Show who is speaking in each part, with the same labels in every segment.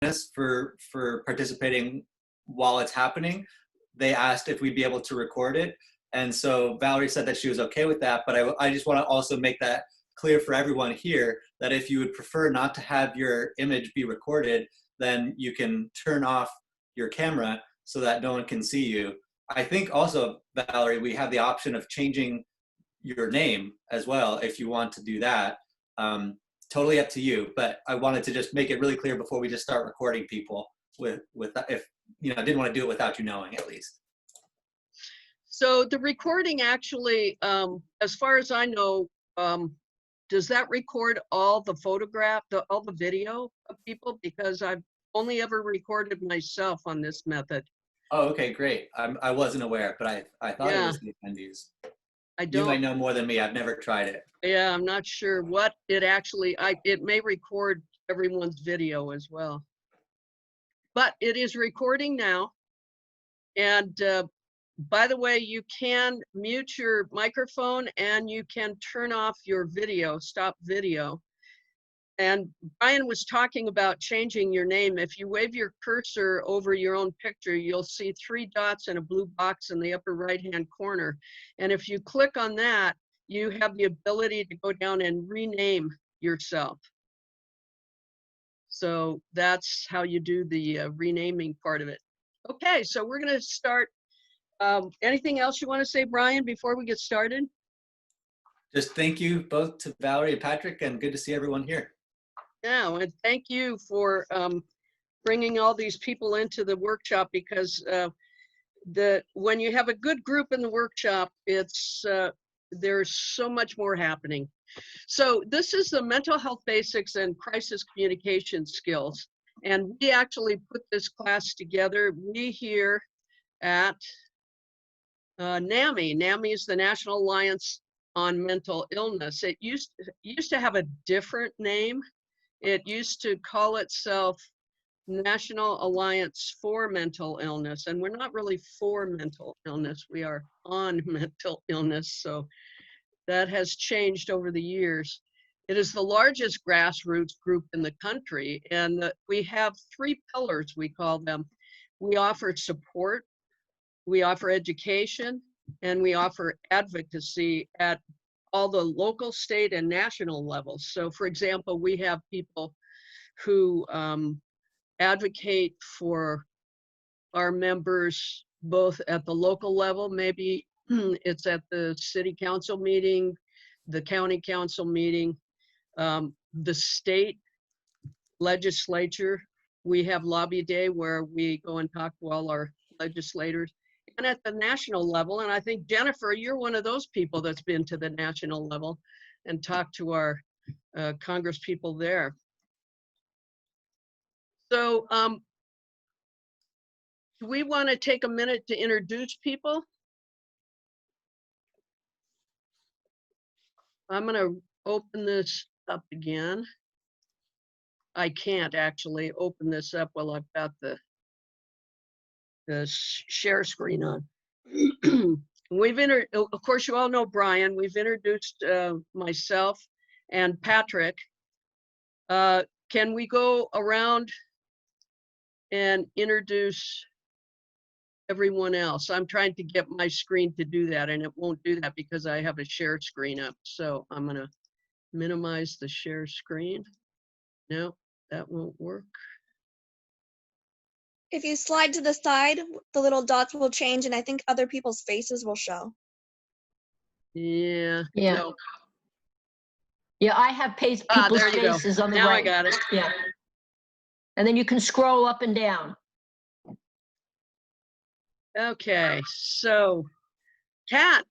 Speaker 1: us for participating while it's happening, they asked if we'd be able to record it. And so Valerie said that she was okay with that, but I just want to also make that clear for everyone here that if you would prefer not to have your image be recorded, then you can turn off your camera so that no one can see you. I think also, Valerie, we have the option of changing your name as well if you want to do that. Totally up to you, but I wanted to just make it really clear before we just start recording people with if, you know, I didn't want to do it without you knowing at least.
Speaker 2: So the recording actually, as far as I know, does that record all the all the video of people? Because I've only ever recorded myself on this method.
Speaker 1: Oh, okay, great. I wasn't aware, but I thought it was the attendees. You might know more than me. I've never tried it.
Speaker 2: Yeah, I'm not sure what it actually, it may record everyone's video as well. But it is recording now. And by the way, you can mute your microphone and you can turn off your video, stop video. And Brian was talking about changing your name. If you wave your cursor over your own picture, you'll see 3 dots and a blue box in the upper right-hand corner. And if you click on that, you have the ability to go down and rename yourself. So that's how you do the renaming part of it. Okay, so we're going to start. Anything else you want to say, Brian, before we get started?
Speaker 1: Just thank you both to Valerie and Patrick, and good to see everyone here.
Speaker 2: Yeah, and thank you for bringing all these people into the workshop, because when you have a good group in the workshop, it's there's so much more happening. So this is the mental health basics and crisis communication skills. And we actually put this class together. We here at NAMI. NAMI is the National Alliance on Mental Illness. It used to have a different name. It used to call itself National Alliance for Mental Illness, and we're not really for mental illness. We are on mental illness, so that has changed over the years. It is the largest grassroots group in the country, and we have 3 pillars, we call them. We offer support, we offer education, and we offer advocacy at all the local, state, and national levels. So for example, we have people who advocate for our members both at the local level, maybe it's at the city council meeting, the county council meeting, the state legislature. We have lobby day where we go and talk to all our legislators. And at the national level, and I think, Jennifer, you're one of those people that's been to the national level and talked to our Congress people there. So do we want to take a minute to introduce people? I'm going to open this up again. I can't actually open this up while I've got the share screen on. Of course, you all know Brian. We've introduced myself and Patrick. Can we go around and introduce everyone else? I'm trying to get my screen to do that, and it won't do that because I have a share screen up. So I'm going to minimize the share screen. No, that won't work.
Speaker 3: If you slide to the side, the little dots will change, and I think other people's faces will show.
Speaker 2: Yeah.
Speaker 4: Yeah.
Speaker 2: No.
Speaker 4: Yeah, I have people's faces on the
Speaker 2: now
Speaker 4: right.
Speaker 2: I got it.
Speaker 4: Yeah. And then you can scroll up and down.
Speaker 2: Okay, so Kat,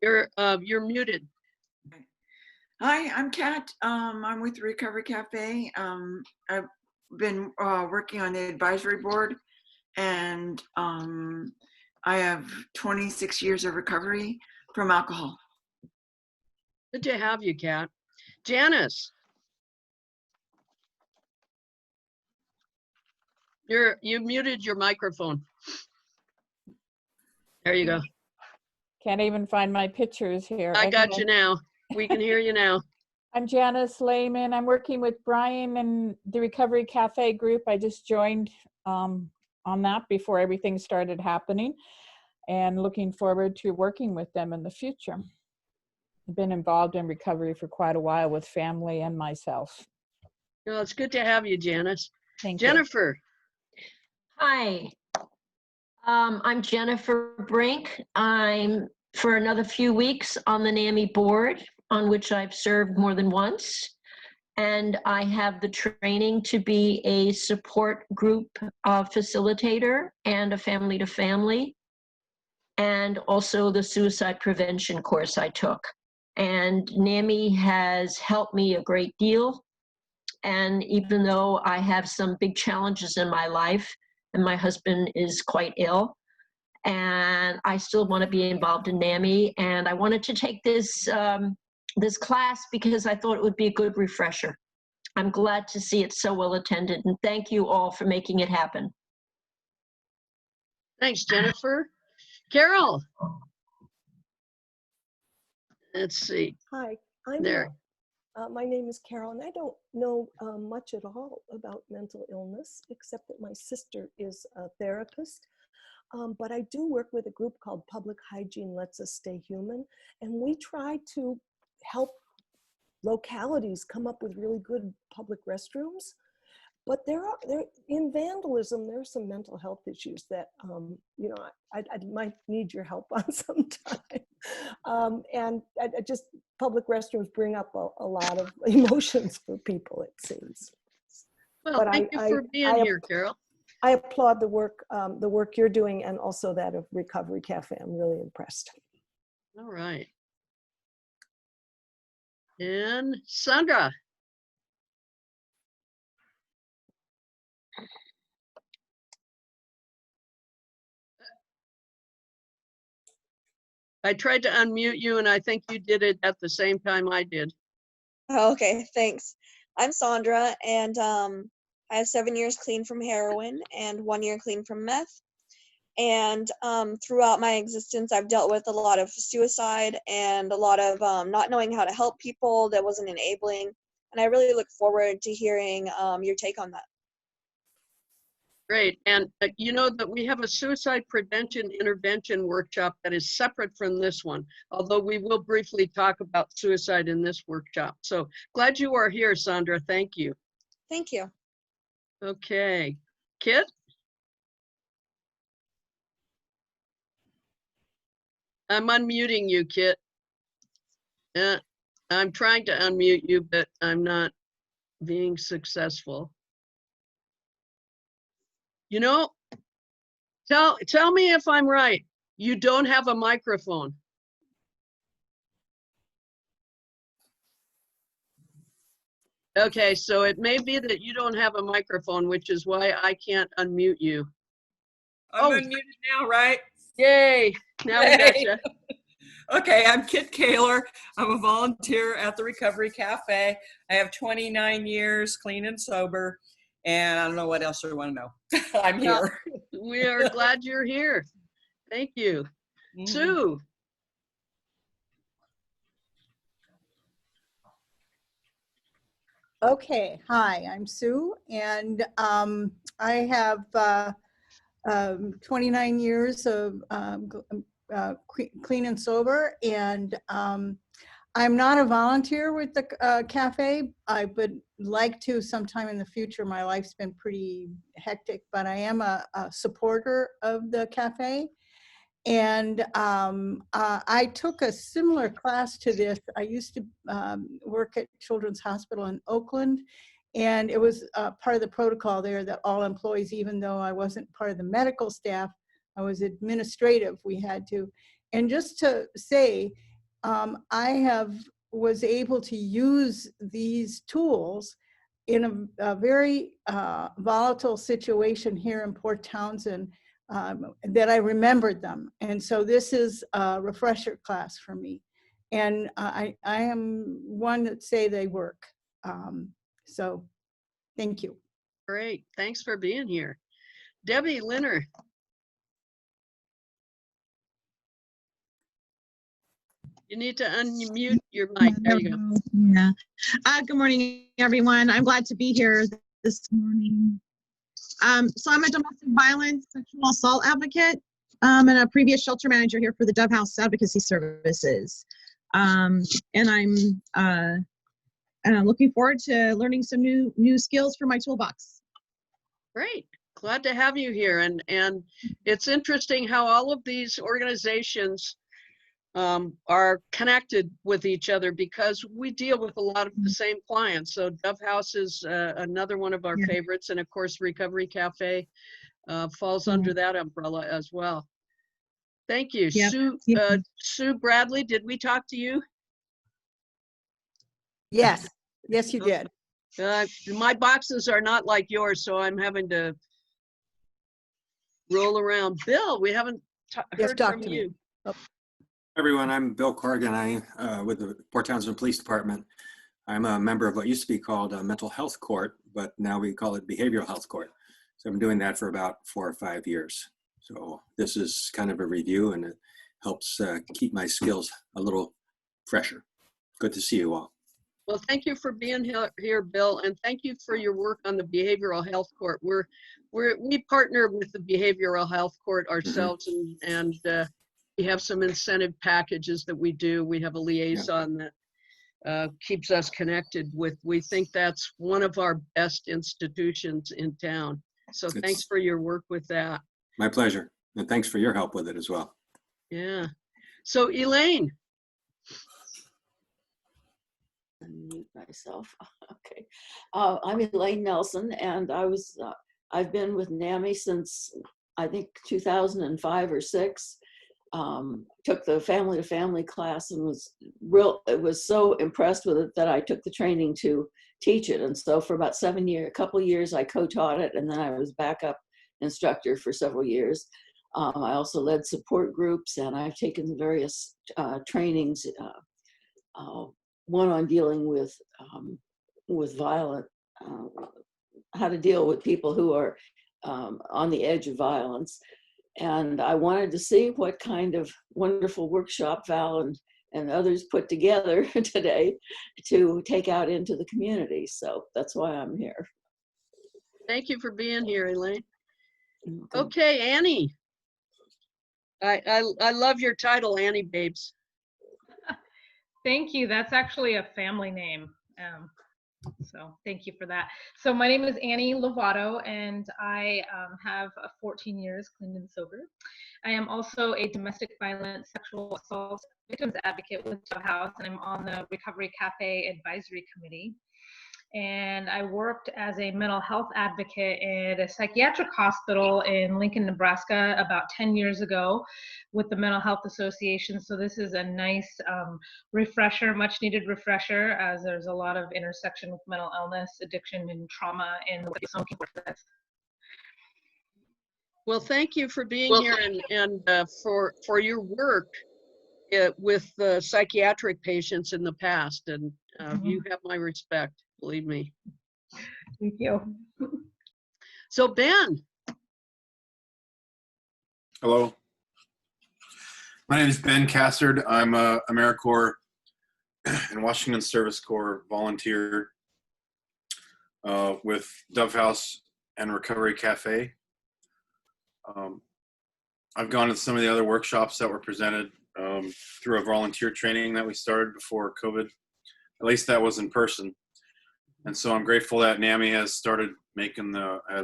Speaker 2: you're muted.
Speaker 5: Hi, I'm Kat. I'm with Recovery Cafe. I've been working on the advisory board, and I have 26 years of recovery from alcohol.
Speaker 2: Good to have you, Kat. Janice, you muted your microphone. There you go.
Speaker 6: Can't even find my pictures here.
Speaker 2: I got you now. We can hear you now.
Speaker 6: I'm Janice Lehman. I'm working with Brian and the Recovery Cafe group. I just joined on that before everything started happening, and looking forward to working with them in the future. I've been involved in recovery for quite a while with family and myself.
Speaker 2: Well, it's good to have you, Janice.
Speaker 6: Thank you.
Speaker 2: Jennifer.
Speaker 4: Hi, I'm Jennifer Brink. I'm for another few weeks on the NAMI board, on which I've served more than once. And I have the training to be a support group facilitator and a family to family, and also the suicide prevention course I took. And NAMI has helped me a great deal. And even though I have some big challenges in my life, and my husband is quite ill, and I still want to be involved in NAMI, and I wanted to take this this class because I thought it would be a good refresher. I'm glad to see it so well attended, and thank you all for making it happen.
Speaker 2: Thanks, Jennifer. Carol. Let's see.
Speaker 7: Hi, I'm
Speaker 2: There.
Speaker 7: my name is Carol, and I don't know much at all about mental illness, except that my sister is a therapist. But I do work with a group called Public Hygiene Lets Us Stay Human, and we try to help localities come up with really good public restrooms. But there in vandalism, there are some mental health issues that you know, I might need your help on sometime. And I just public restrooms bring up a lot of emotions for people, it seems.
Speaker 2: Well,
Speaker 7: But
Speaker 2: thank you for being here, Carol.
Speaker 7: I applaud the work you're doing, and also that of Recovery Cafe. I'm really impressed.
Speaker 2: All right. And Sandra. I tried to unmute you, and I think you did it at the same time I did.
Speaker 3: Oh, okay, thanks. I'm Sandra, and I have 7 years clean from heroin and 1 year clean from meth. And throughout my existence, I've dealt with a lot of suicide and a lot of not knowing how to help people that wasn't enabling. And I really look forward to hearing your take on that.
Speaker 2: Great. And you know that we have a suicide prevention intervention workshop that is separate from this one, although we will briefly talk about suicide in this workshop. So glad you are here, Sandra. Thank you.
Speaker 3: Thank you.
Speaker 2: Okay. Kit? I'm unmuting you, Kit. I'm trying to unmute you, but I'm not being successful. You know, tell me if I'm right. You don't have a microphone. Okay, so it may be that you don't have a microphone, which is why I can't unmute you.
Speaker 8: I'm unmuted now, right?
Speaker 2: Yay, now we got you.
Speaker 8: Okay, I'm Kit Kaler. I'm a volunteer at the Recovery Cafe. I have 29 years clean and sober, and I don't know what else you want to know. I'm here.
Speaker 2: We are glad you're here. Thank you. Sue.
Speaker 9: Okay, hi, I'm Sue, and I have 29 years of clean and sober, and I'm not a volunteer with the cafe. I would like to sometime in the future. My life's been pretty hectic, but I am a supporter of the cafe. And I took a similar class to this. I used to work at Children's Hospital in Oakland, and it was part of the protocol there that all employees, even though I wasn't part of the medical staff, I was administrative, we had to. And just to say, I was able to use these tools in a very volatile situation here in Port Townsend, that I remembered them. And so this is a refresher class for me. And I am one that say they work. So thank you.
Speaker 2: Great, thanks for being here. Debbie Linner. You need to unmute your mic. There you go.
Speaker 10: Yeah. Good morning, everyone. I'm glad to be here this morning. So I'm a domestic violence, sexual assault advocate, and a previous shelter manager here for the Dove House Advocacy Services. And I'm looking forward to learning some new skills for my toolbox.
Speaker 2: Great. Glad to have you here. And it's interesting how all of these organizations are connected with each other because we deal with a lot of the same clients. So Dove House is another one of our favorites. And of course, Recovery Cafe falls under that umbrella as well. Thank you. Sue Bradley, did we talk to you?
Speaker 9: Yes, yes, you did.
Speaker 2: My boxes are not like yours, so I'm having to roll around. Bill, we haven't heard from you.
Speaker 11: Everyone, I'm Bill Corrigan. With the Port Townsend Police Department. I'm a member of what used to be called a mental health court, but now we call it behavioral health court. So I'm doing that for about 4 or 5 years. So this is kind of a review, and it helps keep my skills a little fresher. Good to see you all.
Speaker 2: Well, thank you for being here, Bill, and thank you for your work on the behavioral health court. We partner with the behavioral health court ourselves, and we have some incentive packages that we do. We have a liaison that keeps us connected with. We think that's one of our best institutions in town. So thanks for your work with that.
Speaker 11: My pleasure, and thanks for your help with it as well.
Speaker 2: Yeah. So Elaine.
Speaker 12: Unmute myself. Okay. I'm Elaine Nelson, and I've been with NAMI since I think 2005 or 6. Took the family to family class and was so impressed with it that I took the training to teach it. And so for about a couple years, I co-taught it, and then I was backup instructor for several years. I also led support groups, and I've taken various trainings. One on dealing with violent, how to deal with people who are on the edge of violence. And I wanted to see what kind of wonderful workshop Val and others put together today to take out into the community. So that's why I'm here.
Speaker 2: Thank you for being here, Elaine. Okay, Annie. I love your title, Annie Babes.
Speaker 13: Thank you. That's actually a family name. So thank you for that. So my name is Annie Lovato, and I have 14 years clean and sober. I am also a domestic violence sexual assault victims advocate with Dove House, and I'm on the Recovery Cafe Advisory Committee. And I worked as a mental health advocate at a psychiatric hospital in Lincoln, Nebraska about 10 years ago with the Mental Health Association. So this is a nice refresher, much needed refresher, as there's a lot of intersection with mental illness, addiction, and trauma in the way some people work with.
Speaker 2: Well, thank you for being here and for your work with the psychiatric patients in the past. And you have my respect. Believe me.
Speaker 13: Thank you.
Speaker 2: So Ben.
Speaker 14: Hello. My name is Ben Cassard. I'm a AmeriCorps and Washington Service Corps volunteer with Dove House and Recovery Cafe. I've gone to some of the other workshops that were presented through a volunteer training that we started before COVID. At least that was in person. And so I'm grateful that NAMI has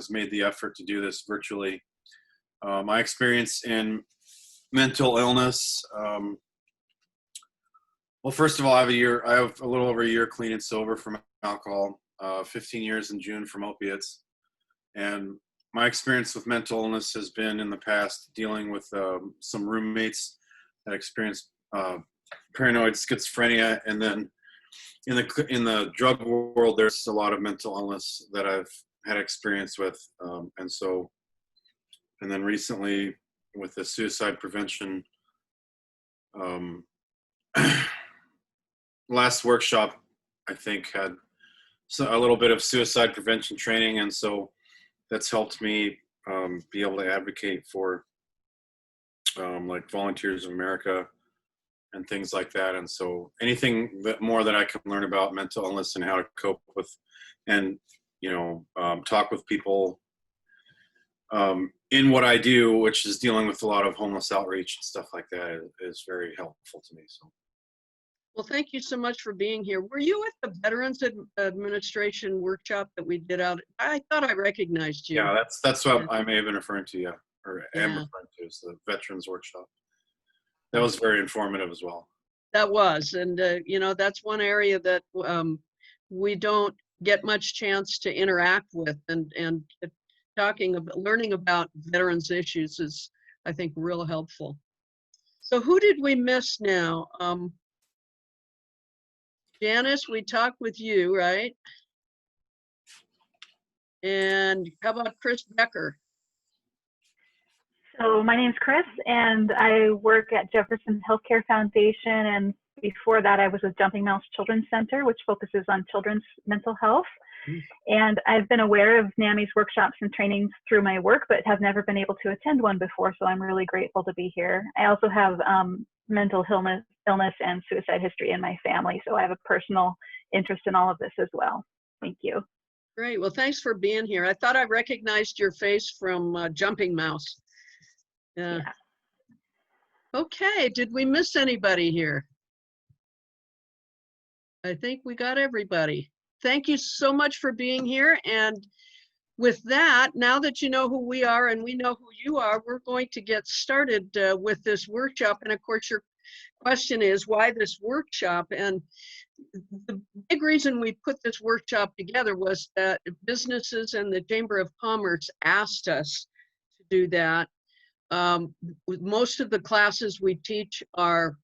Speaker 14: made the effort to do this virtually. My experience in mental illness, well, first of all, I have a little over a year clean and sober from alcohol, 15 years in June from opiates. And my experience with mental illness has been in the past dealing with some roommates that experienced paranoid schizophrenia, and then in the drug world, there's a lot of mental illness that I've had experience with, and then recently with the suicide prevention, last workshop I think had a little bit of suicide prevention training, and so that's helped me be able to advocate for like Volunteers of America and things like that. And so anything that more that I can learn about mental illness and how to cope with, and talk with people in what I do, which is dealing with a lot of homeless outreach and stuff like that, is very helpful to me. So.
Speaker 2: Well, thank you so much for being here. Were you at the Veterans Administration workshop that we did out? I thought I recognized you.
Speaker 14: Yeah, that's what I may have been referring to, or am
Speaker 2: Yeah.
Speaker 14: referring to, is the Veterans Workshop. That was very informative as well.
Speaker 2: That was, and that's one area that we don't get much chance to interact with, and learning about veterans issues is, I think, real helpful. So who did we miss now? Janice, we talked with you, right? And how about Chris Becker?
Speaker 15: So my name's Chris, and I work at Jefferson Healthcare Foundation, and before that I was with Jumping Mouse Children's Center, which focuses on children's mental health. And I've been aware of NAMI's workshops and trainings through my work, but have never been able to attend one before, so I'm really grateful to be here. I also have mental illness and suicide history in my family, so I have a personal interest in all of this as well. Thank you.
Speaker 2: Great, well, thanks for being here. I thought I recognized your face from Jumping Mouse. Yeah. Okay, did we miss anybody here? I think we got everybody. Thank you so much for being here. And with that, now that you know who we are and we know who you are, we're going to get started with this workshop. And of course, your question is, why this workshop? And the big reason we put this workshop together was that businesses and the Chamber of Commerce asked us to do that. Most of the classes we teach are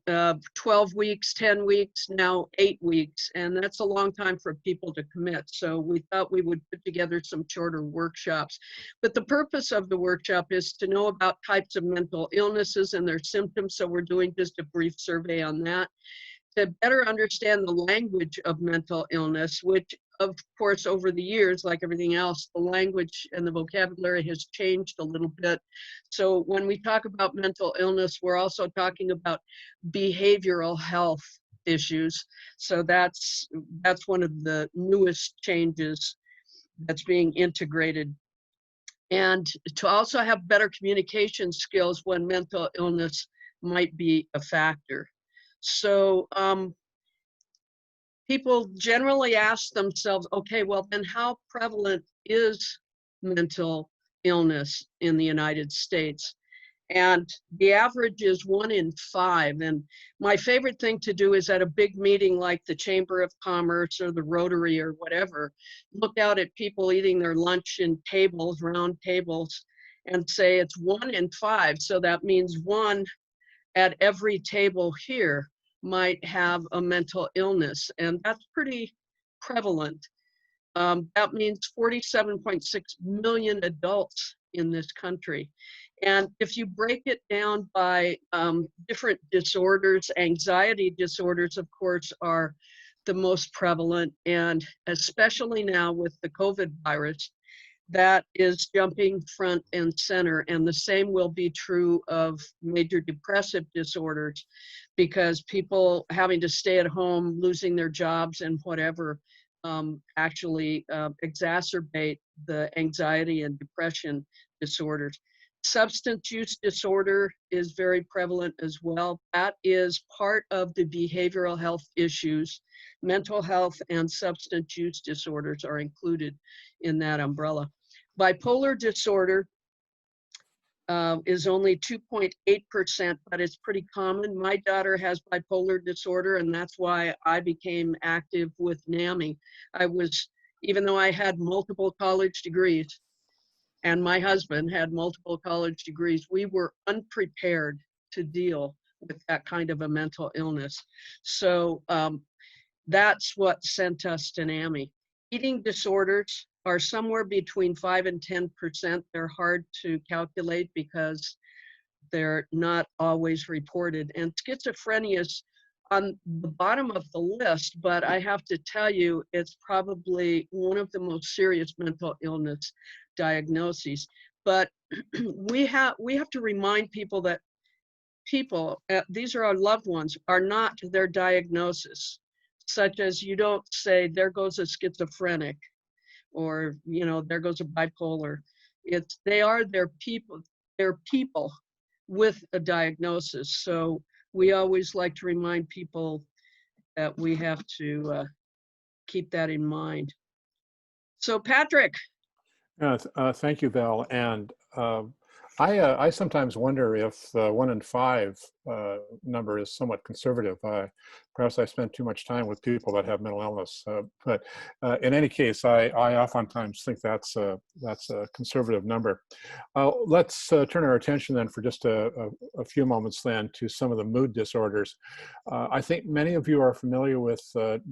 Speaker 2: 12 weeks, 10 weeks, now 8 weeks, and that's a long time for people to commit. So we thought we would put together some shorter workshops. But the purpose of the workshop is to know about types of mental illnesses and their symptoms. So we're doing just a brief survey on that, to better understand the language of mental illness, which of course over the years, like everything else, the language and the vocabulary has changed a little bit. So when we talk about mental illness, we're also talking about behavioral health issues. So that's one of the newest changes that's being integrated. And to also have better communication skills when mental illness might be a factor. So people generally ask themselves, okay, well then how prevalent is mental illness in the United States? And the average is 1 in 5. And my favorite thing to do is at a big meeting like the Chamber of Commerce or the Rotary or whatever, look out at people eating their lunch in tables, round tables, and say it's 1 in 5. So that means 1 at every table here might have a mental illness, and that's pretty prevalent. That means 47.6 million adults in this country. And if you break it down by different disorders, anxiety disorders, of course, are the most prevalent, and especially now with the COVID virus, that is jumping front and center. And the same will be true of major depressive disorders, because people having to stay at home, losing their jobs and whatever, actually exacerbate the anxiety and depression disorders. Substance use disorder is very prevalent as well. That is part of the behavioral health issues. Mental health and substance use disorders are included in that umbrella. Bipolar disorder is only 2.8%, but it's pretty common. My daughter has bipolar disorder, and that's why I became active with NAMI. Even though I had multiple college degrees, and my husband had multiple college degrees, we were unprepared to deal with that kind of a mental illness. So that's what sent us to NAMI. Eating disorders are somewhere between 5 and 10%. They're hard to calculate because they're not always reported. And schizophrenia is on the bottom of the list, but I have to tell you, it's probably one of the most serious mental illness diagnoses. But we have to remind people that people, these are our loved ones, are not their diagnosis, such as you don't say, there goes a schizophrenic, or, you know, there goes a bipolar. They are their people. They're people with a diagnosis. So we always like to remind people that we have to keep that in mind. So Patrick.
Speaker 16: Thank you, Val. And I sometimes wonder if the 1 in 5 number is somewhat conservative. Perhaps I spend too much time with people that have mental illness. But in any case, I oftentimes think that's a conservative number. Let's turn our attention then for just a few moments then to some of the mood disorders. I think many of you are familiar with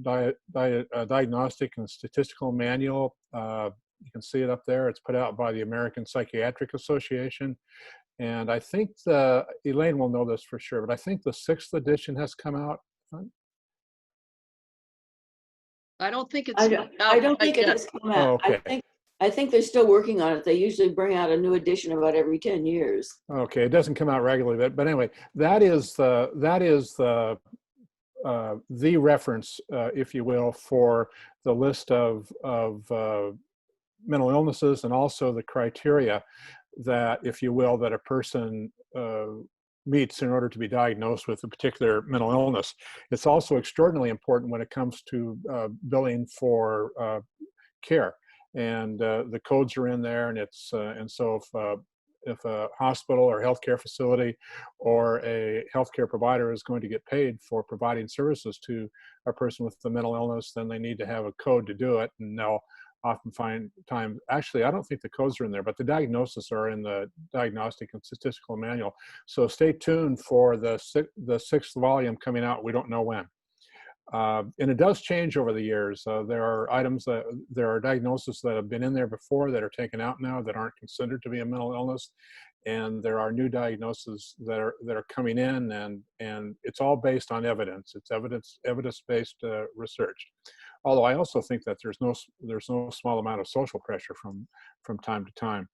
Speaker 16: Diagnostic and Statistical Manual. You can see it up there. It's put out by the American Psychiatric Association. And I think Elaine will know this for sure, but I think the 6th edition has come out.
Speaker 2: I don't think it's
Speaker 12: I don't think it has come out.
Speaker 16: Oh, okay.
Speaker 12: I think they're still working on it. They usually bring out a new edition about every 10 years.
Speaker 16: Okay, it doesn't come out regularly, but anyway, that is the reference, if you will, for the list of mental illnesses, and also the criteria that, if you will, that a person meets in order to be diagnosed with a particular mental illness. It's also extraordinarily important when it comes to billing for care, and the codes are in there, and it's and so if a hospital or healthcare facility or a healthcare provider is going to get paid for providing services to a person with a mental illness, then they need to have a code to do it, and they'll often find time. Actually, I don't think the codes are in there, but the diagnoses are in the Diagnostic and Statistical Manual. So stay tuned for the 6th volume coming out. We don't know when. And it does change over the years. There are diagnoses that have been in there before that are taken out now that aren't considered to be a mental illness, and there are new diagnoses that are coming in, and it's all based on evidence. It's evidence-based research. Although I also think that there's no small amount of social pressure from time to time.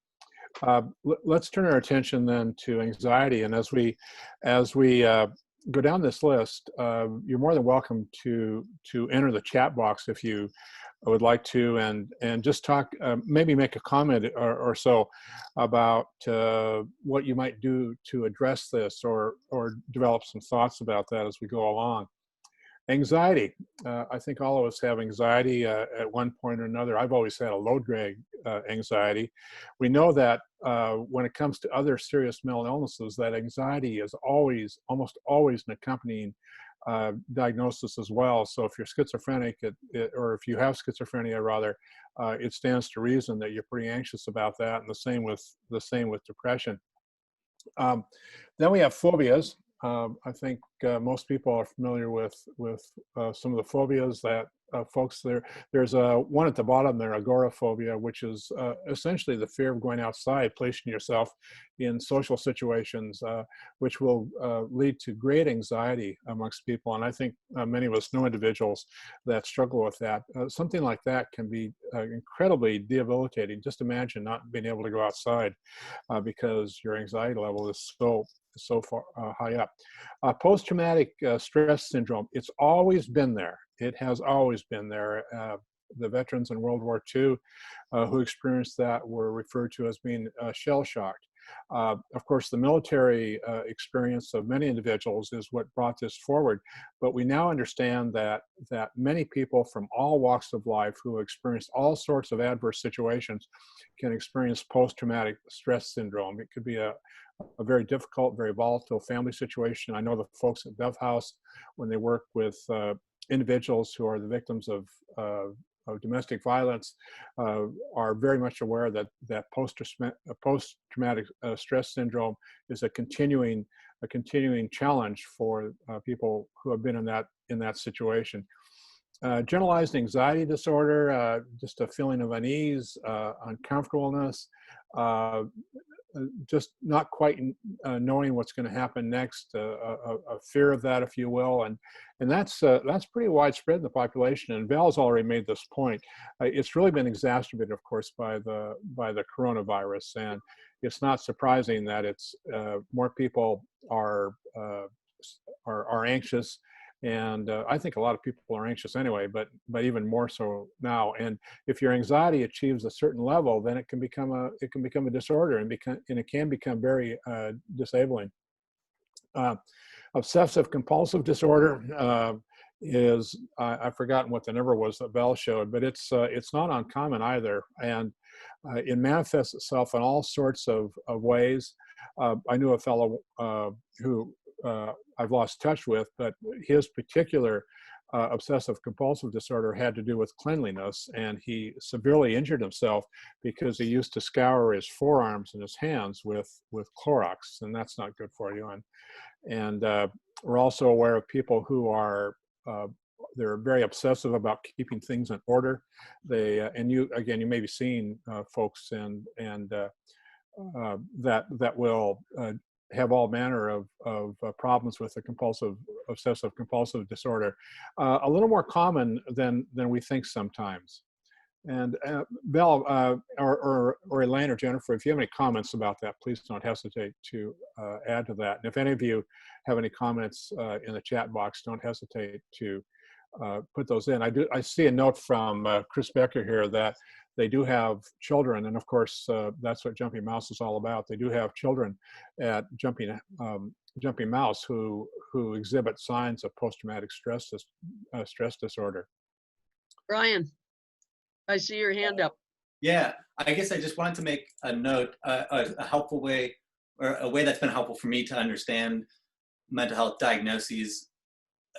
Speaker 16: Let's turn our attention then to anxiety, and as we go down this list, you're more than welcome to enter the chat box if you would like to, and just talk, maybe make a comment or so about what you might do to address this, or develop some thoughts about that as we go along. Anxiety. I think all of us have anxiety at one point or another. I've always had a low-grade anxiety. We know that when it comes to other serious mental illnesses, that anxiety is almost always an accompanying diagnosis as well. So if you're schizophrenic, or if you have schizophrenia rather, it stands to reason that you're pretty anxious about that, and the same with depression. Then we have phobias. I think most people are familiar with some of the phobias that folks there's one at the bottom there, agoraphobia, which is essentially the fear of going outside, placing yourself in social situations, which will lead to great anxiety amongst people. And I think many of us know individuals that struggle with that. Something like that can be incredibly debilitating. Just imagine not being able to go outside because your anxiety level is so far high up. Post-traumatic stress syndrome, it's always been there. It has always been there. The veterans in World War II who experienced that were referred to as being shell-shocked. Of course, the military experience of many individuals is what brought this forward, but we now understand that many people from all walks of life who experienced all sorts of adverse situations can experience post-traumatic stress syndrome. It could be a very difficult, very volatile family situation. I know the folks at Bev House, when they work with individuals who are the victims of domestic violence, are very much aware that post-traumatic stress syndrome is a continuing challenge for people who have been in that situation. Generalized anxiety disorder, just a feeling of unease, uncomfortableness, just not quite knowing what's going to happen next, a fear of that, if you will, and that's pretty widespread in the population. And Val's already made this point. It's really been exacerbated, of course, by the coronavirus, and it's not surprising that it's more people are anxious. And I think a lot of people are anxious anyway, but even more so now. And if your anxiety achieves a certain level, then it can become a disorder, and it can become very disabling. Obsessive compulsive disorder is I've forgotten what the number was that Val showed, but it's not uncommon either, and it manifests itself in all sorts of ways. I knew a fellow who I've lost touch with, but his particular obsessive compulsive disorder had to do with cleanliness, and he severely injured himself because he used to scour his forearms and his hands with Clorox, and that's not good for you. And we're also aware of people who are they're very obsessive about keeping things in order. And you may be seeing folks and that will have all manner of problems with the obsessive compulsive disorder. A little more common than we think sometimes. And Val or Elaine or Jennifer, if you have any comments about that, please don't hesitate to add to that. And if any of you have any comments in the chat box, don't hesitate to put those in. I see a note from Chris Becker here that they do have children, and of course that's what Jumping Mouse is all about. They do have children at Jumping Mouse who exhibit signs of post-traumatic stress disorder.
Speaker 2: Brian, I see your hand up.
Speaker 1: Yeah, I guess I just wanted to make a note, a helpful way, or a way that's been helpful for me to understand mental health diagnoses.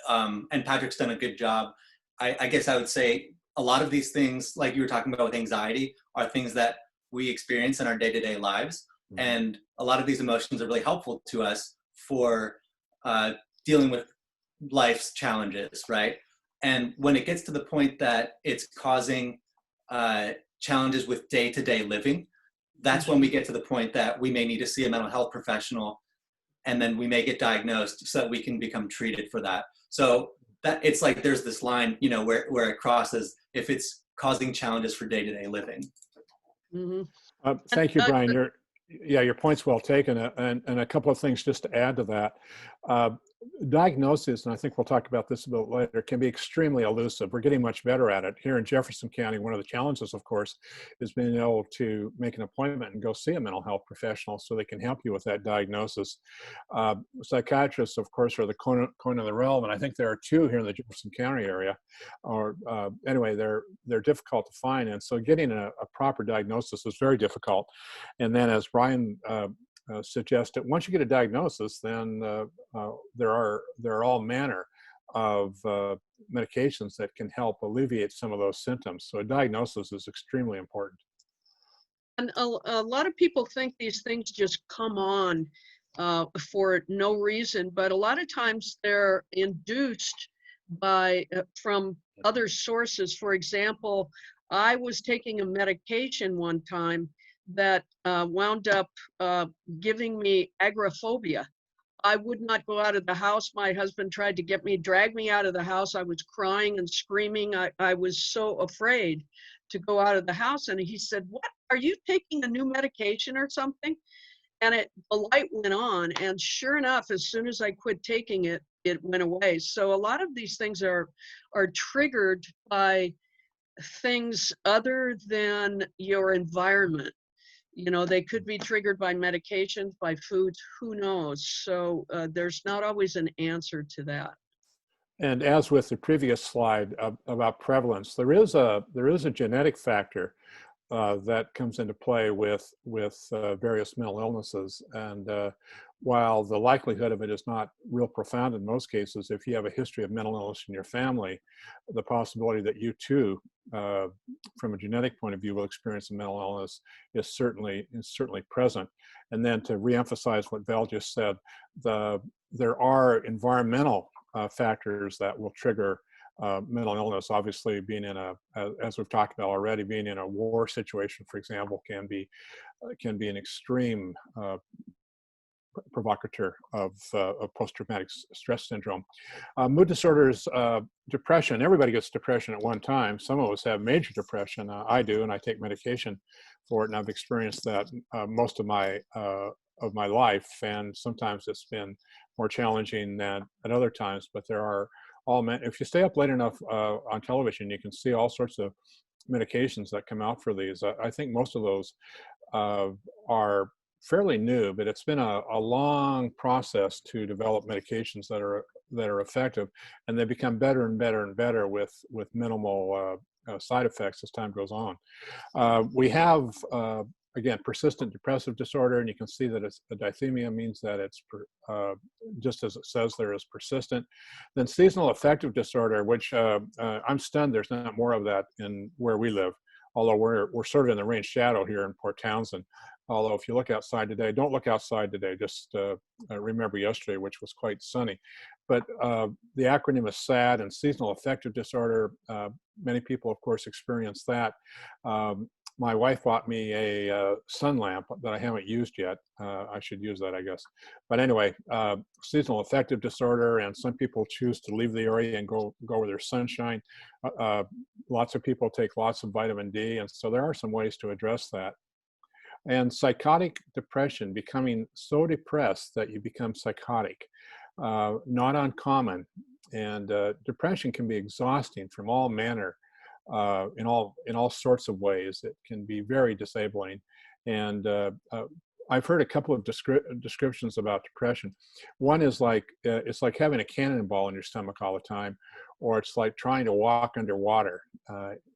Speaker 1: And Patrick's done a good job. I guess I would say a lot of these things, like you were talking about with anxiety, are things that we experience in our day-to-day lives. Mm-hmm. And a lot of these emotions are really helpful to us for dealing with life's challenges, right? And when it gets to the point that it's causing challenges with day-to-day living, that's when we get to the point that we may need to see a mental health professional, and then we may get diagnosed so that we can become treated for that. So that it's like there's this line, where it crosses if it's causing challenges for day-to-day living.
Speaker 2: Mm-hmm.
Speaker 16: Thank you, Brian. Your point's well taken, and a couple of things just to add to that. Diagnosis, and I think we'll talk about this a bit later, can be extremely elusive. We're getting much better at it. Here in Jefferson County, one of the challenges, of course, is being able to make an appointment and go see a mental health professional so they can help you with that diagnosis. Psychiatrists, of course, are the coin of the realm, and I think there are two here in the Jefferson County area. Or anyway, they're difficult to find, and so getting a proper diagnosis is very difficult. And then, as Brian suggested, once you get a diagnosis, then there are all manner of medications that can help alleviate some of those symptoms. So a diagnosis is extremely important.
Speaker 2: And a lot of people think these things just come on for no reason, but a lot of times they're induced from other sources. For example, I was taking a medication one time that wound up giving me agoraphobia. I would not go out of the house. My husband tried to drag me out of the house. I was crying and screaming. I was so afraid to go out of the house. And he said, "What, are you taking a new medication or something?" And the light went on. And sure enough, as soon as I quit taking it, it went away. So a lot of these things are triggered by things other than your environment. They could be triggered by medications, by foods, who knows? So there's not always an answer to that.
Speaker 16: And as with the previous slide about prevalence, there is a genetic factor that comes into play with various mental illnesses. And while the likelihood of it is not real profound in most cases, if you have a history of mental illness in your family, the possibility that you too, from a genetic point of view, will experience a mental illness is certainly present. And then to reemphasize what Val just said, there are environmental factors that will trigger mental illness. Obviously, being in as we've talked about already, being in a war situation, for example, can be an extreme provocateur of post-traumatic stress syndrome. Mood disorders, depression. Everybody gets depression at one time. Some of us have major depression. I do, and I take medication for it, and I've experienced that most of my life. And sometimes it's been more challenging than at other times. But there are if you stay up late enough on television, you can see all sorts of medications that come out for these. I think most of those are fairly new, but it's been a long process to develop medications that are effective, and they become better and better and better with minimal side effects as time goes on. We have again, persistent depressive disorder, and you can see that it's a dithemia means that it's just as it says there, is persistent. Then seasonal affective disorder, which I'm stunned there's not more of that in where we live, although we're sort of in the rain shadow here in Port Townsend. Although if you look outside today, don't look outside today, just remember yesterday, which was quite sunny. But the acronym is SAD, and seasonal affective disorder. Many people, of course, experience that. My wife bought me a sun lamp that I haven't used yet. I should use that, I guess. But anyway, seasonal affective disorder, and some people choose to leave the area and go where there's sunshine. Lots of people take lots of vitamin D, and so there are some ways to address that. And psychotic depression, becoming so depressed that you become psychotic, not uncommon. And depression can be exhausting from all manner, in all sorts of ways. It can be very disabling. And I've heard a couple of descriptions about depression. One is like, it's like having a cannonball in your stomach all the time, or it's like trying to walk underwater.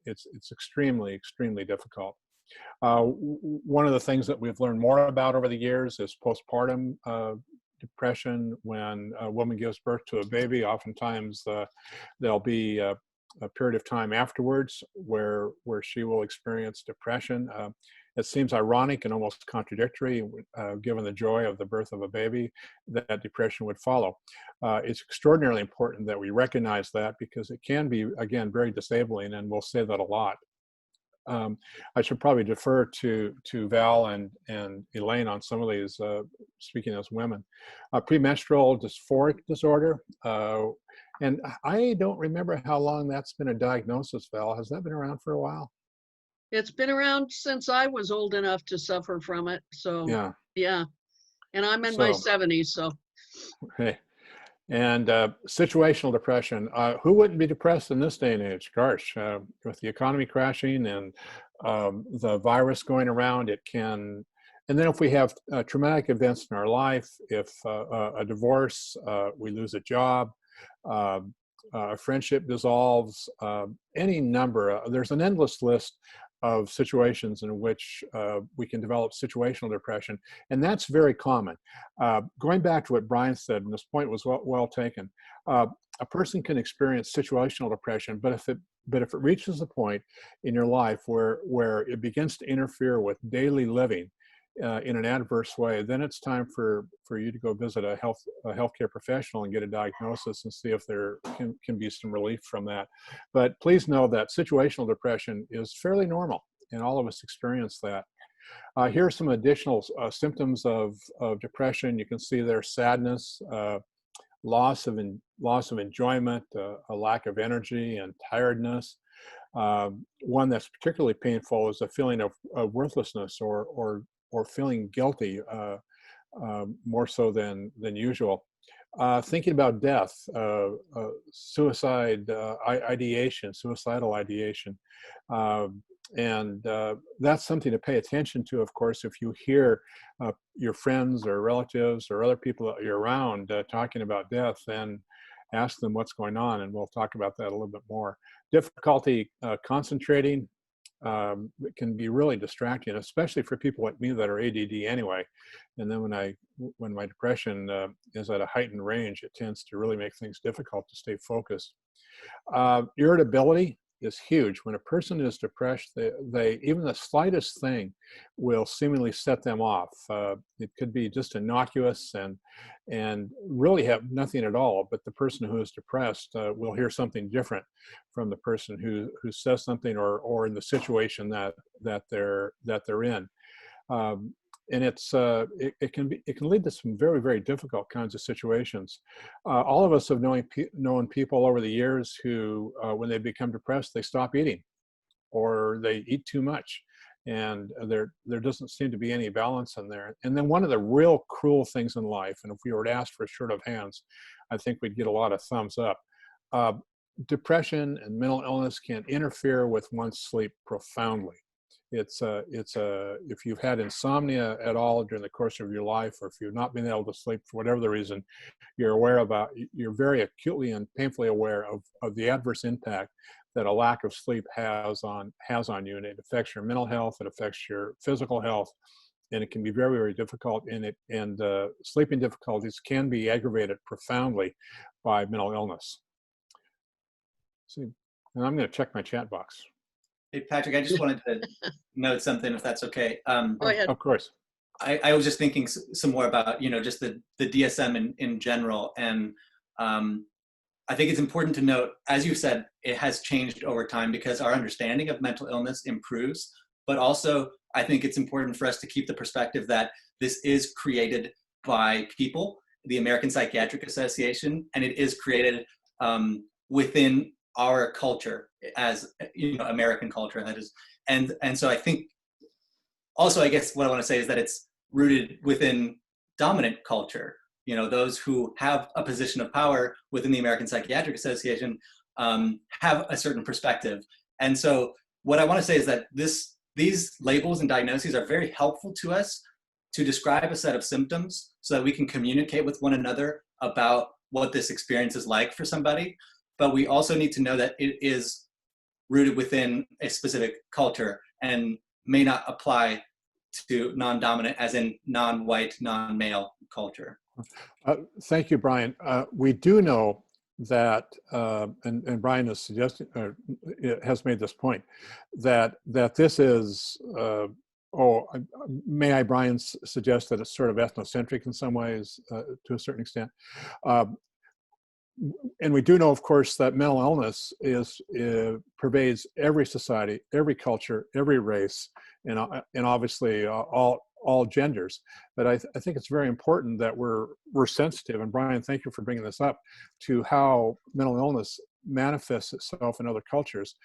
Speaker 16: It's extremely, extremely difficult. One of the things that we've learned more about over the years is postpartum depression. When a woman gives birth to a baby, oftentimes there'll be a period of time afterwards where she will experience depression. It seems ironic and almost contradictory, given the joy of the birth of a baby, that depression would follow. It's extraordinarily important that we recognize that, because it can be, again, very disabling, and we'll say that a lot. I should probably defer to Val and Elaine on some of these, speaking as women. Premenstrual dysphoric disorder. And I don't remember how long that's been a diagnosis, Val. Has that been around for a while?
Speaker 2: It's been around since I was old enough to suffer from it. So yeah. And I'm in my 70s, so.
Speaker 16: Okay. And situational depression. Who wouldn't be depressed in this day and age? Gosh, with the economy crashing and the virus going around, it can. And then if we have traumatic events in our life, if a divorce, we lose a job, a friendship dissolves, any number, there's an endless list of situations in which we can develop situational depression, and that's very common. Going back to what Brian said, and this point was well taken, a person can experience situational depression, but if it reaches a point in your life where it begins to interfere with daily living in an adverse way, then it's time for you to go visit a healthcare professional and get a diagnosis and see if there can be some relief from that. But please know that situational depression is fairly normal, and all of us experience that. Here are some additional symptoms of depression. You can see there sadness, loss of enjoyment, a lack of energy, and tiredness. One that's particularly painful is a feeling of worthlessness or feeling guilty, more so than usual. Thinking about death, suicidal ideation. And that's something to pay attention to, of course. If you hear your friends or relatives or other people that you're around talking about death, then ask them what's going on, and we'll talk about that a little bit more. Difficulty concentrating. It can be really distracting, especially for people like me that are ADD anyway. And then when my depression is at a heightened range, it tends to really make things difficult to stay focused. Irritability. is huge. When a person is depressed, they even the slightest thing will seemingly set them off. It could be just innocuous and really have nothing at all, but the person who is depressed will hear something different from the person who says something or in the situation that they're in. And it can lead to some very, very difficult kinds of situations. All of us have known people over the years who, when they become depressed, they stop eating, or they eat too much, and there doesn't seem to be any balance in there. And then one of the real cruel things in life, and if we were to ask for a shirt of hands, I think we'd get a lot of thumbs up. Depression and mental illness can interfere with one's sleep profoundly. If you've had insomnia at all during the course of your life, or if you've not been able to sleep for whatever the reason, you're very acutely and painfully aware of the adverse impact that a lack of sleep has on you, and it affects your mental health, it affects your physical health, and it can be very, very difficult. And sleeping difficulties can be aggravated profoundly by mental illness. See, and I'm going to check my chat box.
Speaker 1: Hey, Patrick, I just wanted to note something, if that's okay.
Speaker 2: Go ahead.
Speaker 16: Of course.
Speaker 1: I was just thinking some more about, just the DSM in general. And I think it's important to note, as you said, it has changed over time because our understanding of mental illness improves. But also, I think it's important for us to keep the perspective that this is created by people, the American Psychiatric Association, and it is created within our culture as American culture, and that is, and so I think also, I guess what I want to say is that it's rooted within dominant culture. Those who have a position of power within the American Psychiatric Association have a certain perspective. And so what I want to say is that these labels and diagnoses are very helpful to us to describe a set of symptoms so that we can communicate with one another about what this experience is like for somebody. But we also need to know that it is rooted within a specific culture and may not apply to non-dominant, as in non-white, non-male culture.
Speaker 16: Thank you, Brian. We do know that, and Brian has suggested, has made this point, that this is, may I, Brian, suggest that it's sort of ethnocentric in some ways, to a certain extent. And we do know, of course, that mental illness pervades every society, every culture, every race, and obviously all genders. But I think it's very important that we're sensitive. And Brian, thank you for bringing this up, to how mental illness manifests itself in other cultures.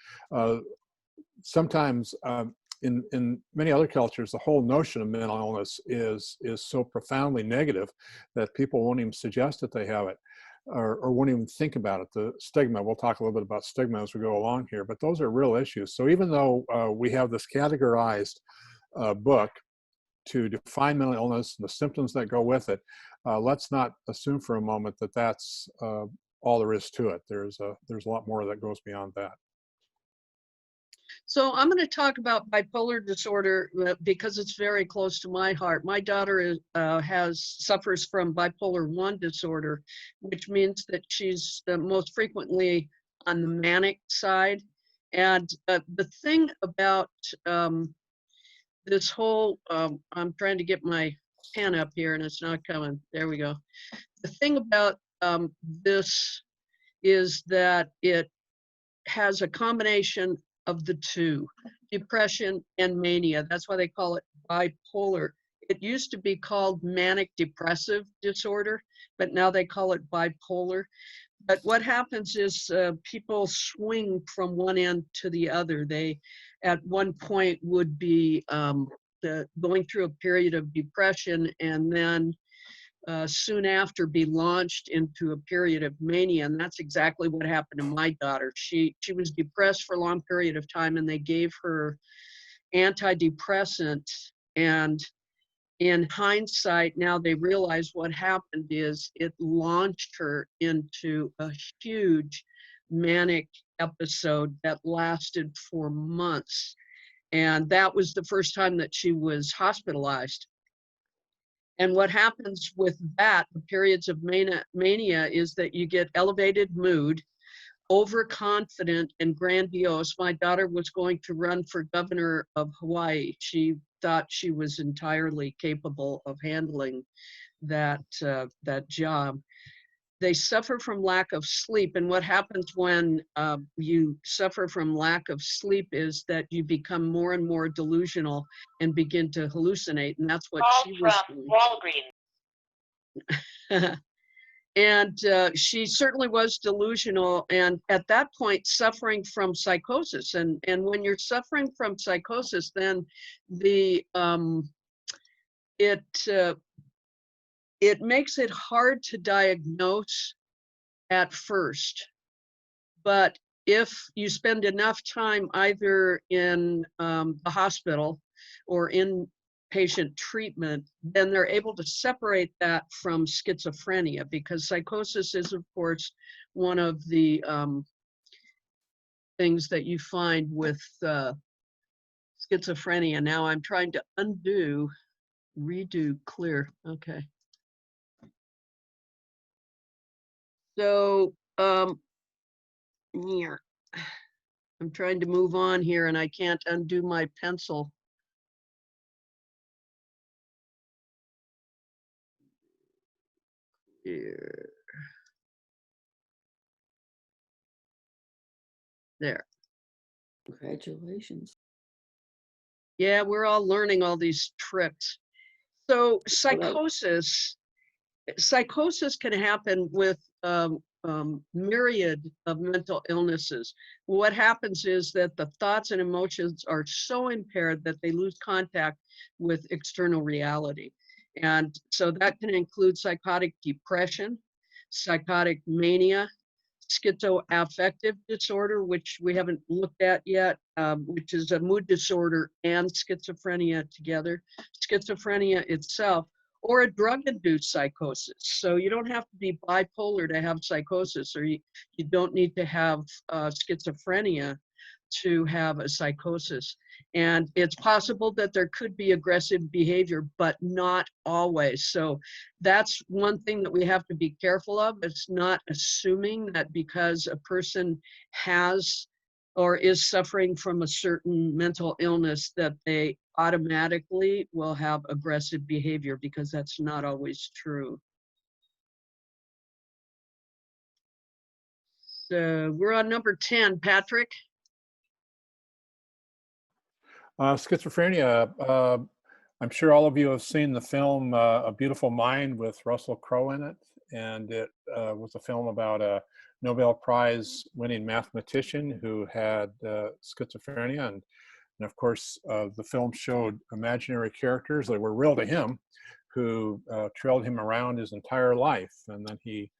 Speaker 16: Sometimes in many other cultures, the whole notion of mental illness is so profoundly negative that people won't even suggest that they have it. Or won't even think about it. The stigma, we'll talk a little bit about stigma as we go along here, but those are real issues. So even though we have this categorized book to define mental illness and the symptoms that go with it, let's not assume for a moment that that's all there is to it. There's a lot more that goes beyond that.
Speaker 2: So I'm going to talk about bipolar disorder because it's very close to my heart. My daughter suffers from bipolar 1 disorder, which means that she's most frequently on the manic side. And the thing about this whole, I'm trying to get my pen up here and it's not coming. There we go. The thing about this is that it has a combination of the two, depression and mania. That's why they call it bipolar. It used to be called manic depressive disorder, but now they call it bipolar. But what happens is people swing from one end to the other. They, at one point, would be going through a period of depression and then soon after be launched into a period of mania. And that's exactly what happened to my daughter. She was depressed for a long period of time and they gave her antidepressant, and in hindsight now they realize what happened is it launched her into a huge manic episode that lasted for months, and that was the first time that she was hospitalized. And what happens with that, the periods of mania, is that you get elevated mood. overconfident and grandiose. My daughter was going to run for governor of Hawaii. She thought she was entirely capable of handling that job. They suffer from lack of sleep, and what happens when you suffer from lack of sleep is that you become more and more delusional and begin to hallucinate, and that's what she was doing. Walgreens. And she certainly was delusional, and at that point suffering from psychosis. And when you're suffering from psychosis, then it makes it hard to diagnose at first. But if you spend enough time either in the hospital or in patient treatment, then they're able to separate that from schizophrenia, because psychosis is, of course, one of the things that you find with schizophrenia. Now I'm trying to undo, redo, clear. Okay. So here, I'm trying to move on here and I can't undo my pencil. Here. There.
Speaker 12: Congratulations.
Speaker 2: Yeah, we're all learning all these tricks. So psychosis can happen with myriad of mental illnesses. What happens is that the thoughts and emotions are so impaired that they lose contact with external reality. And so that can include psychotic depression, psychotic mania, schizoaffective disorder, which we haven't looked at yet, which is a mood disorder and schizophrenia together, schizophrenia itself, or a drug-induced psychosis. So you don't have to be bipolar to have psychosis, or you don't need to have schizophrenia to have a psychosis. And it's possible that there could be aggressive behavior, but not always. So that's one thing that we have to be careful of. It's not assuming that because a person has or is suffering from a certain mental illness that they automatically will have aggressive behavior, because that's not always true. So we're on number 10, Patrick.
Speaker 16: Schizophrenia. I'm sure all of you have seen the film A Beautiful Mind with Russell Crowe in it. And it was a film about a Nobel Prize winning mathematician who had schizophrenia. And of course, the film showed imaginary characters that were real to him, who trailed him around his entire life. And then he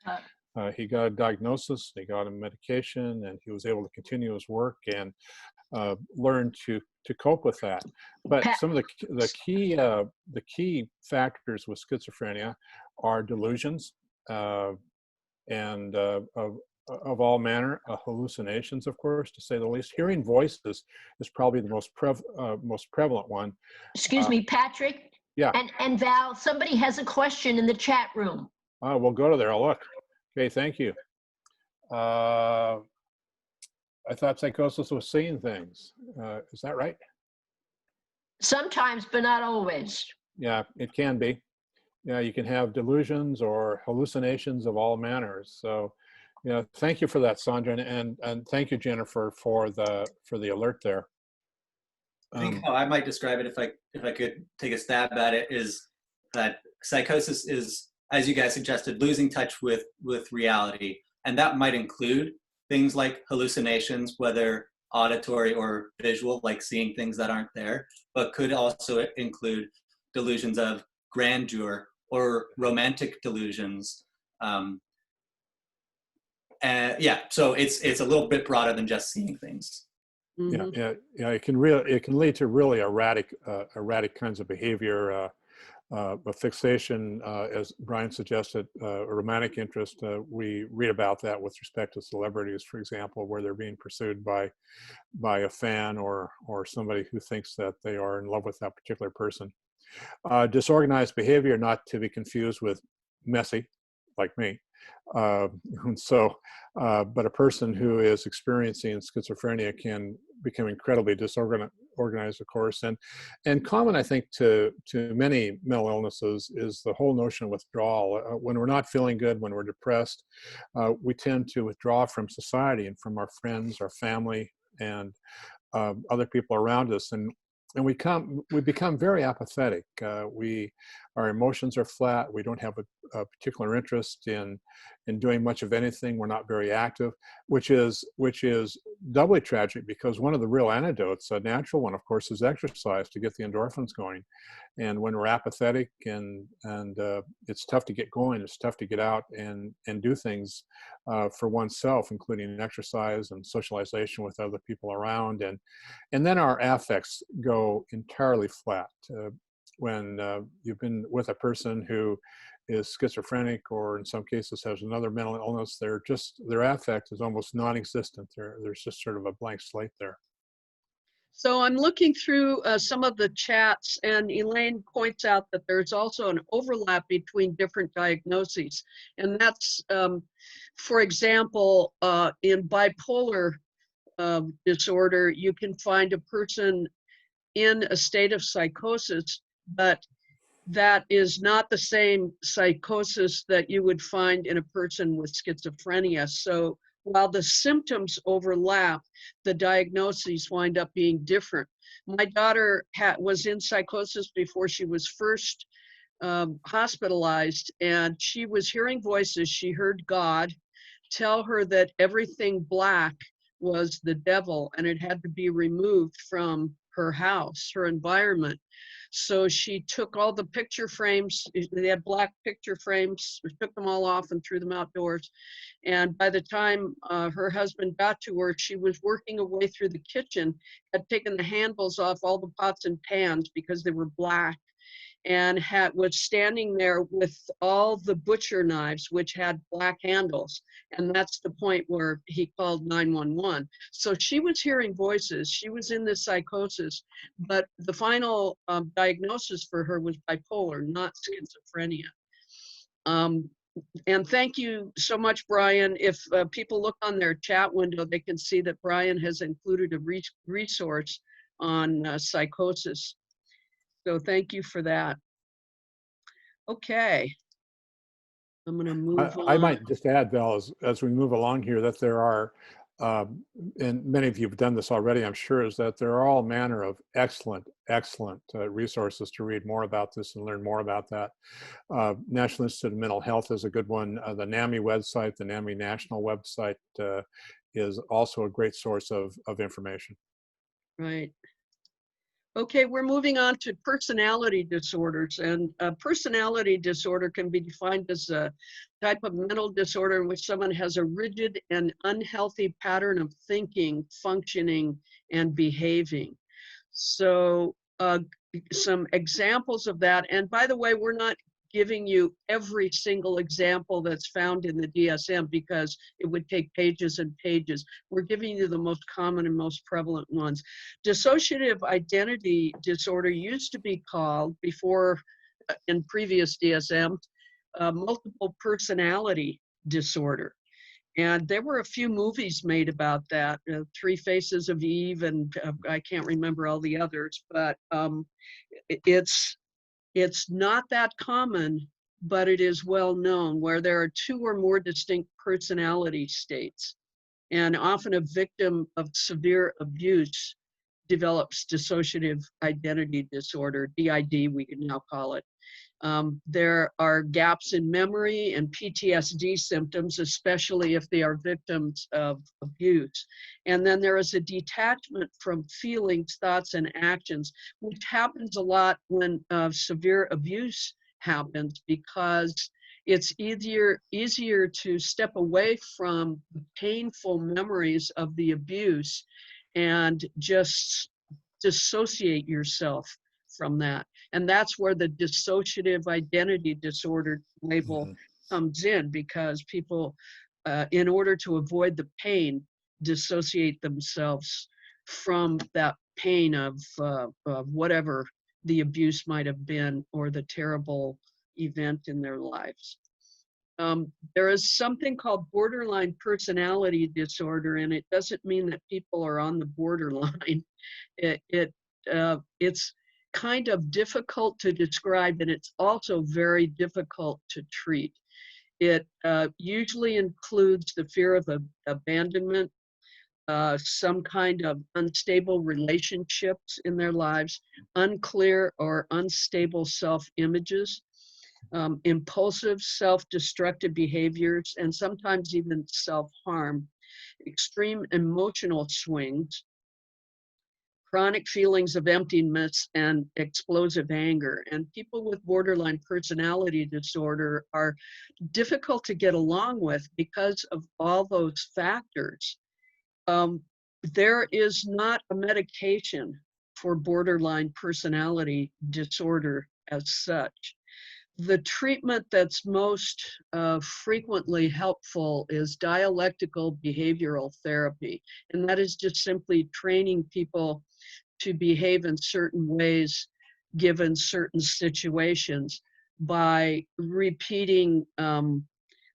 Speaker 16: got a diagnosis, he got a medication, and he was able to continue his work and learn to cope with that. But some of the key factors with schizophrenia are delusions and of all manner, hallucinations, of course, to say the least. Hearing voices is probably the most prevalent one.
Speaker 4: Excuse me, Patrick.
Speaker 16: Yeah.
Speaker 4: And Val, somebody has a question in the chat room.
Speaker 16: We'll go to there. I'll look. Okay, thank you. I thought psychosis was seeing things. Is that right?
Speaker 4: Sometimes, but not always.
Speaker 16: Yeah, it can be. Yeah, you can have delusions or hallucinations of all manners. So, yeah, thank you for that, Sandra, and thank you, Jennifer, for the alert there.
Speaker 1: I think how I might describe it, if I could take a stab at it, is that psychosis is, as you guys suggested, losing touch with reality, and that might include things like hallucinations, whether auditory or visual, like seeing things that aren't there, but could also include delusions of grandeur or romantic delusions. Yeah, so it's a little bit broader than just seeing things.
Speaker 2: Mm-hmm.
Speaker 16: Yeah. It can lead to really erratic kinds of behavior. A fixation, as Brian suggested, a romantic interest. We read about that with respect to celebrities, for example, where they're being pursued by a fan or somebody who thinks that they are in love with that particular person. Disorganized behavior, not to be confused with messy, like me. And so, but a person who is experiencing schizophrenia can become incredibly disorganized, of course. And common, I think, to many mental illnesses is the whole notion of withdrawal. When we're not feeling good, when we're depressed, we tend to withdraw from society and from our friends, our family, and other people around us. And we become very apathetic. Our emotions are flat. We don't have a particular interest in doing much of anything. We're not very active, which is doubly tragic, because one of the real antidotes, a natural one, of course, is exercise to get the endorphins going. And when we're apathetic and it's tough to get going, it's tough to get out and do things for oneself, including exercise and socialization with other people around. And then our affects go entirely flat. When you've been with a person who is schizophrenic, or in some cases has another mental illness, their affect is almost non-existent. There's just sort of a blank slate there.
Speaker 2: So I'm looking through some of the chats, and Elaine points out that there's also an overlap between different diagnoses. And that's, for example, in bipolar disorder, you can find a person in a state of psychosis, but that is not the same psychosis that you would find in a person with schizophrenia. So while the symptoms overlap, the diagnoses wind up being different. My daughter was in psychosis before she was first hospitalized, and she was hearing voices. She heard God tell her that everything black was the devil, and it had to be removed from her house, her environment. So she took all the picture frames, they had black picture frames, took them all off and threw them outdoors. And by the time her husband got to her, she was working her way through the kitchen, had taken the handles off all the pots and pans because they were black, and was standing there with all the butcher knives, which had black handles. And that's the point where he called 911. So she was hearing voices. She was in this psychosis, but the final diagnosis for her was bipolar, not schizophrenia. And thank you so much, Brian. If people look on their chat window, they can see that Brian has included a resource on psychosis. So thank you for that. Okay. I'm going to move on.
Speaker 16: I might just add, Val, as we move along here, that there are, and many of you have done this already, I'm sure, is that there are all manner of excellent resources to read more about this and learn more about that. National Institute of Mental Health is a good one. The NAMI website, the NAMI national website, is also a great source of information.
Speaker 2: Right. Okay, we're moving on to personality disorders, and personality disorder can be defined as a type of mental disorder in which someone has a rigid and unhealthy pattern of thinking, functioning, and behaving. So some examples of that, and by the way, we're not giving you every single example that's found in the DSM because it would take pages and pages. We're giving you the most common and most prevalent ones. Dissociative identity disorder used to be called, before in previous DSM, multiple personality disorder. And there were a few movies made about that, Three Faces of Eve, and I can't remember all the others, but it's not that common, but it is well known, where there are two or more distinct personality states. And often a victim of severe abuse develops dissociative identity disorder, DID we can now call it. There are gaps in memory and PTSD symptoms, especially if they are victims of abuse. And then there is a detachment from feelings, thoughts, and actions, which happens a lot when severe abuse happens, because it's easier to step away from the painful memories of the abuse and just dissociate yourself from that. And that's where the dissociative identity disorder label comes in, because people, in order to avoid the pain, dissociate themselves from that pain of whatever the abuse might have been or the terrible event in their lives. there is something called borderline personality disorder, and it doesn't mean that people are on the borderline. It's kind of difficult to describe, and it's also very difficult to treat. It usually includes the fear of abandonment, some kind of unstable relationships in their lives, unclear or unstable self-images, impulsive self-destructive behaviors, and sometimes even self-harm, extreme emotional swings, chronic feelings of emptiness, and explosive anger. And people with borderline personality disorder are difficult to get along with because of all those factors. There is not a medication for borderline personality disorder as such. The treatment that's most frequently helpful is dialectical behavioral therapy, and that is just simply training people to behave in certain ways given certain situations by repeating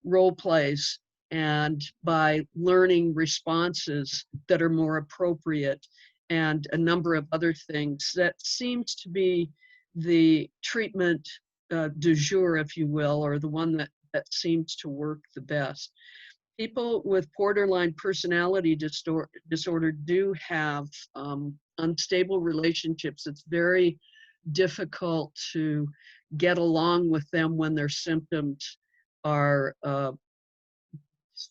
Speaker 2: role plays and by learning responses that are more appropriate and a number of other things. That seems to be the treatment du jour, if you will, or the one that seems to work the best. People with borderline personality disorder do have unstable relationships. It's very difficult to get along with them when their symptoms are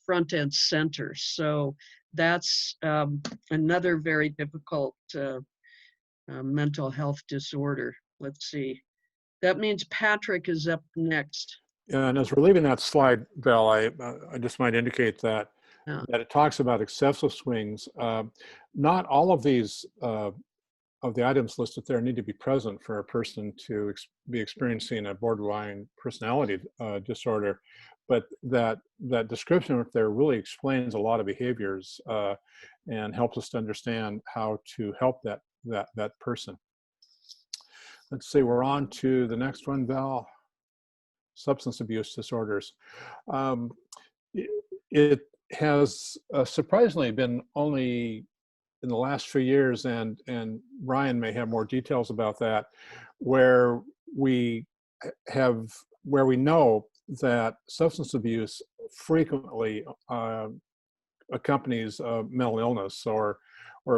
Speaker 2: front and center. So that's another very difficult mental health disorder. Let's see. That means Patrick is up next.
Speaker 16: And as we're leaving that slide, Val, I just might indicate that that it talks about excessive swings. Not all of these of the items listed there need to be present for a person to be experiencing a borderline personality disorder, but that description up there really explains a lot of behaviors and helps us to understand how to help that person. Let's see, we're on to the next one, Val. Substance abuse disorders. It has surprisingly been only in the last few years, and Ryan may have more details about that, where we know that substance abuse frequently accompanies mental illness or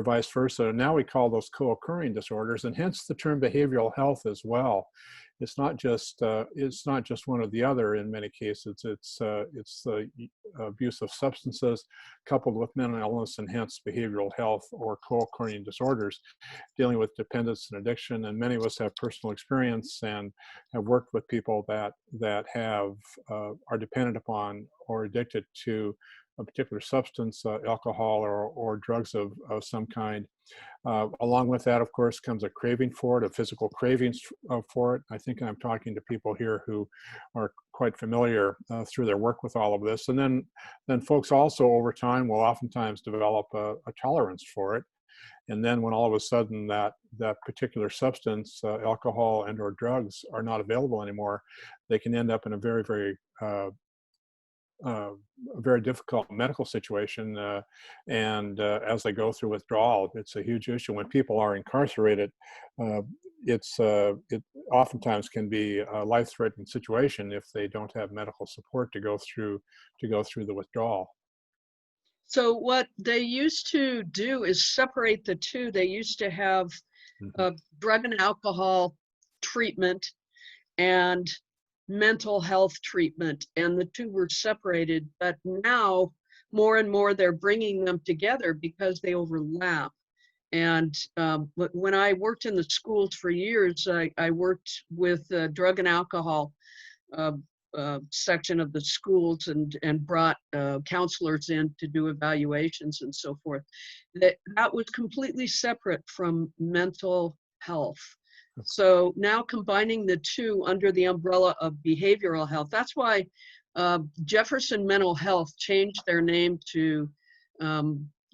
Speaker 16: vice versa. Now we call those co-occurring disorders, and hence the term behavioral health as well. It's not just one or the other in many cases. It's the abuse of substances coupled with mental illness and hence behavioral health or co-occurring disorders, dealing with dependence and addiction. And many of us have personal experience and have worked with people that are dependent upon or addicted to a particular substance, alcohol or drugs of some kind. Along with that, of course, comes a craving for it, a physical cravings for it. I think I'm talking to people here who are quite familiar through their work with all of this. And then folks also over time will oftentimes develop a tolerance for it. And then when all of a sudden that particular substance, alcohol and or drugs are not available anymore, they can end up in a very, very a very difficult medical situation, and as they go through withdrawal, it's a huge issue. When people are incarcerated, it oftentimes can be a life-threatening situation if they don't have medical support to go through the withdrawal.
Speaker 2: So what they used to do is separate the two. They used to have drug and alcohol treatment and mental health treatment, and the two were separated. But now more and more they're bringing them together because they overlap. And when I worked in the schools for years, I worked with the drug and alcohol section of the schools and brought counselors in to do evaluations and so forth. That was completely separate from mental health. So now combining the two under the umbrella of behavioral health, that's why Jefferson Mental Health changed their name to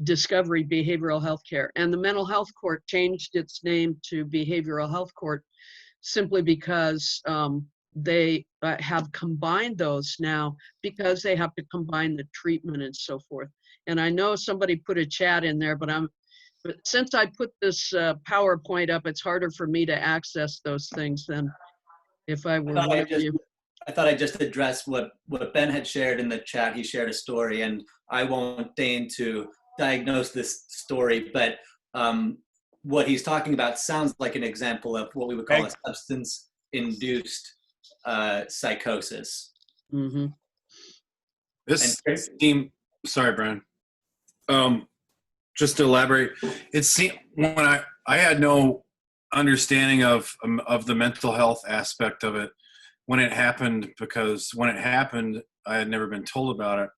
Speaker 2: Discovery Behavioral Health Care. And the Mental Health Court changed its name to Behavioral Health Court simply because they have combined those now because they have to combine the treatment and so forth. And I know somebody put a chat in there, but since I put this PowerPoint up, it's harder for me to access those things than if I were one of you.
Speaker 1: I thought I'd just address what Ben had shared in the chat. He shared a story, and I won't deign to diagnose this story, but what he's talking about sounds like an example of what we would call a substance-induced psychosis.
Speaker 2: Mm-hmm.
Speaker 14: This seemed, sorry, Brian. Just to elaborate, it seemed when I had no understanding of the mental health aspect of it when it happened, because when it happened, I had never been told about it.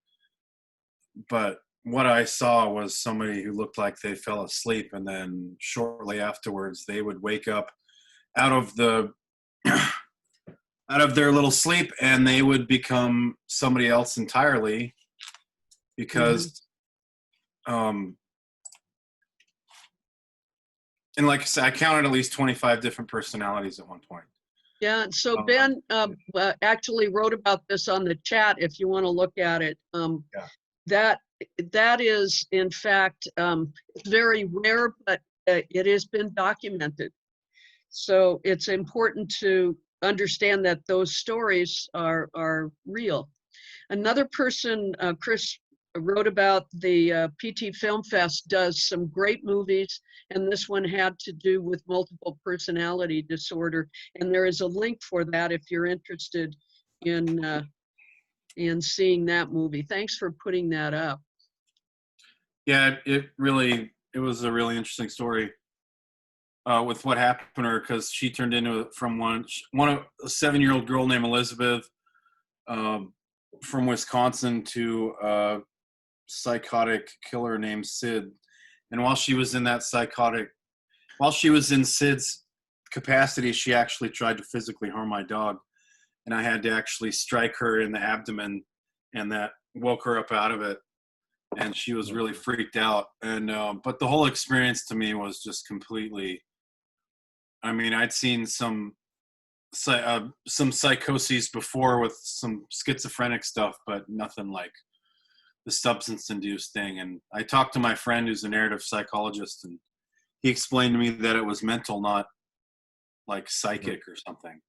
Speaker 14: But what I saw was somebody who looked like they fell asleep, and then shortly afterwards, they would wake up out of their little sleep, and they would become somebody else entirely, because and like I said, I counted at least 25 different personalities at one point.
Speaker 2: Yeah, so Ben actually wrote about this on the chat if you want to look at it. That is, in fact, very rare, but it has been documented. So it's important to understand that those stories are real. Another person, Chris, wrote about the PT Film Fest, does some great movies, and this one had to do with multiple personality disorder. And there is a link for that if you're interested in seeing that movie. Thanks for putting that up.
Speaker 14: Yeah, it was a really interesting story with what happened to her, because she turned into from a 7-year-old girl named Elizabeth from Wisconsin to a psychotic killer named Sid. And while she was in Sid's capacity, she actually tried to physically harm my dog, and I had to actually strike her in the abdomen, and that woke her up out of it. And she was really freaked out. And but the whole experience to me was just completely, I mean, I'd seen some psychoses before with some schizophrenic stuff, but nothing like the substance-induced thing. And I talked to my friend who's a narrative psychologist, and he explained to me that it was mental, not like psychic or something.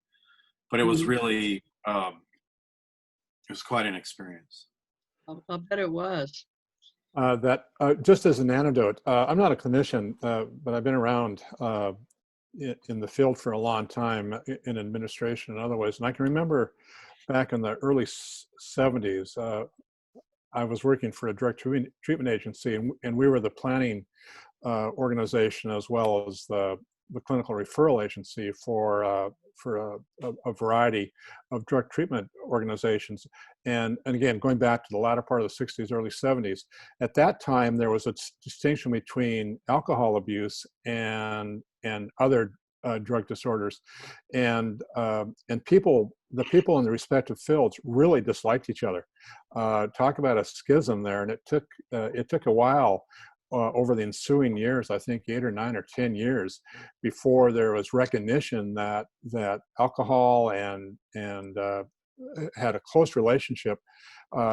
Speaker 14: But it was really, it was quite an experience.
Speaker 2: I'll bet it was.
Speaker 16: Just as an anecdote, I'm not a clinician, but I've been around in the field for a long time in administration and other ways. And I can remember back in the early 70s, I was working for a drug treatment agency, and we were the planning organization as well as the clinical referral agency for a variety of drug treatment organizations. And again, going back to the latter part of the 60s, early 70s, at that time, there was a distinction between alcohol abuse and other drug disorders. And the people in the respective fields really disliked each other. Talk about a schism there. And it took a while over the ensuing years, I think 8 or 9 or 10 years, before there was recognition that alcohol and had a close relationship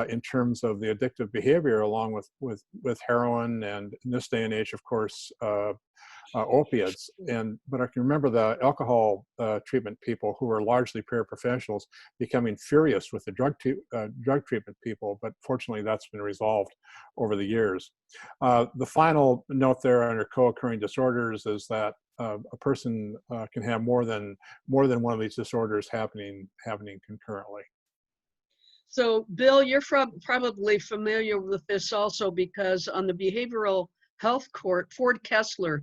Speaker 16: in terms of the addictive behavior, along with heroin, and in this day and age, of course, opiates. But I can remember the alcohol treatment people, who were largely paraprofessionals, becoming furious with the drug treatment people. But fortunately, that's been resolved over the years. The final note there under co-occurring disorders is that a person can have more than one of these disorders happening concurrently.
Speaker 2: So, Bill, you're probably familiar with this also, because on the behavioral health court, Ford Kessler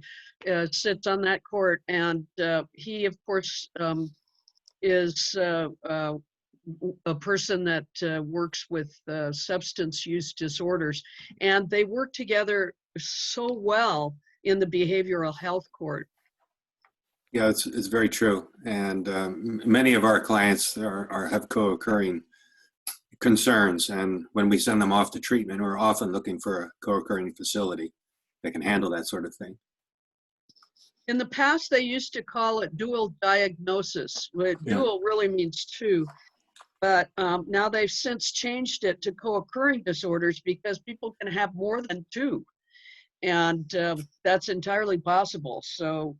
Speaker 2: sits on that court, and he, of course, is a person that works with substance use disorders, and they work together so well in the behavioral health court.
Speaker 11: Yeah, it's very true. And many of our clients have co-occurring concerns, and when we send them off to treatment, we're often looking for a co-occurring facility that can handle that sort of thing.
Speaker 2: In the past, they used to call it dual diagnosis. Where
Speaker 16: Yeah.
Speaker 2: dual really means two, but now they've since changed it to co-occurring disorders because people can have more than two, and that's entirely possible. So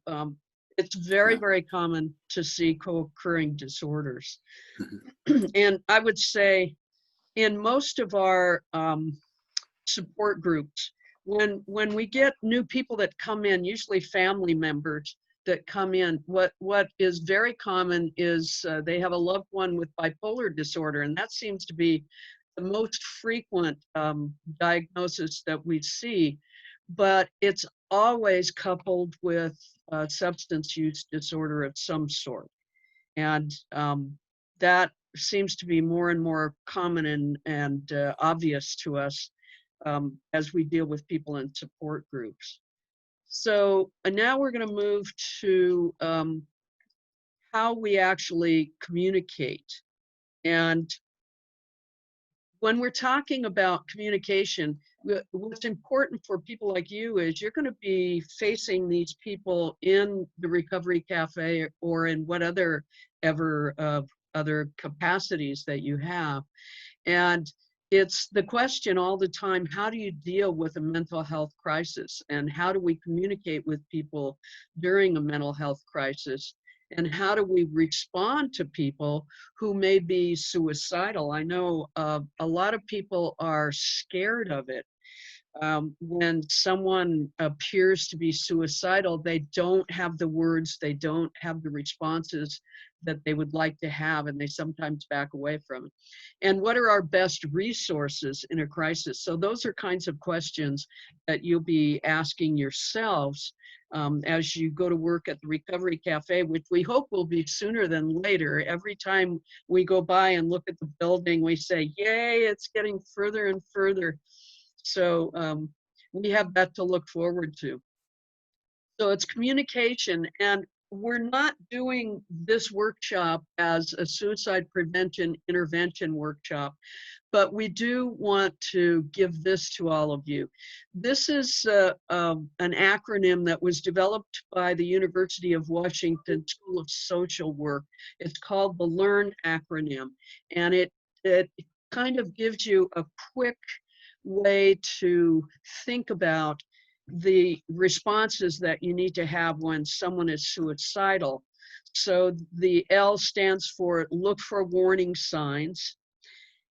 Speaker 2: it's very, very common to see co-occurring disorders. And I would say in most of our support groups, when we get new people that come in, usually family members that come in, what is very common is they have a loved one with bipolar disorder, and that seems to be the most frequent diagnosis that we see, but it's always coupled with substance use disorder of some sort. And that seems to be more and more common and obvious to us as we deal with people in support groups. So now we're going to move to how we actually communicate. And when we're talking about communication, what's important for people like you is you're going to be facing these people in the Recovery Cafe or in whatever other capacities that you have. And it's the question all the time, how do you deal with a mental health crisis? And how do we communicate with people during a mental health crisis? And how do we respond to people who may be suicidal? I know a lot of people are scared of it. When someone appears to be suicidal, they don't have the words, they don't have the responses that they would like to have, and they sometimes back away from it. And what are our best resources in a crisis? So those are kinds of questions that you'll be asking yourselves as you go to work at the Recovery Cafe, which we hope will be sooner than later. Every time we go by and look at the building, we say, yay, it's getting further and further. So we have that to look forward to. So it's communication, and we're not doing this workshop as a suicide prevention intervention workshop, but we do want to give this to all of you. This is an acronym that was developed by the University of Washington School of Social Work. It's called the LEARN acronym, and it kind of gives you a quick way to think about the responses that you need to have when someone is suicidal. So the L stands for look for warning signs.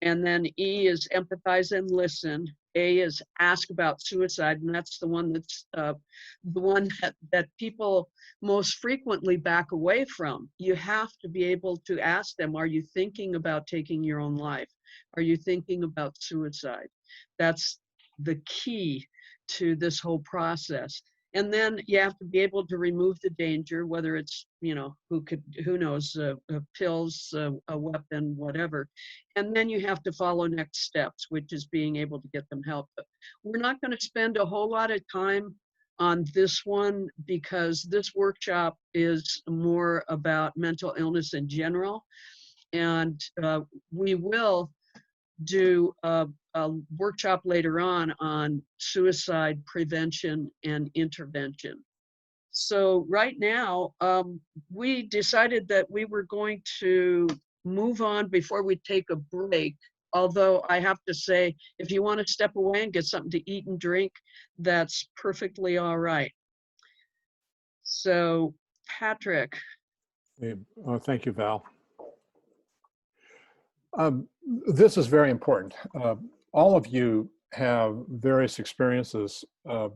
Speaker 2: And then E is empathize and listen. A is ask about suicide, and that's the one that's the one that people most frequently back away from. You have to be able to ask them, are you thinking about taking your own life? Are you thinking about suicide? That's the key to this whole process. And then you have to be able to remove the danger, whether it's, you know, who knows, pills, a weapon, whatever. And then you have to follow next steps, which is being able to get them help. But we're not going to spend a whole lot of time on this one because this workshop is more about mental illness in general. And we will do a workshop later on suicide prevention and intervention. So right now, we decided that we were going to move on before we take a break. Although I have to say, if you want to step away and get something to eat and drink, that's perfectly all right. So, Patrick.
Speaker 16: Thank you, Val. This is very important. All of you have various experiences with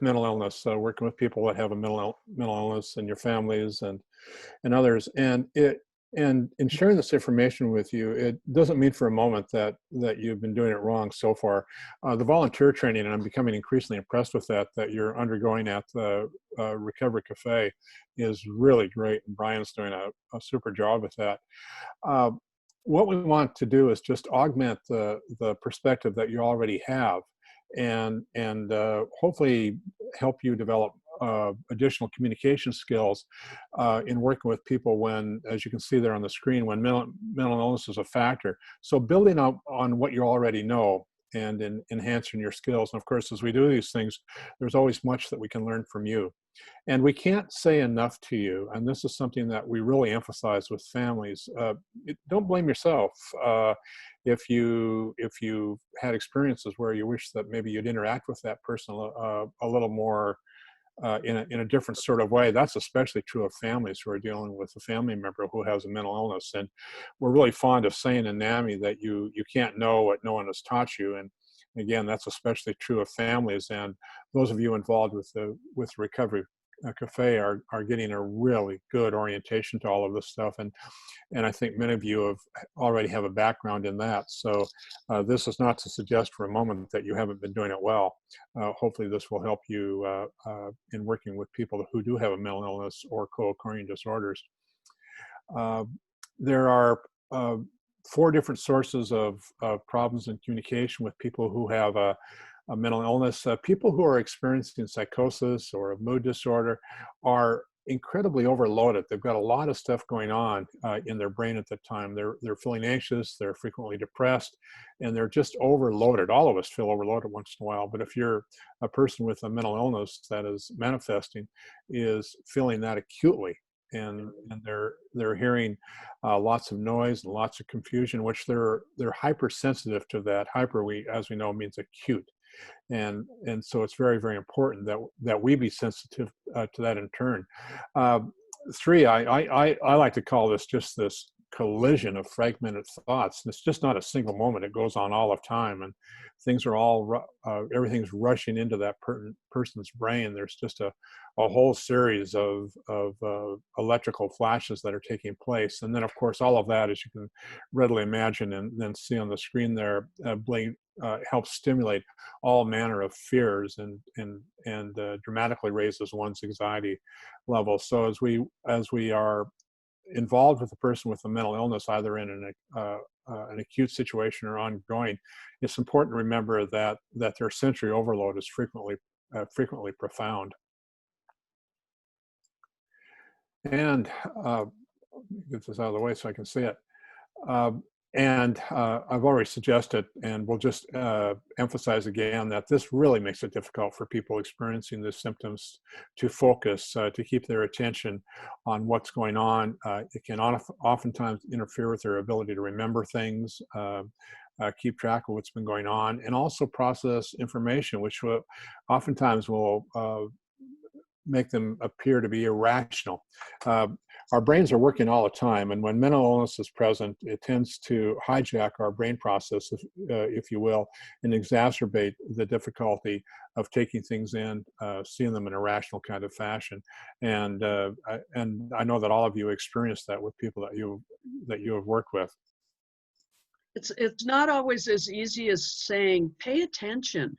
Speaker 16: mental illness, working with people that have a mental illness and your families and others. And in sharing this information with you, it doesn't mean for a moment that you've been doing it wrong so far. The volunteer training, and I'm becoming increasingly impressed with that you're undergoing at the Recovery Cafe is really great, and Brian's doing a super job with that. What we want to do is just augment the perspective that you already have, and hopefully help you develop additional communication skills in working with people when, as you can see there on the screen, when mental illness is a factor. So building up on what you already know and in enhancing your skills. And of course, as we do these things, there's always much that we can learn from you. And we can't say enough to you, and this is something that we really emphasize with families. Don't blame yourself if you had experiences where you wish that maybe you'd interact with that person a little more in a different sort of way. That's especially true of families who are dealing with a family member who has a mental illness. And we're really fond of saying in NAMI that you can't know what no one has taught you. And again, that's especially true of families. And those of you involved with Recovery Cafe are getting a really good orientation to all of this stuff. And I think many of you already have a background in that. So this is not to suggest for a moment that you haven't been doing it well. Hopefully this will help you in working with people who do have a mental illness or co-occurring disorders. There are 4 different sources of problems in communication with people who have a mental illness. People who are experiencing psychosis or a mood disorder are incredibly overloaded. They've got a lot of stuff going on in their brain at the time. They're feeling anxious, they're frequently depressed, and they're just overloaded. All of us feel overloaded once in a while, but if you're a person with a mental illness that is manifesting, is feeling that acutely, and they're hearing lots of noise and lots of confusion, which they're hypersensitive to that. Hyper, as we know, means acute. And so it's very, very important that we be sensitive to that in turn. 3, I like to call this just this collision of fragmented thoughts. And it's just not a single moment. It goes on all of time, and things are all everything's rushing into that person's brain. There's just a whole series of electrical flashes that are taking place. And then, of course, all of that, as you can readily imagine and then see on the screen there, helps stimulate all manner of fears and dramatically raises one's anxiety level. So as we are involved with a person with a mental illness, either in an acute situation or ongoing, it's important to remember that their sensory overload is frequently profound. And get this out of the way so I can see it. I've already suggested, and we'll just emphasize again, that this really makes it difficult for people experiencing these symptoms to focus, to keep their attention on what's going on. It can oftentimes interfere with their ability to remember things, keep track of what's been going on, and also process information, which oftentimes will make them appear to be irrational. Our brains are working all the time, and when mental illness is present, it tends to hijack our brain process, if you will, and exacerbate the difficulty of taking things in, seeing them in a rational kind of fashion. And I know that all of you experience that with people that you have worked with.
Speaker 2: It's not always as easy as saying, pay attention,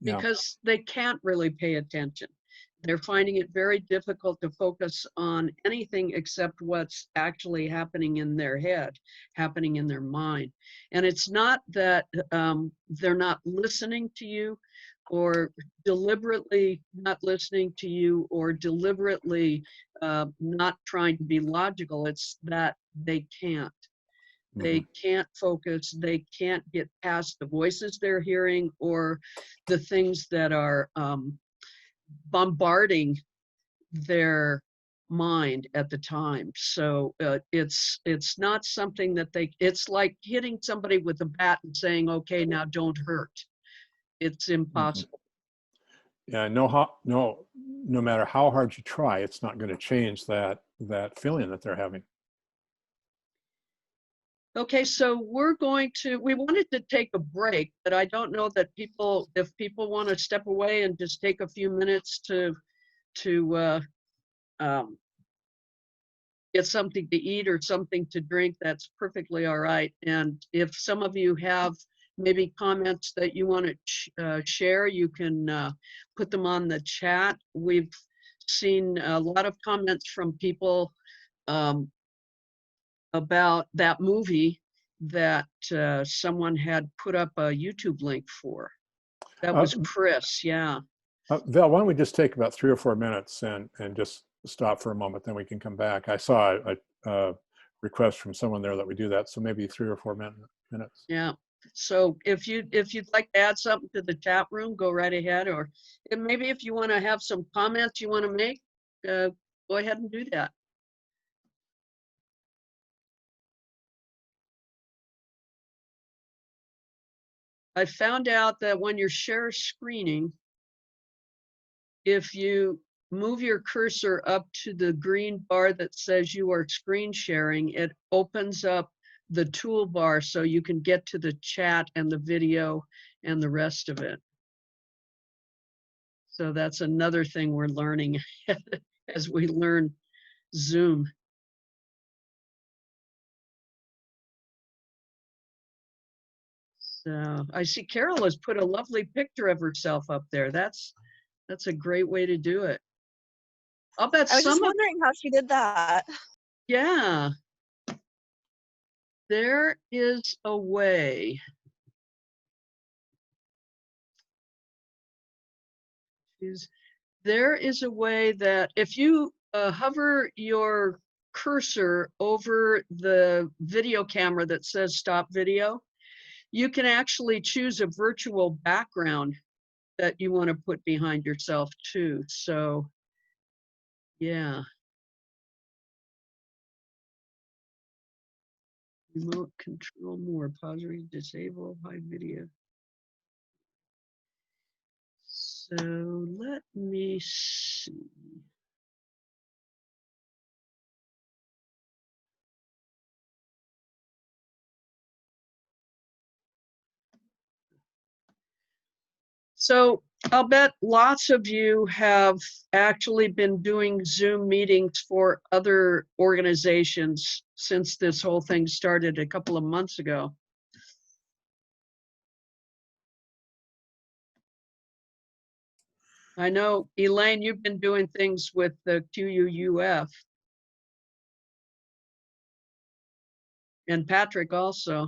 Speaker 2: because they can't really pay attention. They're finding it very difficult to focus on anything except what's actually happening in their head, happening in their mind. And it's not that they're not listening to you, or deliberately not listening to you, or deliberately not trying to be logical. It's that they can't. They can't focus, they can't get past the voices they're hearing or the things that are bombarding their mind at the time. So it's not something that it's like hitting somebody with a bat and saying, okay, now don't hurt. It's impossible.
Speaker 16: Yeah, no matter how hard you try, it's not going to change that feeling that they're having.
Speaker 2: Okay, so we wanted to take a break, but I don't know that if people want to step away and just take a few minutes to get something to eat or something to drink, that's perfectly all right. And if some of you have maybe comments that you want to share, you can put them on the chat. We've seen a lot of comments from people about that movie that someone had put up a YouTube link for. That was Chris, yeah.
Speaker 16: Val, why don't we just take about 3 or 4 minutes and just stop for a moment, then we can come back. I saw a request from someone there that we do that, so maybe 3 or 4 minutes.
Speaker 2: Yeah. So if you'd like to add something to the chat room, go right ahead. Or and maybe if you want to have some comments you want to make, go ahead and do that. I found out that when you're share screening, if you move your cursor up to the green bar that says you are screen sharing, it opens up the toolbar so you can get to the chat and the video and the rest of it. So that's another thing we're learning as we learn Zoom. So I see Carol has put a lovely picture of herself up there. That's a great way to do it. I'll bet
Speaker 3: I was just
Speaker 2: some of,
Speaker 3: wondering how she did that.
Speaker 2: yeah. There is a way. There is a way that if you hover your cursor over the video camera that says stop video, you can actually choose a virtual background that you want to put behind yourself too. So, yeah. Remote control more, pause, read, disable, hide video. So let me see. So I'll bet lots of you have actually been doing Zoom meetings for other organizations since this whole thing started a couple of months ago. I know, Elaine, you've been doing things with the QUUF. And Patrick also.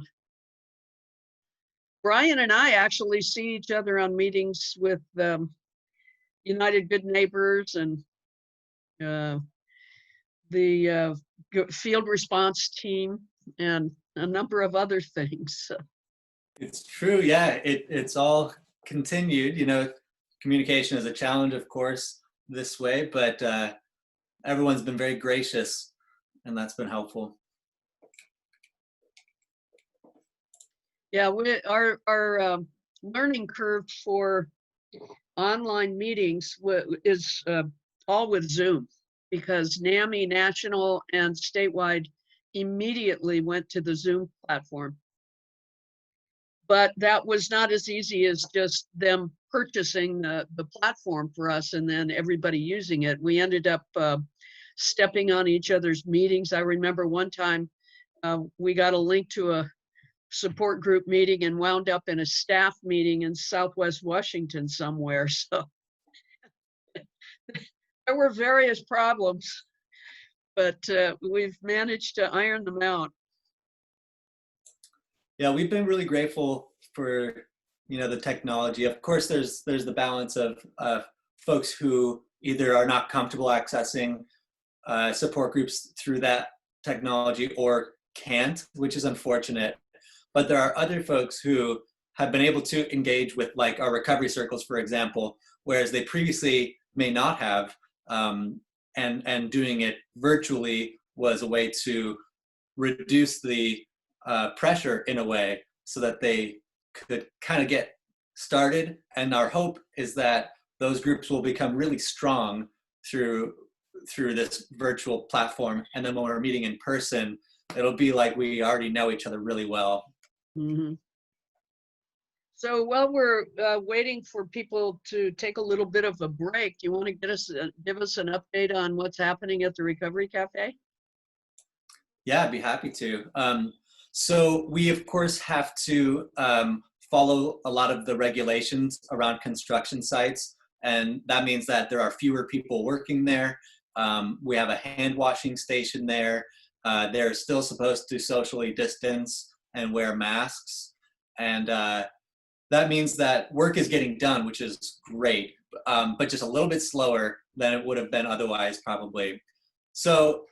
Speaker 2: Brian and I actually see each other on meetings with United Good Neighbors and the field response team and a number of other things.
Speaker 1: It's true, yeah. It's all continued. You know, communication is a challenge, of course, this way, but everyone's been very gracious, and that's been helpful.
Speaker 2: Yeah, our learning curve for online meetings is all with Zoom, because NAMI national and statewide immediately went to the Zoom platform. But that was not as easy as just them purchasing the platform for us and then everybody using it. We ended up stepping on each other's meetings. I remember one time we got a link to a support group meeting and wound up in a staff meeting in Southwest Washington somewhere. So there were various problems, but we've managed to iron them out.
Speaker 1: Yeah, we've been really grateful for, you know, the technology. Of course, there's the balance of folks who either are not comfortable accessing support groups through that technology or can't, which is unfortunate. But there are other folks who have been able to engage with, like, our recovery circles, for example, whereas they previously may not have, and doing it virtually was a way to reduce the pressure in a way so that they could kind of get started. And our hope is that those groups will become really strong through this virtual platform. And then when we're meeting in person, it'll be like we already know each other really well.
Speaker 2: Mm-hmm. So while we're waiting for people to take a little bit of a break, you want to give us an update on what's happening at the Recovery Cafe?
Speaker 1: Yeah, I'd be happy to. So we, of course, have to follow a lot of the regulations around construction sites. And that means that there are fewer people working there. We have a hand washing station there. They're still supposed to socially distance and wear masks. And that means that work is getting done, which is great, but just a little bit slower than it would have been otherwise, probably. So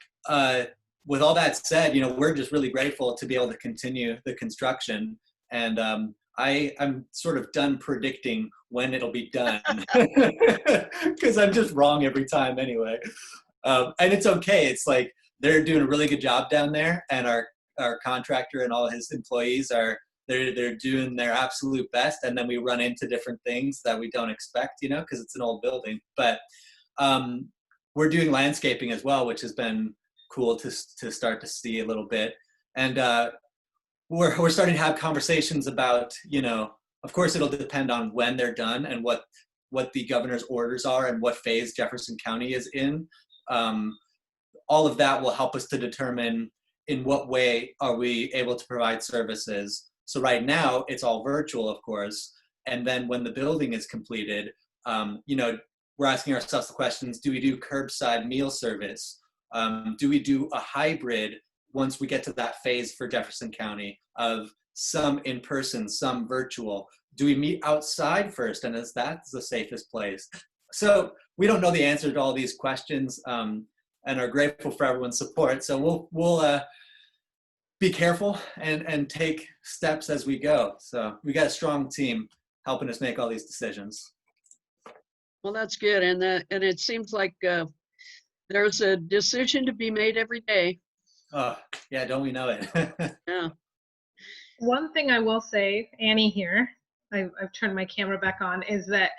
Speaker 1: with all that said, you know, we're just really grateful to be able to continue the construction. And I'm sort of done predicting when it'll be done because I'm just wrong every time anyway. And it's okay. It's like they're doing a really good job down there, and our contractor and all his employees they're doing their absolute best. And then we run into different things that we don't expect, you know, because it's an old building. But we're doing landscaping as well, which has been cool to start to see a little bit. And we're starting to have conversations about, you know, of course it'll depend on when they're done and what the governor's orders are and what phase Jefferson County is in. All of that will help us to determine in what way are we able to provide services. So right now it's all virtual, of course. And then when the building is completed, you know, we're asking ourselves the questions, do we do curbside meal service? Do we do a hybrid once we get to that phase for Jefferson County of some in person, some virtual? Do we meet outside first, and is that the safest place? So we don't know the answer to all these questions, and are grateful for everyone's support. So we'll be careful and take steps as we go. So we got a strong team helping us make all these decisions.
Speaker 2: Well, that's good. And it seems like there's a decision to be made every day.
Speaker 1: Oh, yeah, don't we know it?
Speaker 2: Yeah.
Speaker 13: One thing I will say, Annie here, I've turned my camera back on, is that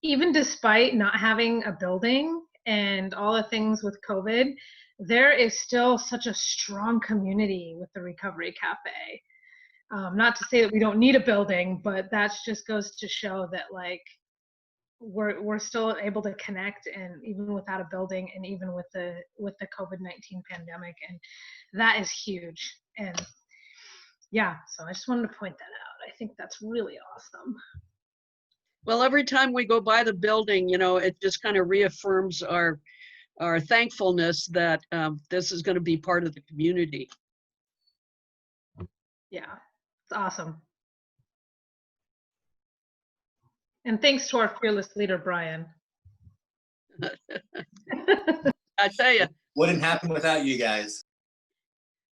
Speaker 13: even despite not having a building and all the things with COVID, there is still such a strong community with the Recovery Cafe. Not to say that we don't need a building, but that just goes to show that, like, we're still able to connect, and even without a building, and even with the COVID-19 pandemic, and that is huge. And yeah, so I just wanted to point that out. I think that's really awesome.
Speaker 2: Well, every time we go by the building, you know, it just kind of reaffirms our thankfulness that this is going to be part of the community.
Speaker 13: Yeah, it's awesome. And thanks to our fearless leader, Brian.
Speaker 2: I tell you.
Speaker 1: Wouldn't happen without you guys.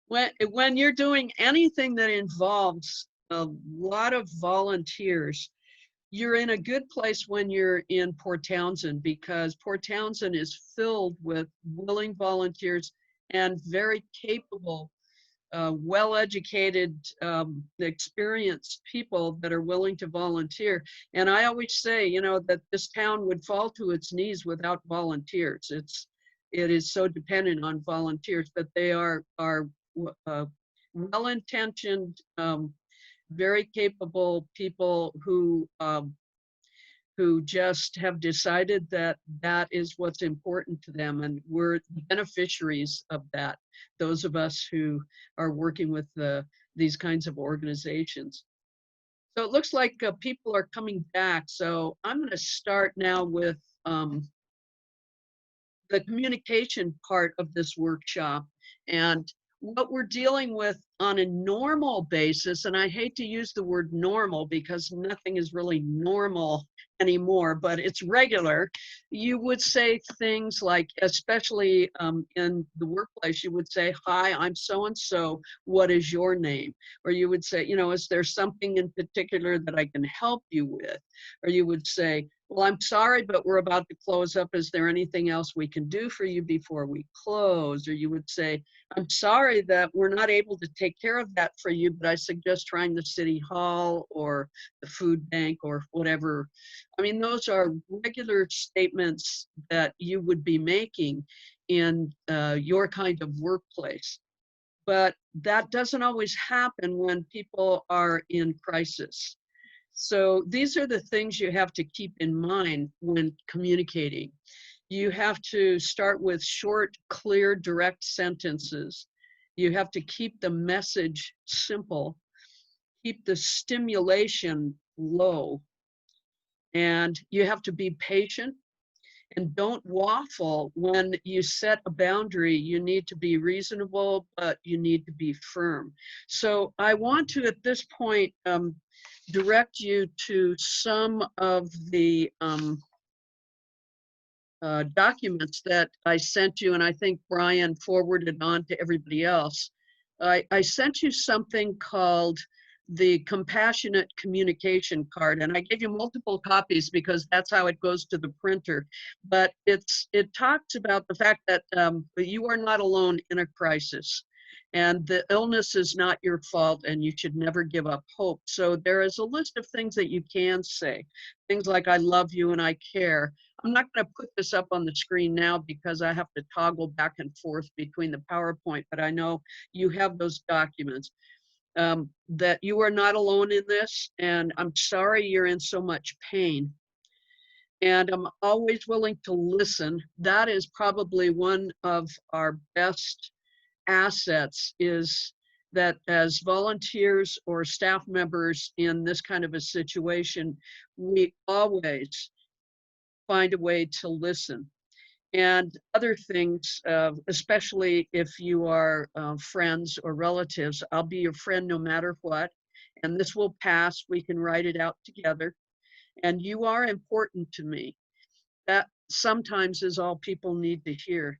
Speaker 2: When you're doing anything that involves a lot of volunteers, you're in a good place when you're in Port Townsend, because Port Townsend is filled with willing volunteers and very capable, well-educated, experienced people that are willing to volunteer. And I always say, you know, that this town would fall to its knees without volunteers. It is so dependent on volunteers, but they are well-intentioned, very capable people who just have decided that that is what's important to them, and we're the beneficiaries of that, those of us who are working with these kinds of organizations. So it looks like people are coming back, so I'm going to start now with the communication part of this workshop. And what we're dealing with on a normal basis, and I hate to use the word normal because nothing is really normal anymore, but it's regular. You would say things like, especially in the workplace, you would say, hi, I'm so-and-so, what is your name? Or you would say, you know, is there something in particular that I can help you with? Or you would say, well, I'm sorry, but we're about to close up. Is there anything else we can do for you before we close? Or you would say, I'm sorry that we're not able to take care of that for you, but I suggest trying the city hall or the food bank or whatever. I mean, those are regular statements that you would be making in your kind of workplace. But that doesn't always happen when people are in crisis. So these are the things you have to keep in mind when communicating. You have to start with short, clear, direct sentences. You have to keep the message simple, keep the stimulation low, and you have to be patient and don't waffle. When you set a boundary, you need to be reasonable, but you need to be firm. So I want to, at this point, direct you to some of the documents that I sent you, and I think Brian forwarded on to everybody else. I sent you something called the compassionate communication card, and I gave you multiple copies because that's how it goes to the printer. But it talks about the fact that you are not alone in a crisis, and the illness is not your fault, and you should never give up hope. So there is a list of things that you can say, things like "I love you" and "I care." I'm not going to put this up on the screen now because I have to toggle back and forth between the PowerPoint, but I know you have those documents. That you are not alone in this, and I'm sorry you're in so much pain. And I'm always willing to listen. That is probably one of our best assets, is that as volunteers or staff members in this kind of a situation, we always find a way to listen. And other things, especially if you are friends or relatives, I'll be your friend no matter what. And this will pass. We can write it out together. And you are important to me. That sometimes is all people need to hear.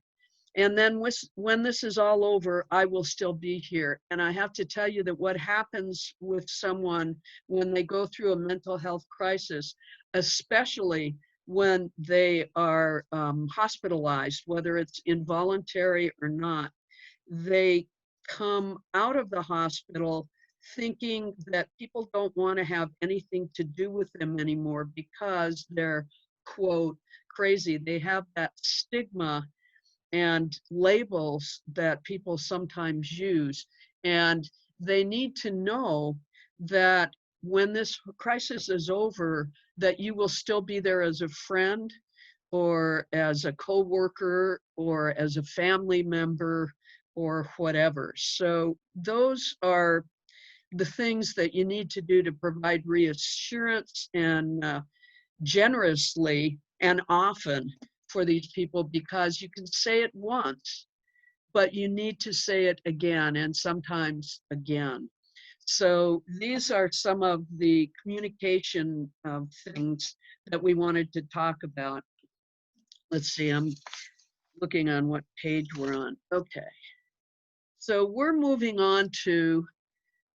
Speaker 2: And then when this is all over, I will still be here. And I have to tell you that what happens with someone when they go through a mental health crisis, especially when they are hospitalized, whether it's involuntary or not, they come out of the hospital thinking that people don't want to have anything to do with them anymore because they're, quote, crazy. They have that stigma and labels that people sometimes use. And they need to know that when this crisis is over, that you will still be there as a friend or as a coworker or as a family member or whatever. So those are the things that you need to do to provide reassurance and generously and often for these people, because you can say it once, but you need to say it again and sometimes again. So these are some of the communication things that we wanted to talk about. Let's see, I'm looking on what page we're on. Okay. So we're moving on to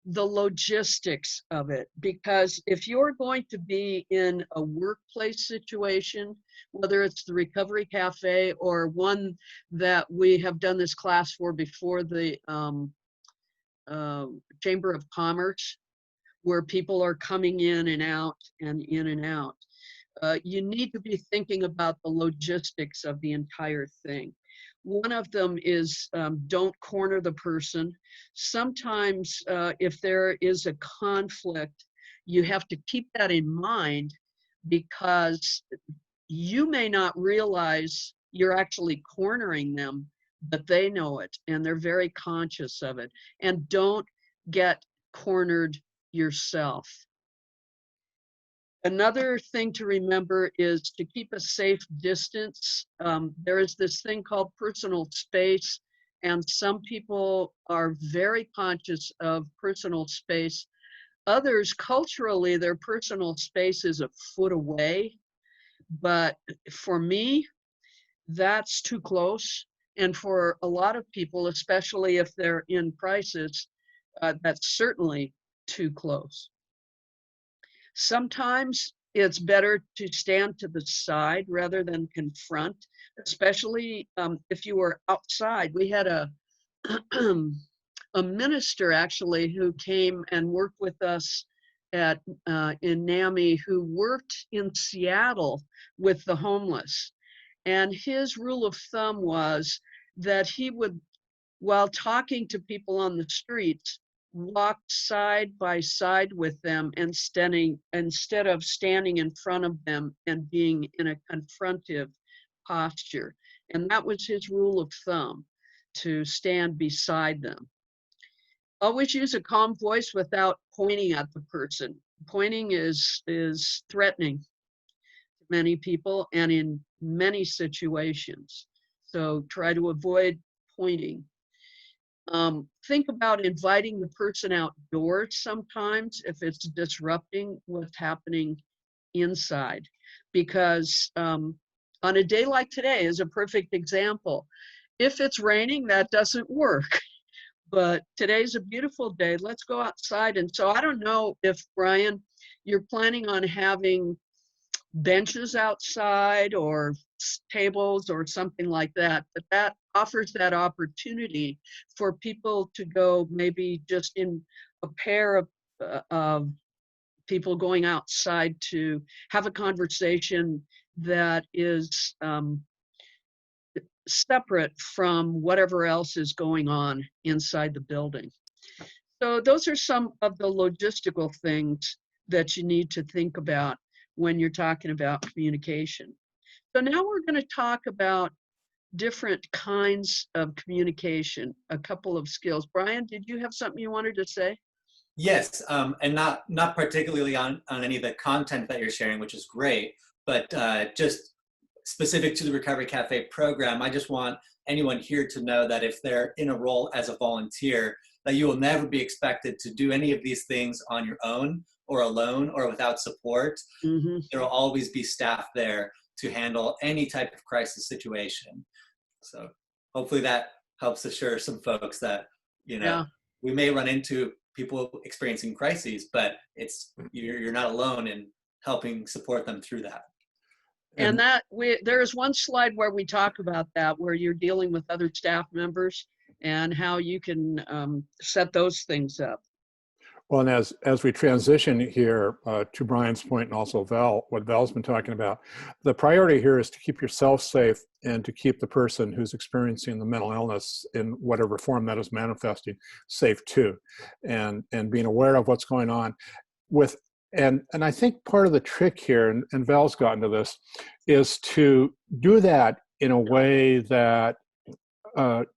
Speaker 2: the logistics of it, because if you're going to be in a workplace situation, whether it's the Recovery Cafe or one that we have done this class for before, the Chamber of Commerce, where people are coming in and out and in and out, you need to be thinking about the logistics of the entire thing. One of them is don't corner the person. Sometimes if there is a conflict, you have to keep that in mind, because you may not realize you're actually cornering them, but they know it and they're very conscious of it. And don't get cornered yourself. Another thing to remember is to keep a safe distance. There is this thing called personal space, and some people are very conscious of personal space. Others, culturally, their personal space is a foot away. But for me, that's too close. And for a lot of people, especially if they're in crisis, that's certainly too close. Sometimes it's better to stand to the side rather than confront, especially if you were outside. We had a minister actually who came and worked with us at in NAMI, who worked in Seattle with the homeless. And his rule of thumb was that he would, while talking to people on the streets, walk side by side with them and instead of standing in front of them and being in a confrontive posture. And that was his rule of thumb, to stand beside them. Always use a calm voice without pointing at the person. Pointing is threatening to many people and in many situations. So try to avoid pointing. Think about inviting the person outdoors sometimes if it's disrupting what's happening inside. Because on a day like today is a perfect example. If it's raining, that doesn't work. but today's a beautiful day. Let's go outside. And so I don't know if, Brian, you're planning on having benches outside or tables or something like that, but that offers that opportunity for people to go, maybe just in a pair of people going outside to have a conversation that is separate from whatever else is going on inside the building. So those are some of the logistical things that you need to think about when you're talking about communication. So now we're going to talk about different kinds of communication, a couple of skills. Brian, did you have something you wanted to say?
Speaker 1: Yes, and not particularly on any of the content that you're sharing, which is great, but just specific to the Recovery Cafe program, I just want anyone here to know that if they're in a role as a volunteer, that you will never be expected to do any of these things on your own or alone or without support.
Speaker 2: Mm-hmm.
Speaker 1: There will always be staff there to handle any type of crisis situation. So hopefully that helps assure some folks that, you know, we may run into people experiencing crises, but you're not alone in helping support them through that.
Speaker 2: And that there is one slide where we talk about that, where you're dealing with other staff members and how you can set those things up.
Speaker 16: Well, and as we transition here to Brian's point and also what Val's been talking about, the priority here is to keep yourself safe and to keep the person who's experiencing the mental illness in whatever form that is manifesting safe too, and being aware of what's going on with. And I think part of the trick here, and Val's gotten to this, is to do that in a way that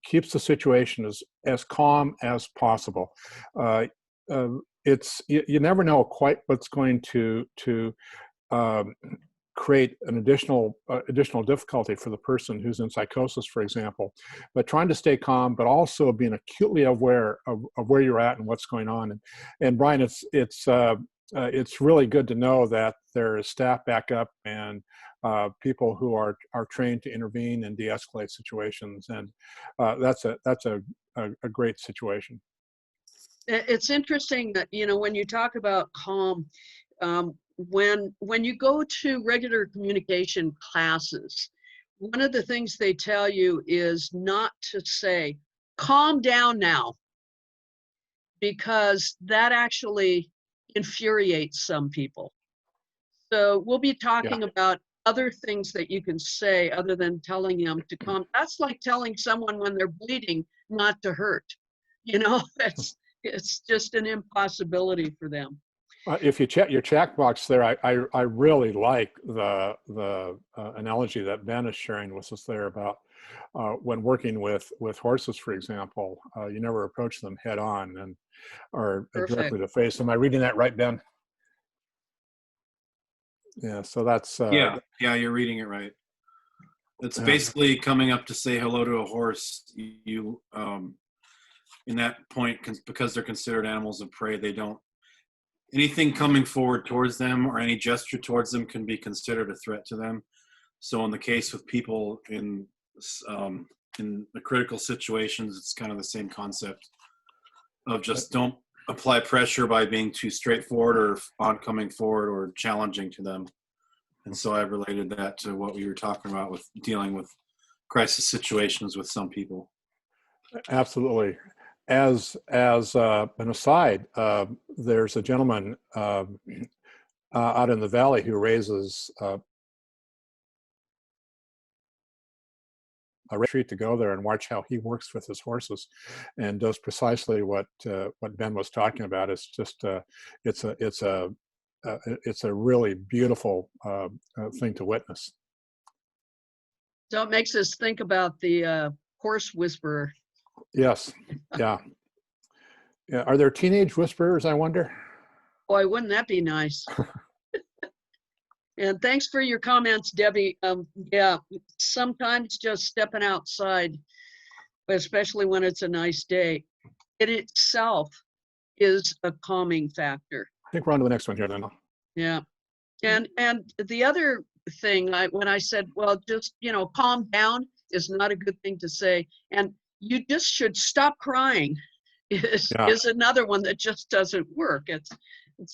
Speaker 16: keeps the situation as calm as possible. You never know quite what's going to create an additional difficulty for the person who's in psychosis, for example. But trying to stay calm, but also being acutely aware of where you're at and what's going on. And Brian, it's really good to know that there is staff backup and people who are trained to intervene and de-escalate situations, and that's a great situation.
Speaker 2: It's interesting that, you know, when you talk about calm, when you go to regular communication classes, one of the things they tell you is not to say, calm down now, because that actually infuriates some people. So we'll be talking about other things that you can say other than telling them to calm. That's like telling someone when they're bleeding not to hurt. You know, it's just an impossibility for them.
Speaker 16: If you check your checkbox there, I really like the analogy that Ben is sharing with us there about when working with horses, for example, you never approach them head on or directly to face. Am I reading that right, Ben? Yeah, so that's
Speaker 14: yeah, you're reading it right. It's basically coming up to say hello to a horse. You in that point, because they're considered animals of prey, they don't, anything coming forward towards them or any gesture towards them can be considered a threat to them. So in the case with people in the critical situations, it's kind of the same concept of just don't apply pressure by being too straightforward or on coming forward or challenging to them. And so I related that to what we were talking about with dealing with crisis situations with some people.
Speaker 16: Absolutely. As an aside, there's a gentleman out in the valley who raises a retreat to go there and watch how he works with his horses, and does precisely what Ben was talking about. It's just it's a really beautiful thing to witness.
Speaker 2: So it makes us think about the horse whisperer.
Speaker 16: Yes. Yeah. Are there teenage whisperers, I wonder?
Speaker 2: Boy, wouldn't that be nice? And thanks for your comments, Debbie. Yeah, sometimes just stepping outside, especially when it's a nice day, it itself is a calming factor.
Speaker 16: I think we're on to the next one here then.
Speaker 2: Yeah. And the other thing, when I said, well, just, you know, calm down is not a good thing to say. And you just should stop crying. is another one that just doesn't work. It's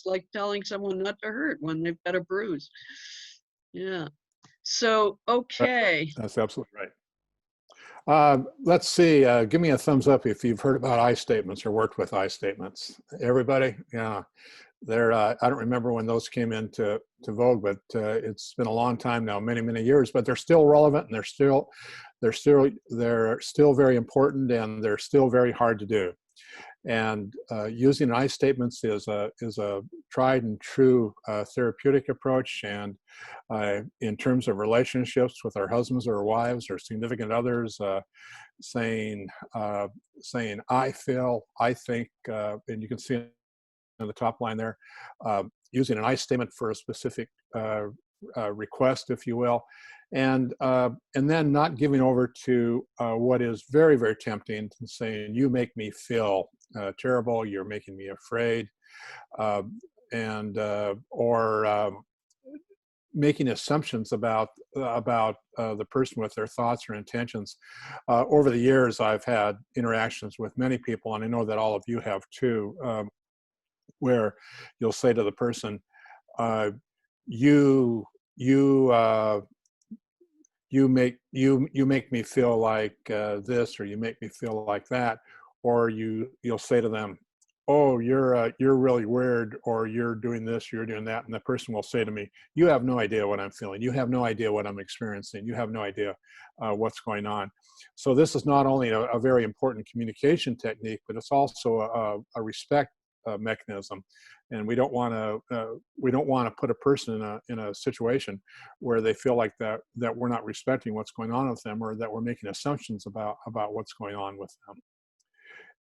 Speaker 2: like telling someone not to hurt when they've got a bruise. Yeah. So, okay.
Speaker 16: That's absolutely right. Let's see. Give me a thumbs up if you've heard about I statements or worked with I statements. Everybody? Yeah. I don't remember when those came into vogue, but it's been a long time now, many, many years. But they're still relevant, and they're still very important, and they're still very hard to do. And using I statements is a tried and true therapeutic approach. And in terms of relationships with our husbands or wives or significant others, saying I feel, I think, and you can see in the top line there, using an I statement for a specific request, if you will, and then not giving over to what is very, very tempting, saying, you make me feel terrible, you're making me afraid, or making assumptions about the person with their thoughts or intentions. Over the years, I've had interactions with many people, and I know that all of you have too, where you'll say to the person, you make me feel like this, or you make me feel like that, or you'll say to them, oh, you're really weird, or you're doing this, you're doing that, and the person will say to me, you have no idea what I'm feeling, you have no idea what I'm experiencing, you have no idea what's going on. So this is not only a very important communication technique, but it's also a respect mechanism, and we don't want to put a person in a situation where they feel like that we're not respecting what's going on with them, or that we're making assumptions about what's going on with them.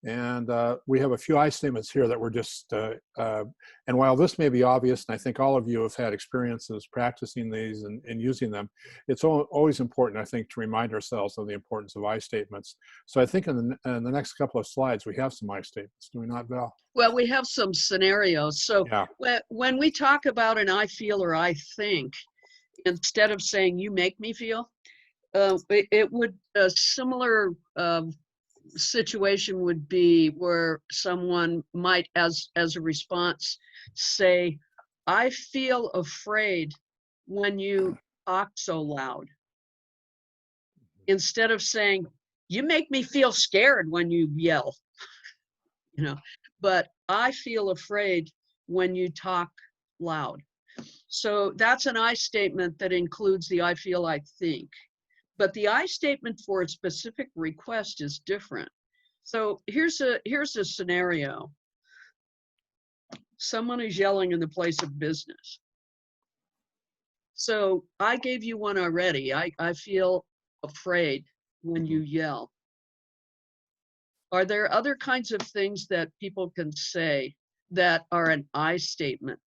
Speaker 16: And we have a few I statements here that we're just, and while this may be obvious, and I think all of you have had experiences practicing these and using them, it's always important, I think, to remind ourselves of the importance of I statements. So I think in the next couple of slides, we have some I statements. Do we not, Val?
Speaker 2: Well, we have some scenarios. So
Speaker 16: yeah.
Speaker 2: when we talk about an I feel or I think, instead of saying you make me feel, it would, a similar situation would be where someone might, as a response, say, I feel afraid when you talk so loud. Instead of saying, you make me feel scared when you yell, but I feel afraid when you talk loud. So that's an I statement that includes the I feel, I think. But the I statement for a specific request is different. So here's a scenario. Someone is yelling in the place of business. So I gave you one already. I feel afraid when you yell. Are there other kinds of things that people can say that are an I statement?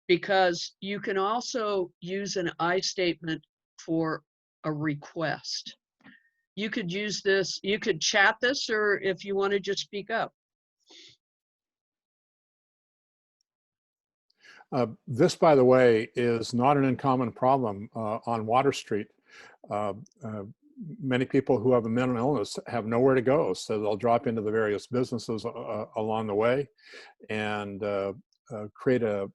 Speaker 2: Because you can also use an I statement for a request. You could use this, you could chat this, or if you want to just speak up.
Speaker 16: This, by the way, is not an uncommon problem on Water Street. Many people who have a mental illness have nowhere to go, so they'll drop into the various businesses along the way and create an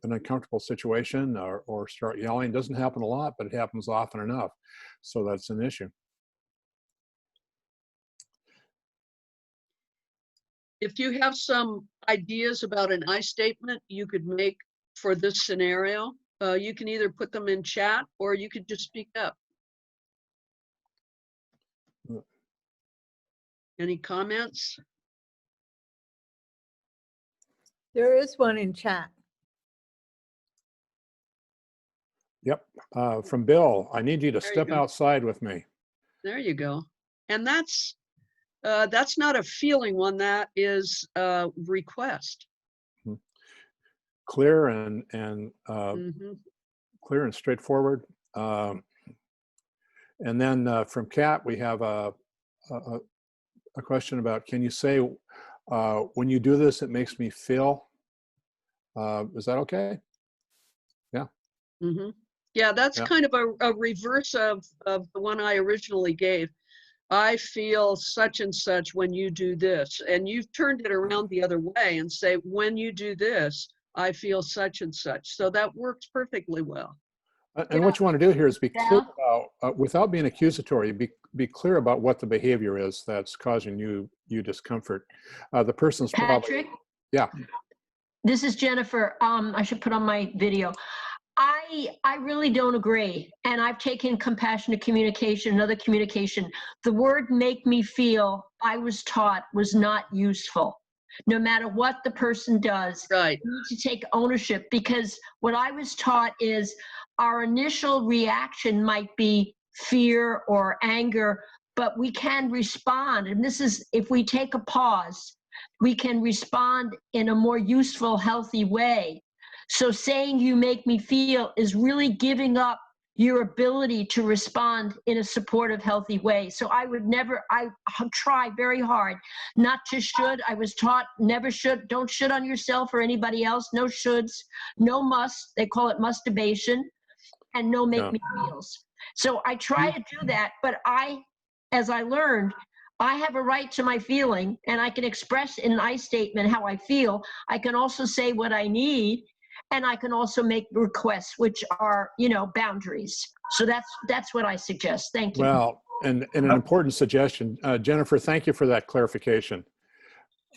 Speaker 16: uncomfortable situation or start yelling. It doesn't happen a lot, but it happens often enough. So that's an issue.
Speaker 2: If you have some ideas about an I statement you could make for this scenario, you can either put them in chat or you could just speak up. Any comments?
Speaker 9: There is one in chat.
Speaker 16: Yep, from Bill. I need you to step
Speaker 2: go.
Speaker 16: outside with me.
Speaker 2: There you go. And that's not a feeling one, that is a request.
Speaker 16: Clear and clear and straightforward. And then from Kat, we have a question about, can you say, when you do this, it makes me feel, is that okay? Yeah.
Speaker 2: Yeah, that's kind of a reverse of the one I originally gave. I feel such and such when you do this. And you've turned it around the other way and say, when you do this, I feel such and such. So that works perfectly well.
Speaker 16: And what you want to do here is be clear about, without being accusatory, be clear about what the behavior is that's causing you discomfort. The person's
Speaker 4: Patrick?
Speaker 16: probably, yeah.
Speaker 4: This is Jennifer. I should put on my video. I really don't agree. And I've taken compassionate communication, another communication. The word make me feel, I was taught, was not useful. No matter what the person does,
Speaker 2: right.
Speaker 4: You need to take ownership, because what I was taught is our initial reaction might be fear or anger, but we can respond. And this is, if we take a pause, we can respond in a more useful, healthy way. So saying you make me feel is really giving up your ability to respond in a supportive, healthy way. So I would never, I try very hard not to should. I was taught never should, don't should on yourself or anybody else. No shoulds, no must. They call it masturbation, and no make me feels. So I try to do that, but as I learned, I have a right to my feeling, and I can express in an I statement how I feel. I can also say what I need, and I can also make requests, which are, boundaries. So that's what I suggest. Thank you.
Speaker 16: Well, and an important suggestion, Jennifer, thank you for that clarification.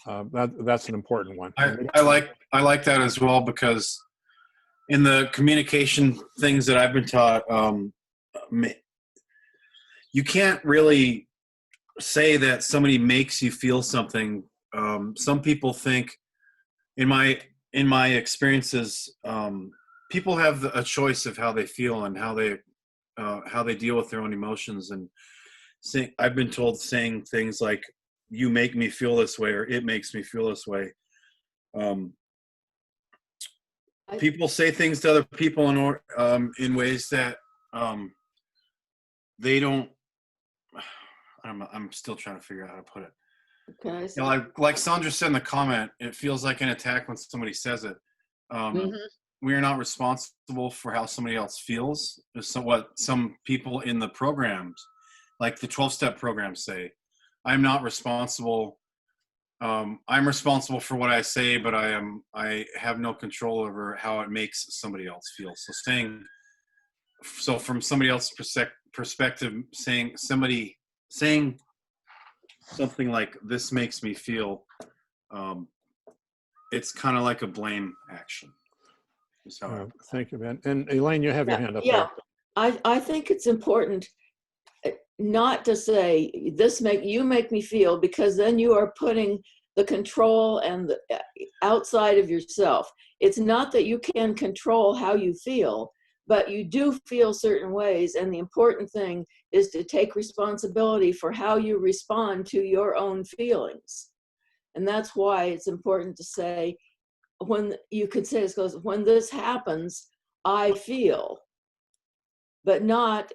Speaker 16: That's an important one.
Speaker 14: I like that as well, because in the communication things that I've been taught, you can't really say that somebody makes you feel something. Some people think, in my experiences, people have a choice of how they feel and how they deal with their own emotions. And I've been told saying things like, "You make me feel this way," or "It makes me feel this way." People say things to other people in ways that they don't. I'm still trying to figure out how to put it.
Speaker 12: Okay,
Speaker 14: like Sandra said in the comment, it feels like an attack when somebody says it. We are not responsible for how somebody else feels. Is what some people in the programs, like the 12-step programs, say. I'm not responsible. I'm responsible for what I say, but I have no control over how it makes somebody else feel. So from somebody else's perspective, saying something like, "This makes me feel," it's kind of like a blame action.
Speaker 16: Thank you, Ben. And Elaine, you have your hand up
Speaker 12: yeah.
Speaker 16: there.
Speaker 12: I think it's important not to say, you make me feel, because then you are putting the control and the outside of yourself. It's not that you can control how you feel, but you do feel certain ways, and the important thing is to take responsibility for how you respond to your own feelings. And that's why it's important to say, when you could say this goes, when this happens, I feel, but not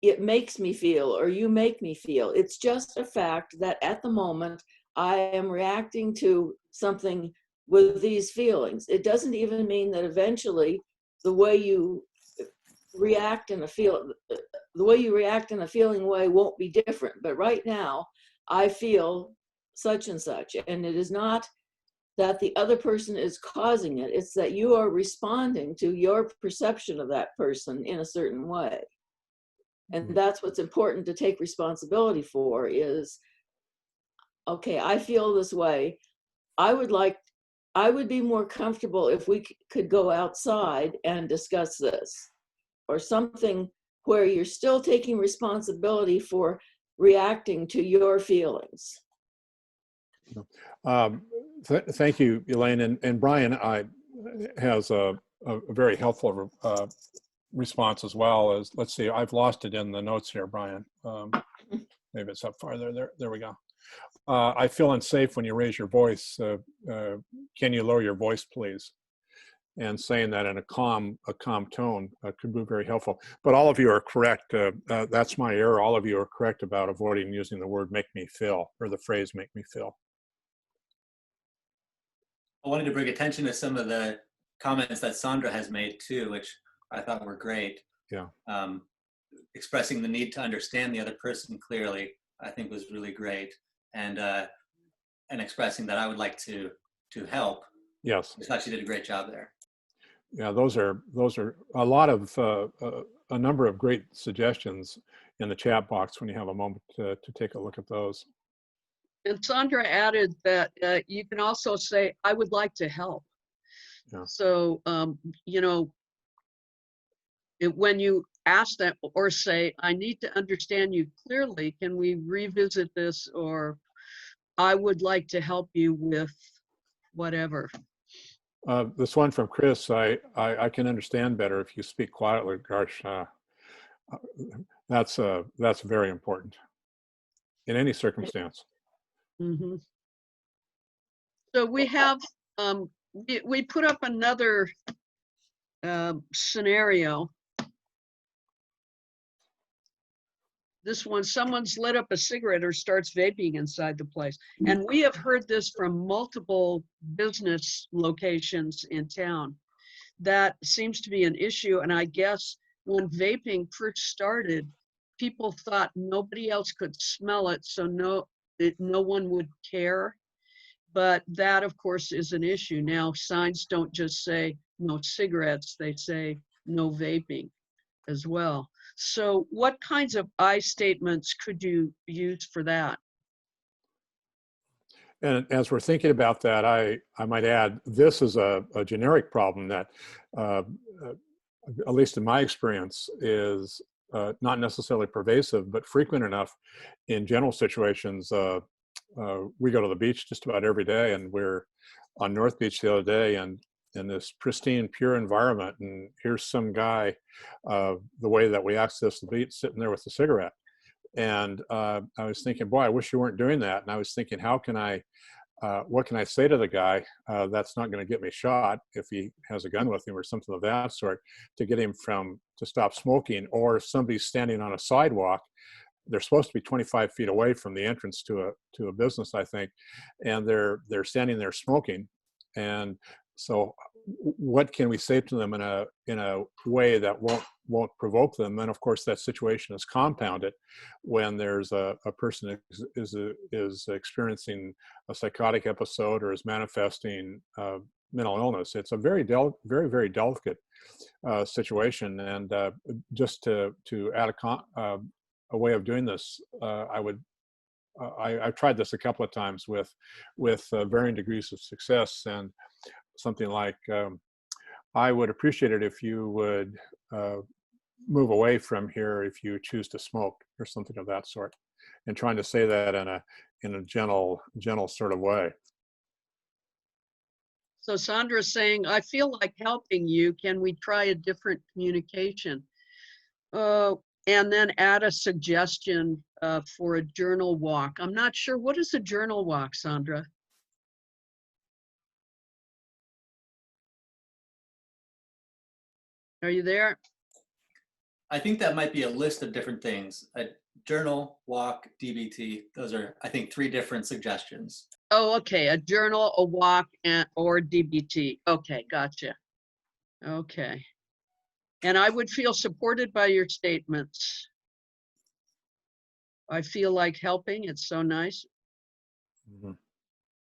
Speaker 12: it makes me feel or you make me feel. It's just a fact that at the moment I am reacting to something with these feelings. It doesn't even mean that eventually the way you react in a feeling way won't be different. But right now, I feel such and such, and it is not that the other person is causing it. It's that you are responding to your perception of that person in a certain way. And that's what's important to take responsibility for is, okay, I feel this way. I would be more comfortable if we could go outside and discuss this, or something where you're still taking responsibility for reacting to your feelings.
Speaker 16: Thank you, Elaine. And Brian has a very helpful response as well. As, let's see, I've lost it in the notes here, Brian. Maybe it's up farther. There we go. I feel unsafe when you raise your voice. Can you lower your voice, please? And saying that in a calm tone could be very helpful. But all of you are correct. That's my error. All of you are correct about avoiding using the word "make me feel" or the phrase "make me feel."
Speaker 1: I wanted to bring attention to some of the comments that Sandra has made too, which I thought were great.
Speaker 16: Yeah.
Speaker 1: Expressing the need to understand the other person clearly. I think was really great, and expressing that I would like to help.
Speaker 16: Yes.
Speaker 1: I thought she did a great job there.
Speaker 16: Yeah, those are a lot of a number of great suggestions in the chat box when you have a moment to take a look at those.
Speaker 2: And Sandra added that you can also say, I would like to help.
Speaker 16: Yeah.
Speaker 2: So, you know, when you ask that or say, I need to understand you clearly, can we revisit this? Or I would like to help you with whatever.
Speaker 16: This one from Chris, I can understand better if you speak quietly. Gosh, that's very important in any circumstance.
Speaker 2: Mm-hmm. So we have, we put up another scenario. This one, someone's lit up a cigarette or starts vaping inside the place. And we have heard this from multiple business locations in town. That seems to be an issue. And I guess when vaping first started, people thought nobody else could smell it, so no one would care. But that, of course, is an issue. Now, signs don't just say no cigarettes, they say no vaping as well. So what kinds of I statements could you use for that?
Speaker 16: And as we're thinking about that, I might add, this is a generic problem that, at least in my experience, is not necessarily pervasive, but frequent enough in general situations. We go to the beach just about every day, and we're on North Beach the other day, and in this pristine, pure environment, and here's some guy, the way that we access the beach, sitting there with a cigarette. And I was thinking, boy, I wish you weren't doing that. And I was thinking, how can I, what can I say to the guy that's not going to get me shot if he has a gun with him or something of that sort, to get him to stop smoking? Or if somebody's standing on a sidewalk, they're supposed to be 25 feet away from the entrance to a business, I think, and they're standing there smoking. And so what can we say to them in a way that won't provoke them? And of course, that situation is compounded when there's a person is experiencing a psychotic episode or is manifesting mental illness. It's a very very delicate situation. And just to add a way of doing this, I've tried this a couple of times with varying degrees of success, and something like, I would appreciate it if you would move away from here if you choose to smoke, or something of that sort, and trying to say that in a gentle sort of way.
Speaker 2: So Sandra's saying, I feel like helping you. Can we try a different communication? And then add a suggestion for a journal walk. I'm not sure. What is a journal walk, Sandra? Are you there?
Speaker 1: I think that might be a list of different things. A journal, walk, DBT. Those are, I think, 3 different suggestions.
Speaker 2: Oh, okay. A journal, a walk, or DBT. Okay, gotcha. Okay. And I would feel supported by your statements. I feel like helping. It's so nice.
Speaker 16: Mm-hmm.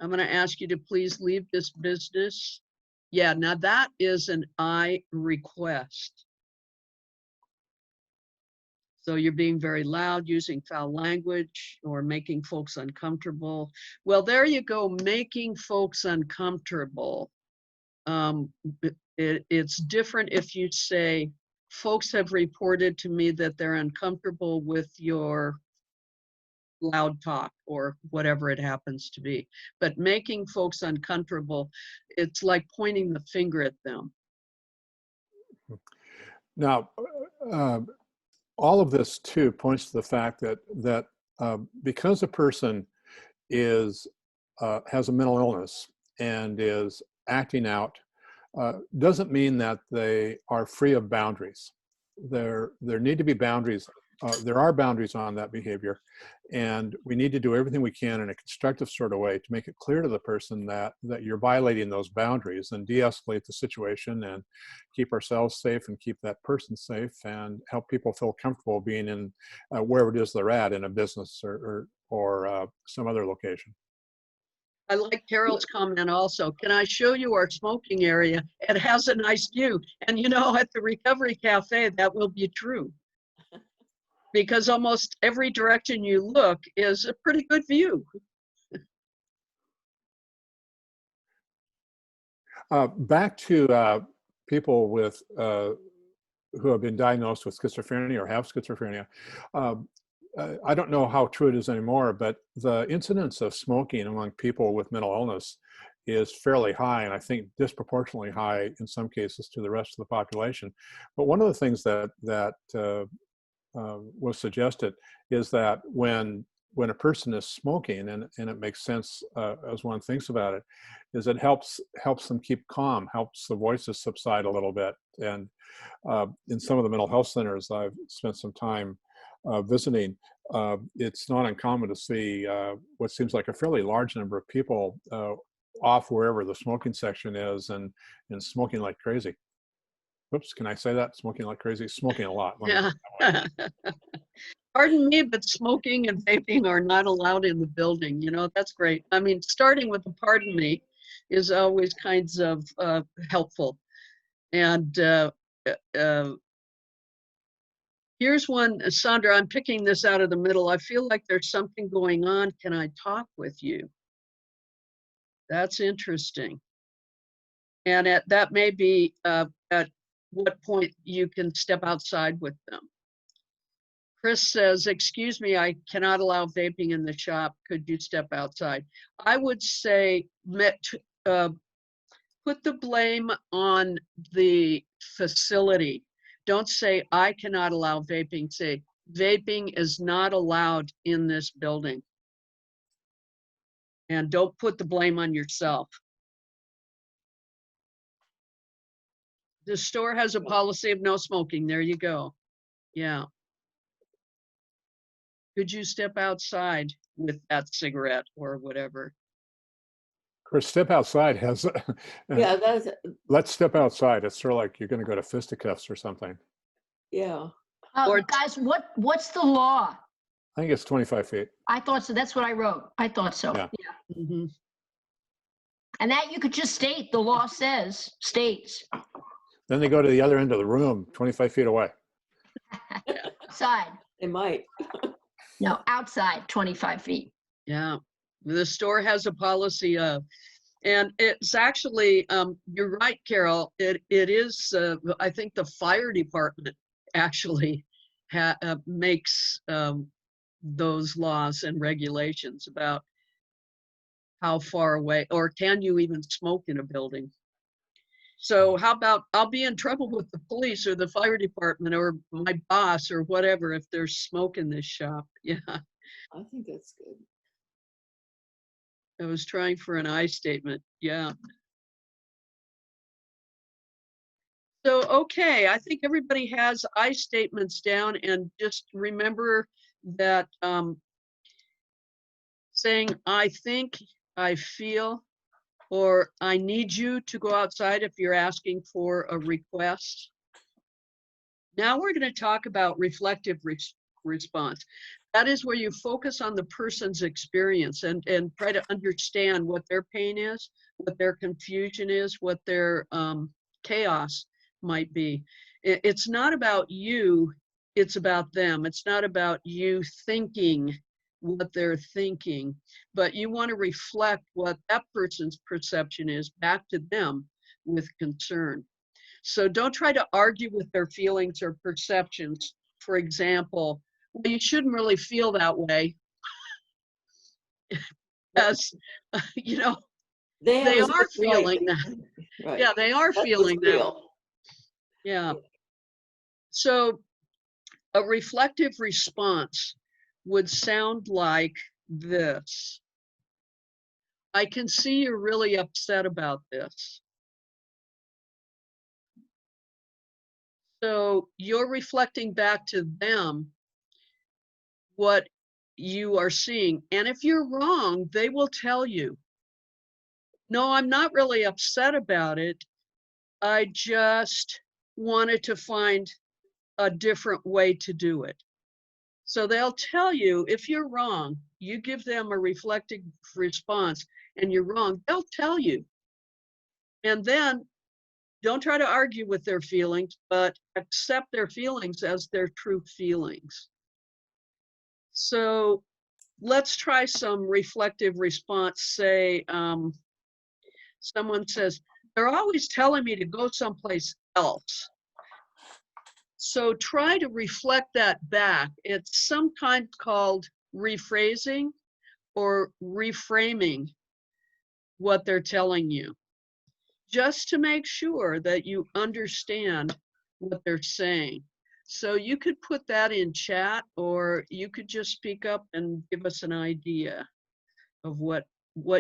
Speaker 2: I'm going to ask you to please leave this business. Yeah, now that is an I request. So you're being very loud, using foul language, or making folks uncomfortable. Well, there you go, making folks uncomfortable. It's different if you say, folks have reported to me that they're uncomfortable with your loud talk or whatever it happens to be. But making folks uncomfortable, it's like pointing the finger at them.
Speaker 16: Now, all of this too points to the fact that because a person has a mental illness and is acting out, doesn't mean that they are free of boundaries. There need to be boundaries there are boundaries on that behavior, and we need to do everything we can in a constructive sort of way to make it clear to the person that you're violating those boundaries, and de-escalate the situation and keep ourselves safe and keep that person safe and help people feel comfortable being in wherever it is they're at, in a business or some other location.
Speaker 2: I like Carol's comment also. Can I show you our smoking area? It has a nice view. And you know, at the Recovery Cafe, that will be true. Because almost every direction you look is a pretty good view.
Speaker 16: Back to people with who have been diagnosed with schizophrenia or have schizophrenia. I don't know how true it is anymore, but the incidence of smoking among people with mental illness is fairly high, and I think disproportionately high in some cases to the rest of the population. But one of the things that was suggested is that when a person is smoking, and it makes sense as one thinks about it, is it helps them keep calm, helps the voices subside a little bit. And in some of the mental health centers I've spent some time visiting, it's not uncommon to see what seems like a fairly large number of people off wherever the smoking section is and smoking like crazy. Oops, can I say that? Smoking like crazy? Smoking a lot.
Speaker 2: Yeah. Pardon me, but smoking and vaping are not allowed in the building. You know, that's great. I mean, starting with the pardon me is always kinds of helpful. And here's one, Sandra, I'm picking this out of the middle. I feel like there's something going on. Can I talk with you? That's interesting. And that may be at what point you can step outside with them. Chris says, excuse me, I cannot allow vaping in the shop. Could you step outside? I would say put the blame on the facility. Don't say, I cannot allow vaping. Say, vaping is not allowed in this building. And don't put the blame on yourself. The store has a policy of no smoking. There you go. Yeah. Could you step outside with that cigarette or whatever?
Speaker 16: Chris, step outside has,
Speaker 12: Yeah, that's,
Speaker 16: let's step outside. It's sort of like you're going to go to fisticuffs or something.
Speaker 12: yeah.
Speaker 4: Guys, what's the law?
Speaker 16: I think it's 25 feet.
Speaker 4: I thought so. That's what I wrote. I thought so.
Speaker 16: Yeah.
Speaker 2: Mm-hmm.
Speaker 4: And that you could just state, the law states.
Speaker 16: Then they go to the other end of the room, 25 feet away.
Speaker 4: Outside.
Speaker 12: They might.
Speaker 4: No, outside, 25 feet.
Speaker 2: Yeah. The store has a policy of, and it's actually, you're right, Carol, it is, I think the fire department actually makes those laws and regulations about how far away, or can you even smoke in a building? So how about, I'll be in trouble with the police or the fire department or my boss or whatever if there's smoke in this shop. Yeah.
Speaker 12: I think that's good.
Speaker 2: I was trying for an I statement. Yeah. So, okay, I think everybody has I statements down, and just remember that saying I think, I feel, or I need you to go outside if you're asking for a request. Now we're going to talk about reflective response. That is where you focus on the person's experience and try to understand what their pain is, what their confusion is, what their chaos might be. It's not about you, it's about them. It's not about you thinking what they're thinking, but you want to reflect what that person's perception is back to them with concern. So don't try to argue with their feelings or perceptions. For example, well, you shouldn't really feel that way. As you know, they are feeling that.
Speaker 12: Right.
Speaker 2: Yeah, they are
Speaker 12: That's
Speaker 2: feeling
Speaker 12: what's
Speaker 2: that.
Speaker 12: real.
Speaker 2: Yeah. So a reflective response would sound like this. I can see you're really upset about this. So you're reflecting back to them what you are seeing. And if you're wrong, they will tell you, no, I'm not really upset about it. I just wanted to find a different way to do it. So they'll tell you if you're wrong, you give them a reflective response and you're wrong, they'll tell you. And then don't try to argue with their feelings, but accept their feelings as their true feelings. So let's try some reflective response. Say, someone says, they're always telling me to go someplace else. So try to reflect that back. It's sometimes called rephrasing or reframing what they're telling you, just to make sure that you understand what they're saying. So you could put that in chat, or you could just speak up and give us an idea of what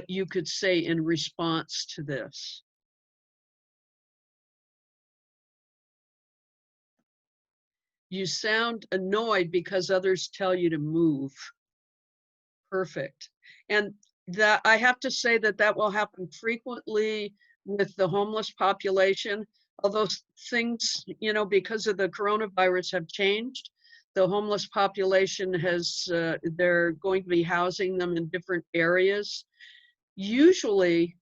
Speaker 2: you could say in response to this. You sound annoyed because others tell you to move. Perfect. And that, I have to say that that will happen frequently with the homeless population. Although things, you know, because of the coronavirus have changed, the homeless population has, they're going to be housing them in different areas. Usually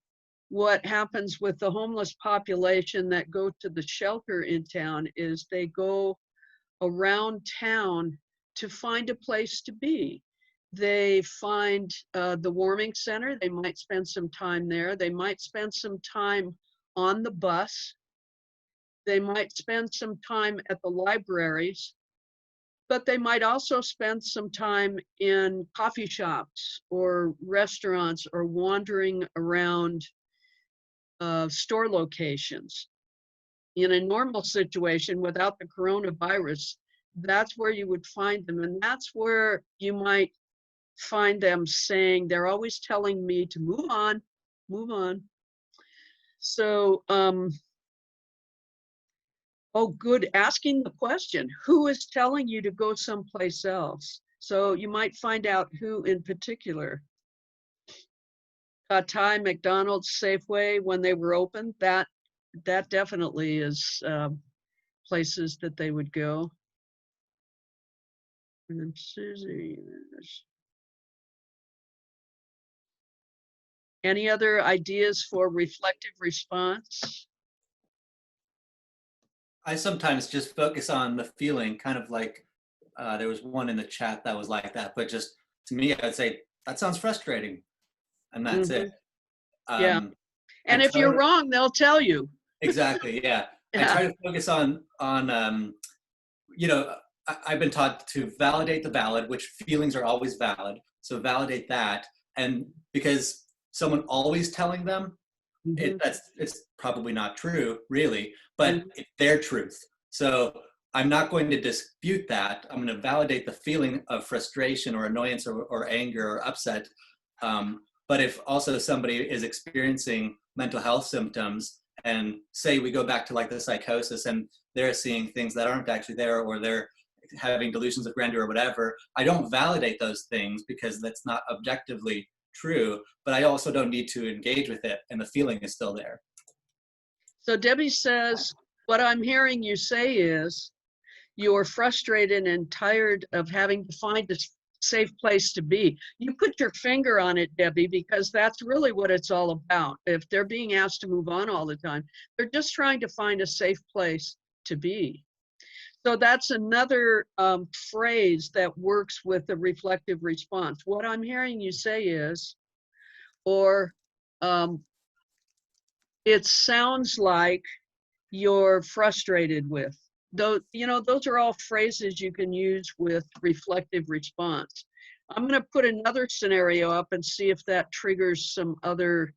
Speaker 2: what happens with the homeless population that go to the shelter in town is they go around town to find a place to be. They find the warming center, they might spend some time there, they might spend some time on the bus, they might spend some time at the libraries, but they might also spend some time in coffee shops or restaurants or wandering around store locations. In a normal situation without the coronavirus, that's where you would find them. And that's where you might find them saying, they're always telling me to move on, move on. So, oh, good, asking the question, who is telling you to go someplace else? So you might find out who in particular. Thai, McDonald's, Safeway, when they were open, that definitely is places that they would go. And then Susie. Any other ideas for reflective response?
Speaker 1: I sometimes just focus on the feeling, kind of like there was one in the chat that was like that, but just to me, I'd say, that sounds frustrating. And that's it.
Speaker 2: Yeah. And if you're wrong, they'll tell you.
Speaker 1: Exactly, yeah. I try to focus on you know, I've been taught to validate the valid, which feelings are always valid. So validate that. And because someone always telling them, it's probably not true, really, but it's their truth. So I'm not going to dispute that. I'm going to validate the feeling of frustration or annoyance or anger or upset. But if also somebody is experiencing mental health symptoms, and say we go back to like the psychosis and they're seeing things that aren't actually there, or they're having delusions of grandeur or whatever, I don't validate those things because that's not objectively true, but I also don't need to engage with it, and the feeling is still there.
Speaker 2: So Debbie says, what I'm hearing you say is you're frustrated and tired of having to find a safe place to be. You put your finger on it, Debbie, because that's really what it's all about. If they're being asked to move on all the time, they're just trying to find a safe place to be. So that's another phrase that works with the reflective response. What I'm hearing you say is, or it sounds like you're frustrated with. Those, you know, those are all phrases you can use with reflective response. I'm going to put another scenario up and see if that triggers some other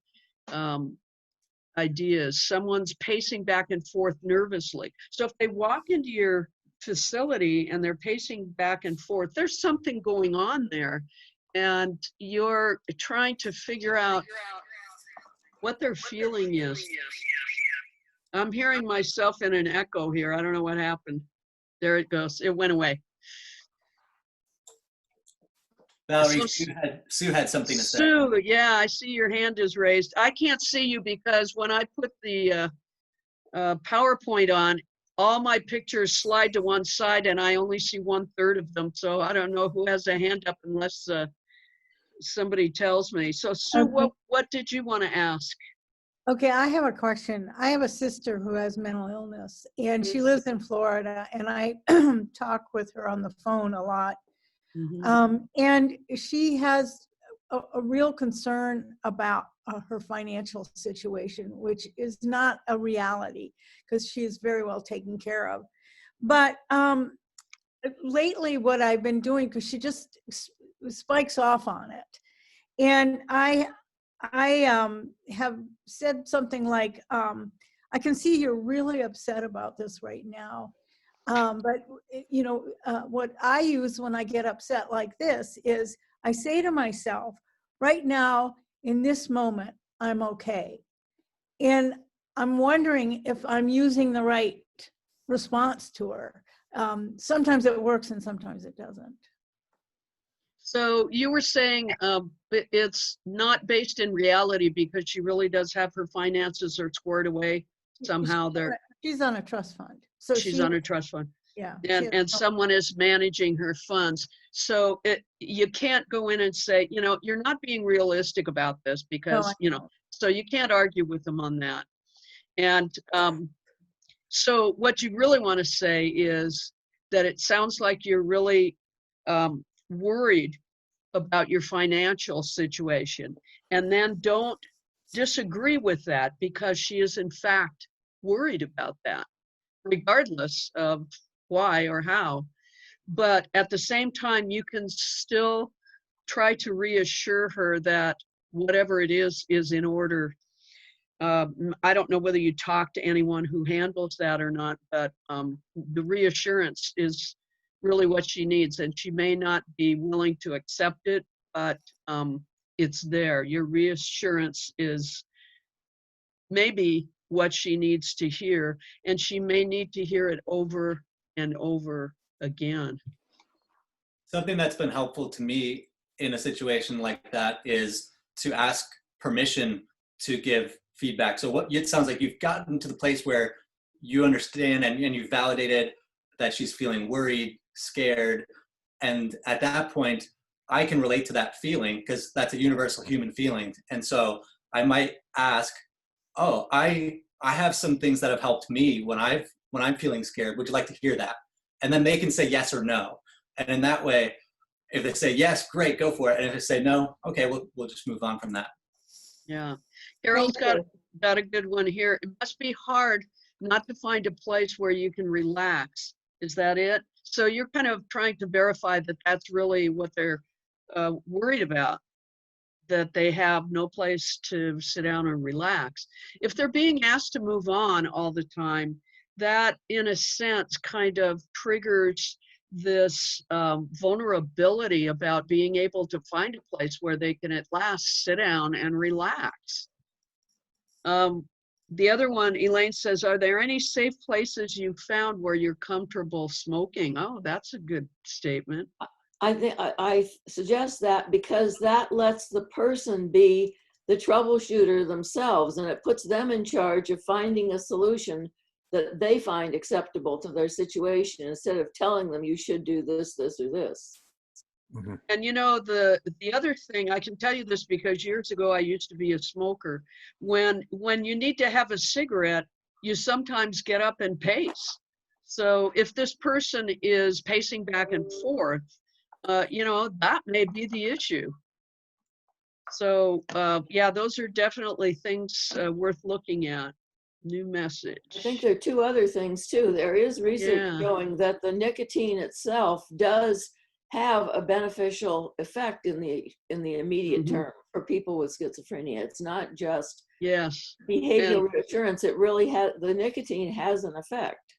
Speaker 2: ideas. Someone's pacing back and forth nervously. So if they walk into your facility and they're pacing back and forth, there's something going on there, and you're trying to figure out what their feeling is. I'm hearing myself in an echo here. I don't know what happened. There it goes. It went away.
Speaker 1: Valerie,
Speaker 2: So
Speaker 1: Sue had something to say.
Speaker 2: Sue, yeah, I see your hand is raised. I can't see you because when I put the PowerPoint on, all my pictures slide to one side and I only see 1/3 of them. So I don't know who has a hand up unless somebody tells me. So Sue,
Speaker 9: Okay.
Speaker 2: what did you want to ask?
Speaker 9: Okay, I have a question. I have a sister who has mental illness and she lives in Florida, and I talk with her on the phone a lot. And she has a real concern about her financial situation, which is not a reality because she is very well taken care of. But lately what I've been doing, because she just spikes off on it, and I have said something like, I can see you're really upset about this right now. But you know, what I use when I get upset like this is I say to myself, right now, in this moment, I'm okay. And I'm wondering if I'm using the right response to her. Sometimes it works and sometimes it doesn't.
Speaker 2: So you were saying it's not based in reality because she really does have her finances are squared away somehow.
Speaker 9: She's on a trust fund. So
Speaker 2: she's on a trust fund.
Speaker 9: Yeah.
Speaker 2: And someone is managing her funds. So you can't go in and say, you know, you're not being realistic about this because, you know, so you can't argue with them on that. And so what you really want to say is that it sounds like you're really worried about your financial situation, and then don't disagree with that because she is in fact worried about that, regardless of why or how. But at the same time, you can still try to reassure her that whatever it is in order. I don't know whether you talk to anyone who handles that or not, but the reassurance is really what she needs, and she may not be willing to accept it, but it's there. Your reassurance is maybe what she needs to hear, and she may need to hear it over and over again.
Speaker 1: Something that's been helpful to me in a situation like that is to ask permission to give feedback. So it sounds like you've gotten to the place where you understand and you've validated that she's feeling worried, scared. And at that point, I can relate to that feeling because that's a universal human feeling. And so I might ask, oh, I have some things that have helped me when I'm feeling scared. Would you like to hear that? And then they can say yes or no. And in that way, if they say yes, great, go for it. And if they say no, okay, we'll just move on from that.
Speaker 2: Yeah. Carol's got a good one here. It must be hard not to find a place where you can relax. Is that it? So you're kind of trying to verify that that's really what they're worried about, that they have no place to sit down and relax. If they're being asked to move on all the time, that in a sense kind of triggers this vulnerability about being able to find a place where they can at last sit down and relax. The other one, Elaine says, are there any safe places you've found where you're comfortable smoking? Oh, that's a good statement.
Speaker 12: I think I suggest that because that lets the person be the troubleshooter themselves, and it puts them in charge of finding a solution that they find acceptable to their situation instead of telling them you should do this, this, or this.
Speaker 16: Mm-hmm.
Speaker 2: And you know, the other thing, I can tell you this because years ago I used to be a smoker. When you need to have a cigarette, you sometimes get up and pace. So if this person is pacing back and forth, you know, that may be the issue. So yeah, those are definitely things worth looking at. New message.
Speaker 12: I think there are two other things too. There is research showing that the nicotine itself does have a beneficial effect in the immediate term for people with schizophrenia. It's not just behavioral reassurance. It really has, the nicotine has an effect.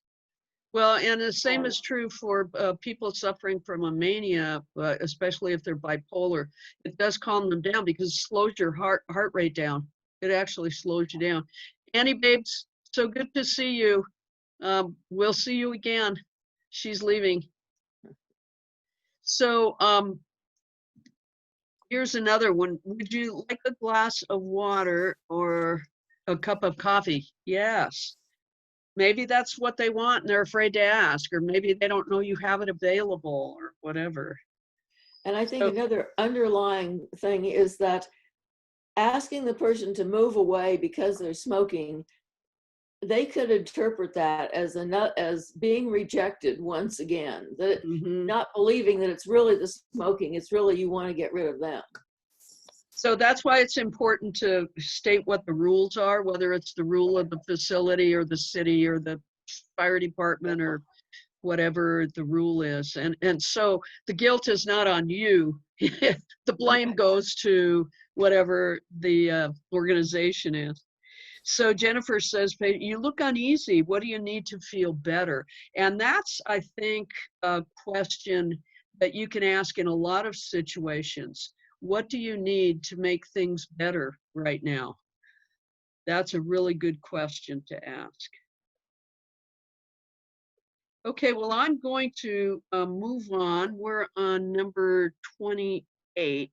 Speaker 2: Well, and the same is true for people suffering from a mania, especially if they're bipolar. It does calm them down because it slows your heart rate down. It actually slows you down. Annie, babes, so good to see you. We'll see you again. She's leaving. So Here's another one. Would you like a glass of water or a cup of coffee? Yes. Maybe that's what they want and they're afraid to ask, or maybe they don't know you have it available or whatever.
Speaker 12: And I think another underlying thing is that asking the person to move away because they're smoking, they could interpret that as being rejected once again, that not believing that it's really the smoking, it's really you want to get rid of them.
Speaker 2: So that's why it's important to state what the rules are, whether it's the rule of the facility or the city or the fire department or whatever the rule is. And so the guilt is not on you. The blame goes to whatever the organization is. So Jennifer says, you look uneasy. What do you need to feel better? And that's, I think, a question that you can ask in a lot of situations. What do you need to make things better right now? That's a really good question to ask. Okay, well, I'm going to move on. We're on number 28.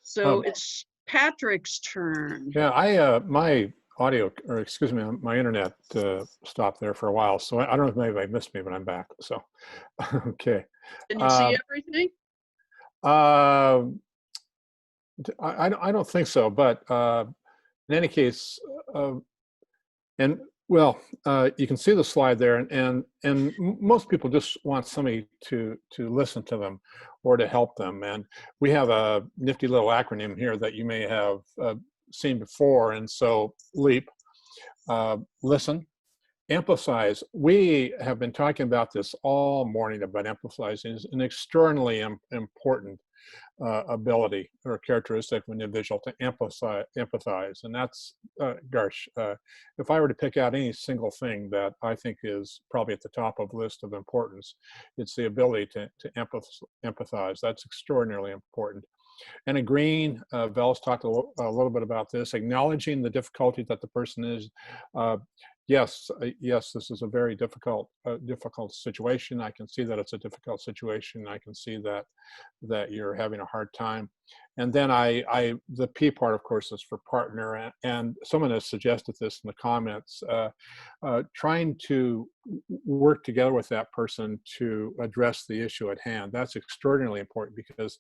Speaker 2: So it's Patrick's turn.
Speaker 16: Yeah, my audio, or excuse me, my internet stopped there for a while. So I don't know if maybe I missed me, but I'm back. So, okay.
Speaker 2: Can you see everything?
Speaker 16: I don't think so, but in any case, and well, you can see the slide there, and most people just want somebody to listen to them or to help them. And we have a nifty little acronym here that you may have seen before. And so LEAP, listen, emphasize. We have been talking about this all morning about emphasizing. It's an extraordinarily important ability or characteristic of an individual to empathize. And that's, gosh, if I were to pick out any single thing that I think is probably at the top of the list of importance, it's the ability to empathize. That's extraordinarily important. And agreeing, Vel's talked a little bit about this, acknowledging the difficulty that the person is. Yes, this is a very difficult situation. I can see that it's a difficult situation. I can see that you're having a hard time. And then the P part, of course, is for partner. And someone has suggested this in the comments, trying to work together with that person to address the issue at hand. That's extraordinarily important because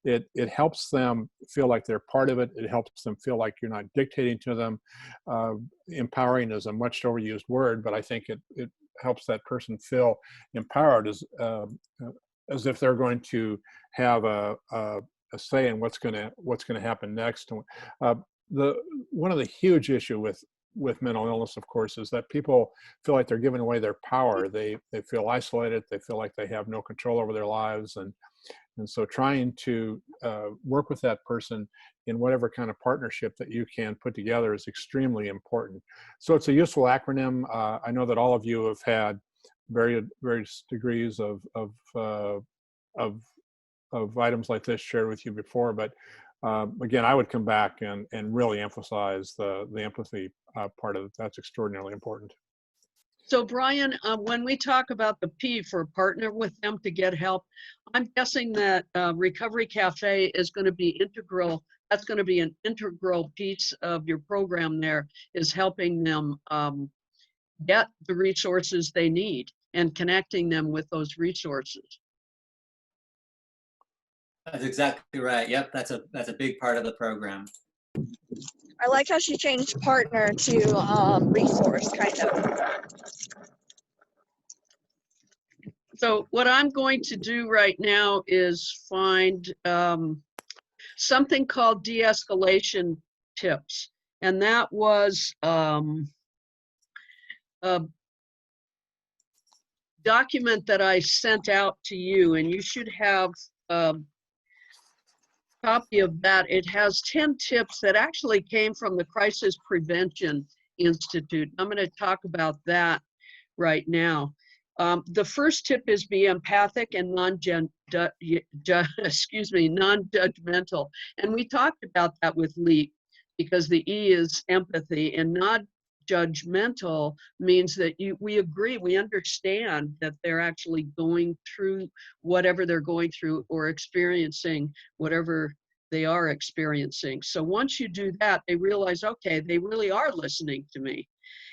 Speaker 16: it helps them feel like they're part of it. It helps them feel like you're not dictating to them. Empowering is a much overused word, but I think it helps that person feel empowered as if they're going to have a say in what's going to happen next. One of the huge issue with mental illness, of course, is that people feel like they're giving away their power. They feel isolated. They feel like they have no control over their lives, and so trying to work with that person in whatever kind of partnership that you can put together is extremely important. So it's a useful acronym. I know that all of you have had various degrees of items like this shared with you before, but again, I would come back and really emphasize the empathy part of it. That's extraordinarily important.
Speaker 2: So Brian, when we talk about the P for partner with them to get help, I'm guessing that Recovery Cafe is going to be integral. That's going to be an integral piece of your program there, is helping them get the resources they need and connecting them with those resources.
Speaker 1: That's exactly right. Yep, that's a big part of the program.
Speaker 3: I like how she changed partner to resource, kind of.
Speaker 2: So what I'm going to do right now is find something called de-escalation tips. And that was a document that I sent out to you, and you should have a copy of that. It has 10 tips that actually came from the Crisis Prevention Institute. I'm going to talk about that right now. The first tip is be empathic and non-judgmental. And we talked about that with LEAP, because the E is empathy, and non-judgmental means that we agree, we understand that they're actually going through whatever they're going through or experiencing whatever they are experiencing. So once you do that, they realize, okay, they really are listening to me.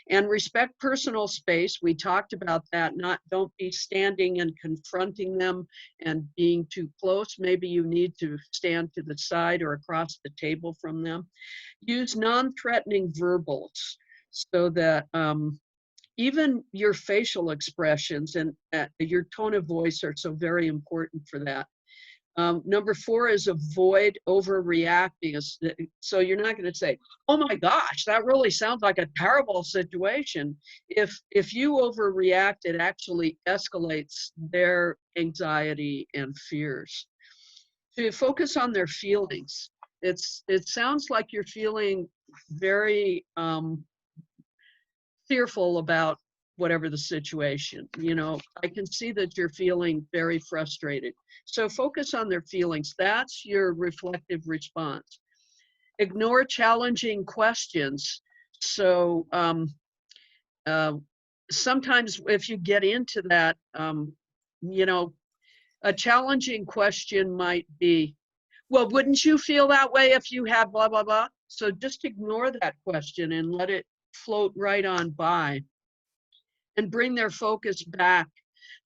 Speaker 2: And respect personal space. We talked about that. Don't be standing and confronting them and being too close. Maybe you need to stand to the side or across the table from them. Use non-threatening verbals so that even your facial expressions and your tone of voice are so very important for that. Number 4 is avoid overreacting. So you're not going to say, oh my gosh, that really sounds like a terrible situation. If you overreact, it actually escalates their anxiety and fears. So you focus on their feelings. It sounds like you're feeling very fearful about whatever the situation. You know, I can see that you're feeling very frustrated. So focus on their feelings. That's your reflective response. Ignore challenging questions. So sometimes if you get into that, you know, a challenging question might be, well, wouldn't you feel that way if you had blah, blah, blah? So just ignore that question and let it float right on by, and bring their focus back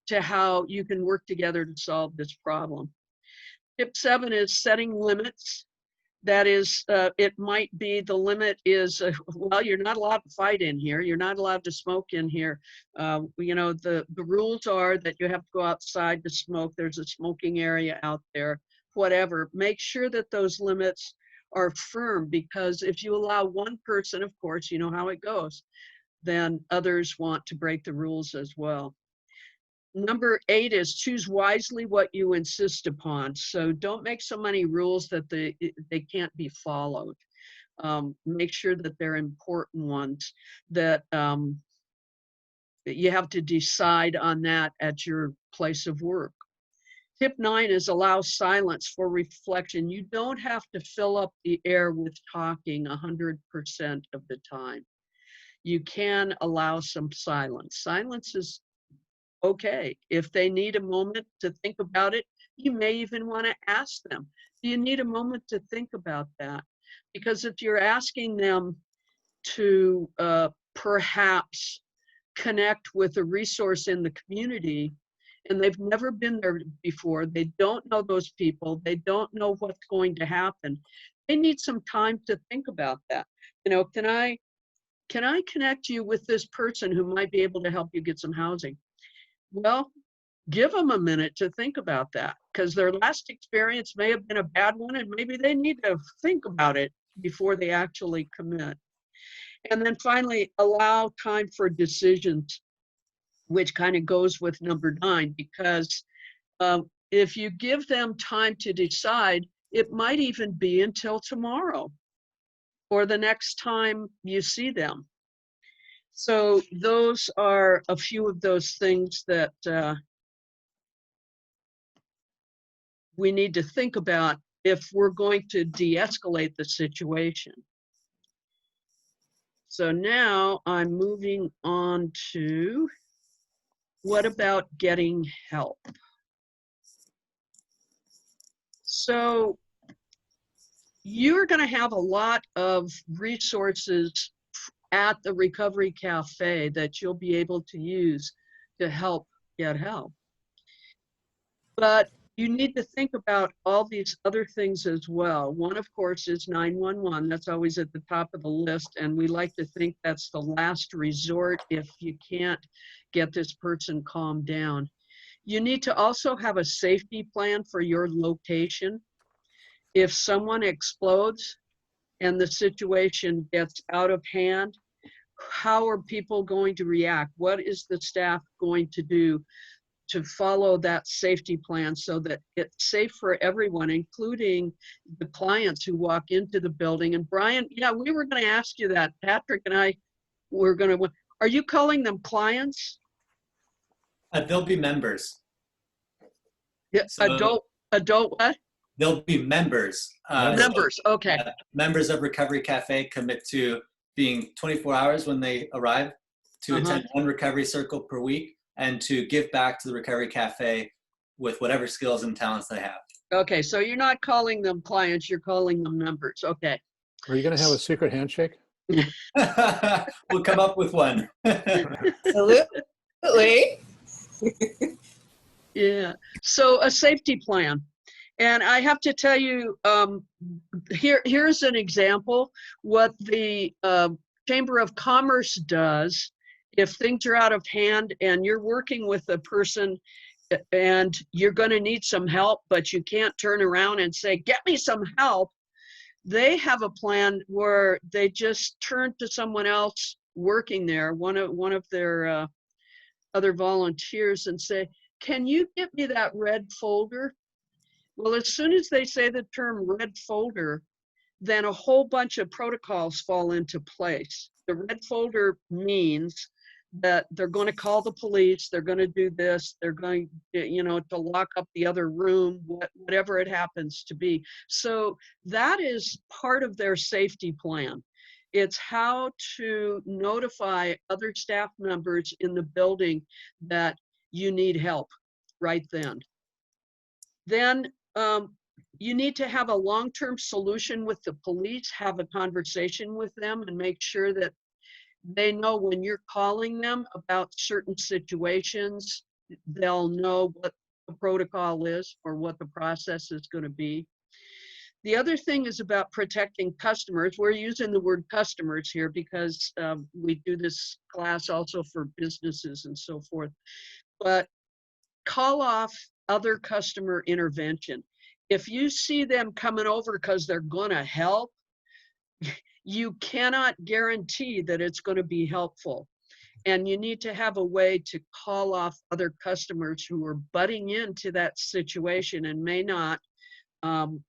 Speaker 2: to how you can work together to solve this problem. Tip 7 is setting limits. That is, it might be the limit is, well, you're not allowed to fight in here. You're not allowed to smoke in here. You know, the rules are that you have to go outside to smoke. There's a smoking area out there, whatever. Make sure that those limits are firm, because if you allow one person, of course, you know how it goes, then others want to break the rules as well. Number 8 is choose wisely what you insist upon. So don't make so many rules that they can't be followed. Make sure that they're important ones, that you have to decide on that at your place of work. Tip 9 is allow silence for reflection. You don't have to fill up the air with talking 100% of the time. You can allow some silence. Silence is okay. If they need a moment to think about it, you may even want to ask them, do you need a moment to think about that? Because if you're asking them to perhaps connect with a resource in the community, and they've never been there before, they don't know those people, they don't know what's going to happen, they need some time to think about that. You know, can I connect you with this person who might be able to help you get some housing? Well, give them a minute to think about that, because their last experience may have been a bad one, and maybe they need to think about it before they actually commit. And then finally, allow time for decisions, which kind of goes with number 9, because if you give them time to decide, it might even be until tomorrow or the next time you see them. So those are a few of those things that we need to think about if we're going to de-escalate the situation. So now I'm moving on to, what about getting help? So you're going to have a lot of resources at the Recovery Cafe that you'll be able to use to help get help. But you need to think about all these other things as well. One, of course, is 911. That's always at the top of the list, and we like to think that's the last resort if you can't get this person calmed down. You need to also have a safety plan for your location. If someone explodes and the situation gets out of hand, how are people going to react? What is the staff going to do to follow that safety plan so that it's safe for everyone, including the clients who walk into the building? And Brian, yeah, we were going to ask you that. Patrick and I were going to, are you calling them clients?
Speaker 1: They'll be members.
Speaker 2: Yeah, so, adult what?
Speaker 1: They'll be members.
Speaker 2: Members, so, okay.
Speaker 1: Members of Recovery Cafe commit to being 24 hours when they arrive, to attend one recovery circle per week, and to give back to the Recovery Cafe with whatever skills and talents they have.
Speaker 2: Okay, so you're not calling them clients, you're calling them members. Okay.
Speaker 16: Are you going to have a secret handshake?
Speaker 1: We'll come up with one.
Speaker 8: Absolutely.
Speaker 2: Yeah. So a safety plan. And I have to tell you, here's an example what the Chamber of Commerce does if things are out of hand and you're working with a person and you're going to need some help, but you can't turn around and say, get me some help. They have a plan where they just turn to someone else working there, one of their other volunteers, and say, can you get me that red folder? Well, as soon as they say the term red folder, then a whole bunch of protocols fall into place. The red folder means that they're going to call the police, they're going to do this, they're going, to lock up the other room, whatever it happens to be. So that is part of their safety plan. It's how to notify other staff members in the building that you need help right then. Then you need to have a long-term solution with the police, have a conversation with them and make sure that they know when you're calling them about certain situations, they'll know what the protocol is or what the process is going to be. The other thing is about protecting customers. We're using the word customers here because we do this class also for businesses and so forth. But call off other customer intervention. If you see them coming over because they're going to help, you cannot guarantee that it's going to be helpful. And you need to have a way to call off other customers who are butting into that situation and may not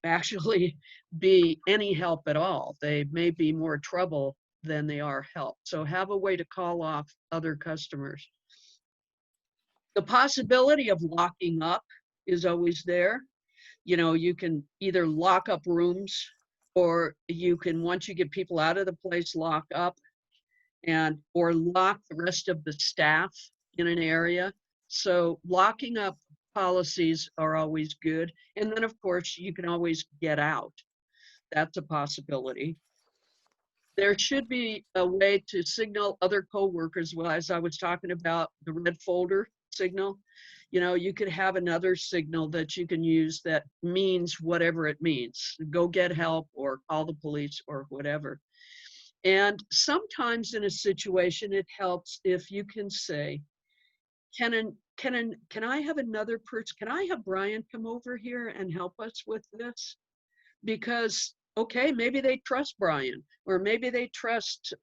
Speaker 2: actually be any help at all. They may be more trouble than they are help. So have a way to call off other customers. The possibility of locking up is always there. You can either lock up rooms or you can, once you get people out of the place, lock up or lock the rest of the staff in an area. So locking up policies are always good. And then of course you can always get out. That's a possibility. There should be a way to signal other coworkers. Well, as I was talking about the red folder signal, you could have another signal that you can use that means whatever it means. Go get help or call the police or whatever. And sometimes in a situation, it helps if you can say, can I have another person? Can I have Brian come over here and help us with this? Because, okay, maybe they trust Brian, or maybe they trust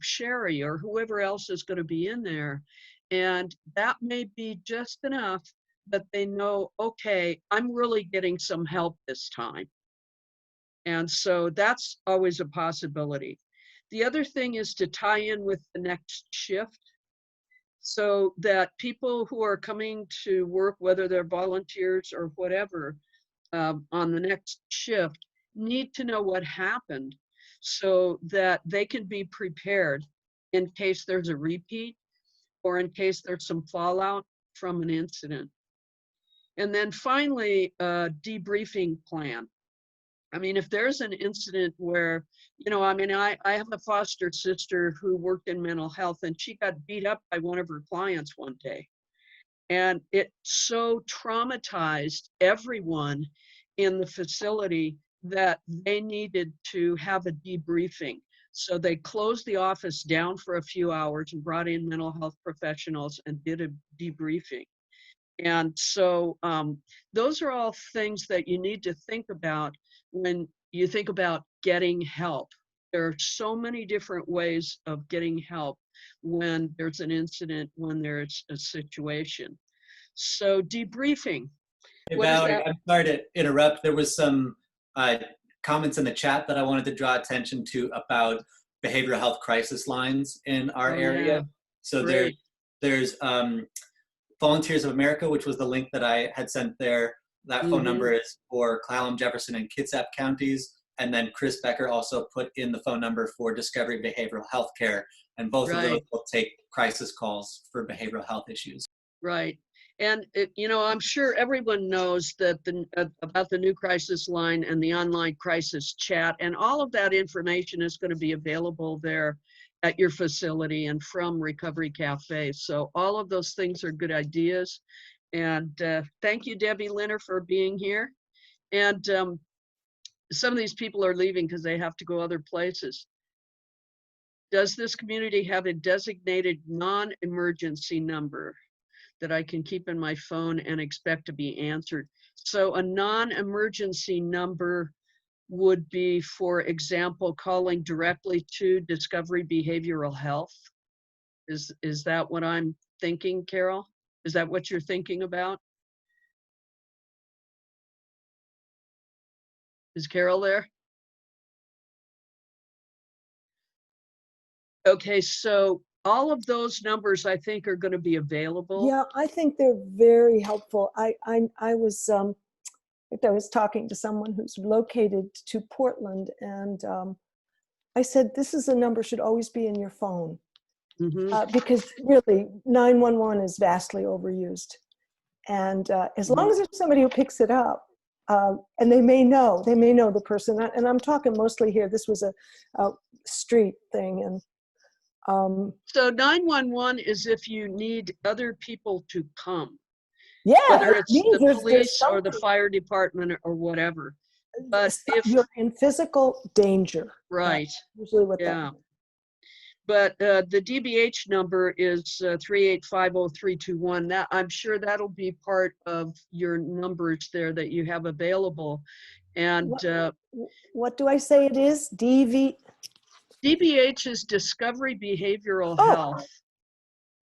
Speaker 2: Sherry or whoever else is going to be in there. And that may be just enough that they know, okay, I'm really getting some help this time. And so that's always a possibility. The other thing is to tie in with the next shift so that people who are coming to work, whether they're volunteers or whatever, on the next shift, need to know what happened so that they can be prepared in case there's a repeat or in case there's some fallout from an incident. And then finally, a debriefing plan. I mean, if there's an incident where, I have a foster sister who worked in mental health and she got beat up by one of her clients one day. And it so traumatized everyone in the facility that they needed to have a debriefing. So they closed the office down for a few hours and brought in mental health professionals and did a debriefing. And so those are all things that you need to think about when you think about getting help. There are so many different ways of getting help when there's an incident, when there's a situation. So debriefing.
Speaker 1: Hey, Valerie, I'm sorry to interrupt. There was some comments in the chat that I wanted to draw attention to about behavioral health crisis lines in our area.
Speaker 2: Yeah.
Speaker 1: So
Speaker 2: Great.
Speaker 1: there's Volunteers of America, which was the link that I had sent there. That phone number is for Clallam, Jefferson, and Kitsap counties. And then Chris Becker also put in the phone number for Discovery Behavioral Health Care. And both of those will take crisis calls for behavioral health issues.
Speaker 2: Right. And you know, I'm sure everyone knows that about the new crisis line and the online crisis chat, and all of that information is going to be available there at your facility and from Recovery Cafe. So all of those things are good ideas. And thank you, Debbie Linner, for being here. And some of these people are leaving because they have to go other places. Does this community have a designated non-emergency number that I can keep in my phone and expect to be answered? So a non-emergency number would be, for example, calling directly to Discovery Behavioral Health. Is that what I'm thinking, Carol? Is that what you're thinking about? Is Carol there? Okay, so all of those numbers I think are going to be available.
Speaker 7: Yeah, I think they're very helpful. I was talking to someone who's located to Portland, and I said, this is a number should always be in your phone. Because really 911 is vastly overused. And as long as there's somebody who picks it up, and they may know the person, and I'm talking mostly here, this was a street thing. And
Speaker 2: so 911 is if you need other people to come.
Speaker 7: Yeah,
Speaker 2: whether it's the
Speaker 7: there's
Speaker 2: police or the fire department or whatever. But if
Speaker 7: you're in physical danger,
Speaker 2: right,
Speaker 7: usually what that means.
Speaker 2: But the DBH number is 3850321. That I'm sure that'll be part of your numbers there that you have available. And
Speaker 7: what do I say it is?
Speaker 2: DBH is Discovery Behavioral Health.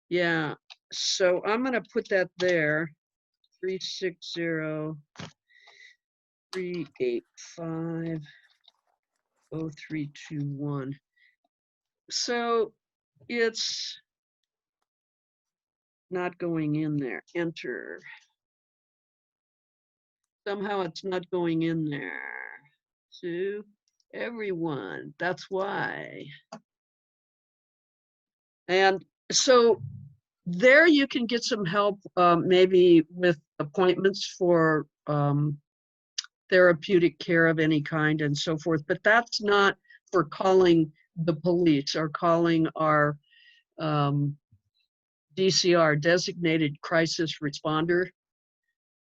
Speaker 2: Yeah. So I'm going to put that there. 360-385-0321. So it's not going in there. Enter. Somehow it's not going in there. To everyone. That's why. And so there you can get some help, maybe with appointments for therapeutic care of any kind and so forth, but that's not for calling the police or calling our DCR, Designated Crisis Responder,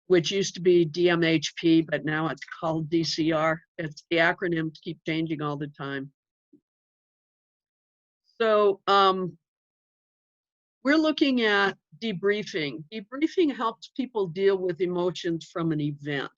Speaker 2: which used to be DMHP, but now it's called DCR. It's the acronyms keep changing all the time. So we're looking at debriefing. Debriefing helps people deal with emotions from an event.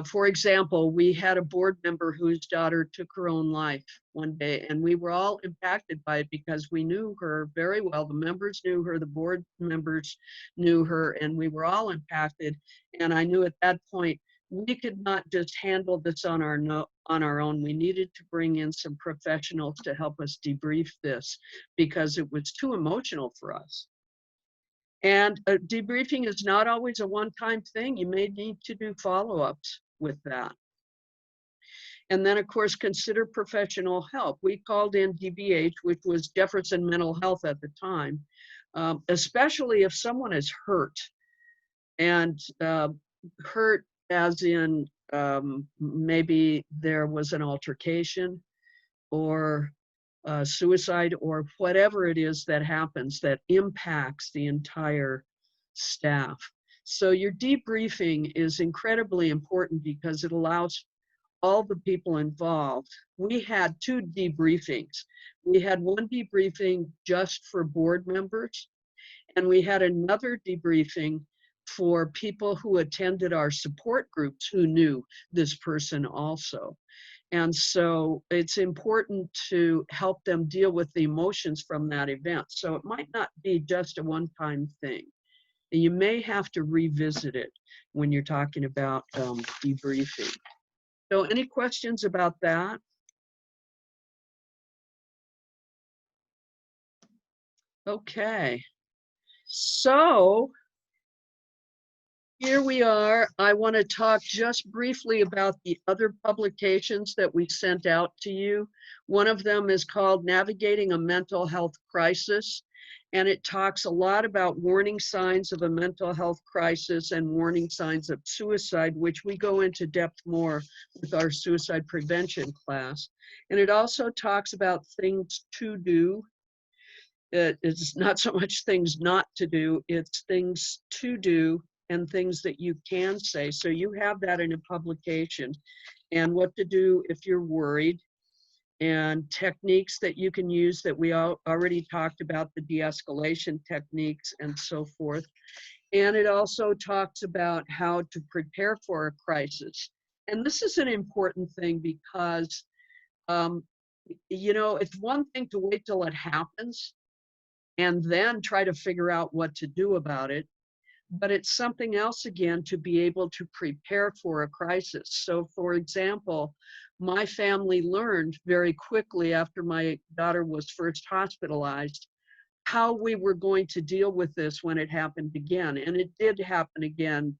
Speaker 2: For example, we had a board member whose daughter took her own life one day, and we were all impacted by it because we knew her very well. The members knew her, the board members knew her, and we were all impacted. And I knew at that point, we could not just handle this on our own. We needed to bring in some professionals to help us debrief this because it was too emotional for us. And debriefing is not always a one-time thing. You may need to do follow-ups with that. And then, of course, consider professional help. We called in DBH, which was Jefferson Mental Health at the time, especially if someone is hurt. And hurt as in maybe there was an altercation or suicide or whatever it is that happens that impacts the entire staff. So your debriefing is incredibly important because it allows all the people involved. We had 2 debriefings. We had one debriefing just for board members, and we had another debriefing for people who attended our support groups who knew this person also. And so it's important to help them deal with the emotions from that event. So it might not be just a one-time thing. You may have to revisit it when you're talking about debriefing. So any questions about that? Okay. So here we are. I want to talk just briefly about the other publications that we sent out to you. One of them is called Navigating a Mental Health Crisis. And it talks a lot about warning signs of a mental health crisis and warning signs of suicide, which we go into depth more with our suicide prevention class. And it also talks about things to do. It's not so much things not to do, it's things to do and things that you can say. So you have that in a publication, and what to do if you're worried, and techniques that you can use that we already talked about, the de-escalation techniques and so forth. And it also talks about how to prepare for a crisis. And this is an important thing because, you know, it's one thing to wait till it happens and then try to figure out what to do about it. But it's something else again to be able to prepare for a crisis. So for example, my family learned very quickly after my daughter was first hospitalized how we were going to deal with this when it happened again. And it did happen again.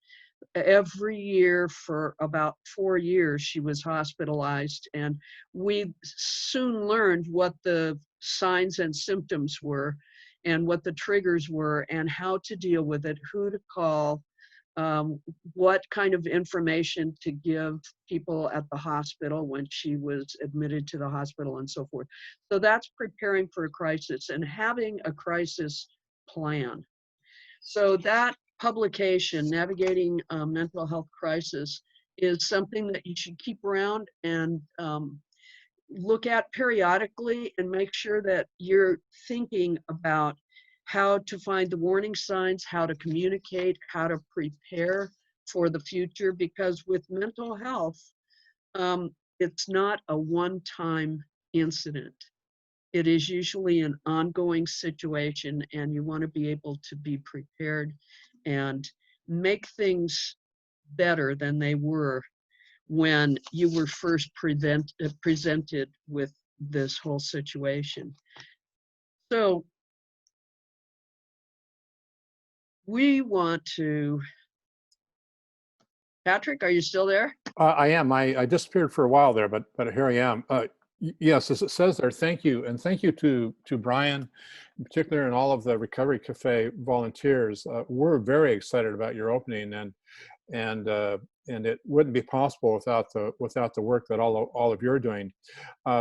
Speaker 2: Every year for about 4 years, she was hospitalized, and we soon learned what the signs and symptoms were and what the triggers were and how to deal with it, who to call, what kind of information to give people at the hospital when she was admitted to the hospital and so forth. So that's preparing for a crisis and having a crisis plan. So that publication, Navigating a Mental Health Crisis, is something that you should keep around and look at periodically and make sure that you're thinking about how to find the warning signs, how to communicate, how to prepare for the future, because with mental health, it's not a one-time incident. It is usually an ongoing situation, and you want to be able to be prepared and make things better than they were when you were first presented with this whole situation. So we want to, Patrick, are you still there?
Speaker 16: I am. I disappeared for a while there, but here I am. Yes, as it says there, thank you. And thank you to Brian in particular and all of the Recovery Cafe volunteers. We're very excited about your opening, and it wouldn't be possible without the work that all of you're doing.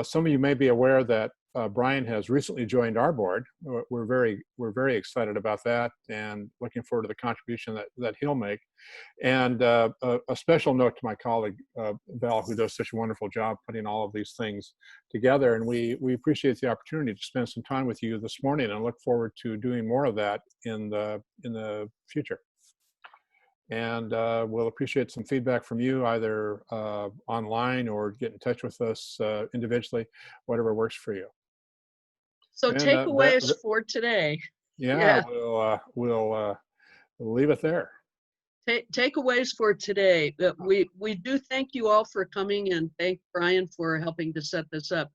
Speaker 16: Some of you may be aware that Brian has recently joined our board. We're very excited about that and looking forward to the contribution that he'll make. And a special note to my colleague Val, who does such a wonderful job putting all of these things together. And we appreciate the opportunity to spend some time with you this morning and look forward to doing more of that in the future. And we'll appreciate some feedback from you, either online or get in touch with us individually, whatever works for you.
Speaker 2: So takeaways for today.
Speaker 16: Yeah. We'll leave it there.
Speaker 2: Takeaways for today. We do thank you all for coming, and thank Brian for helping to set this up.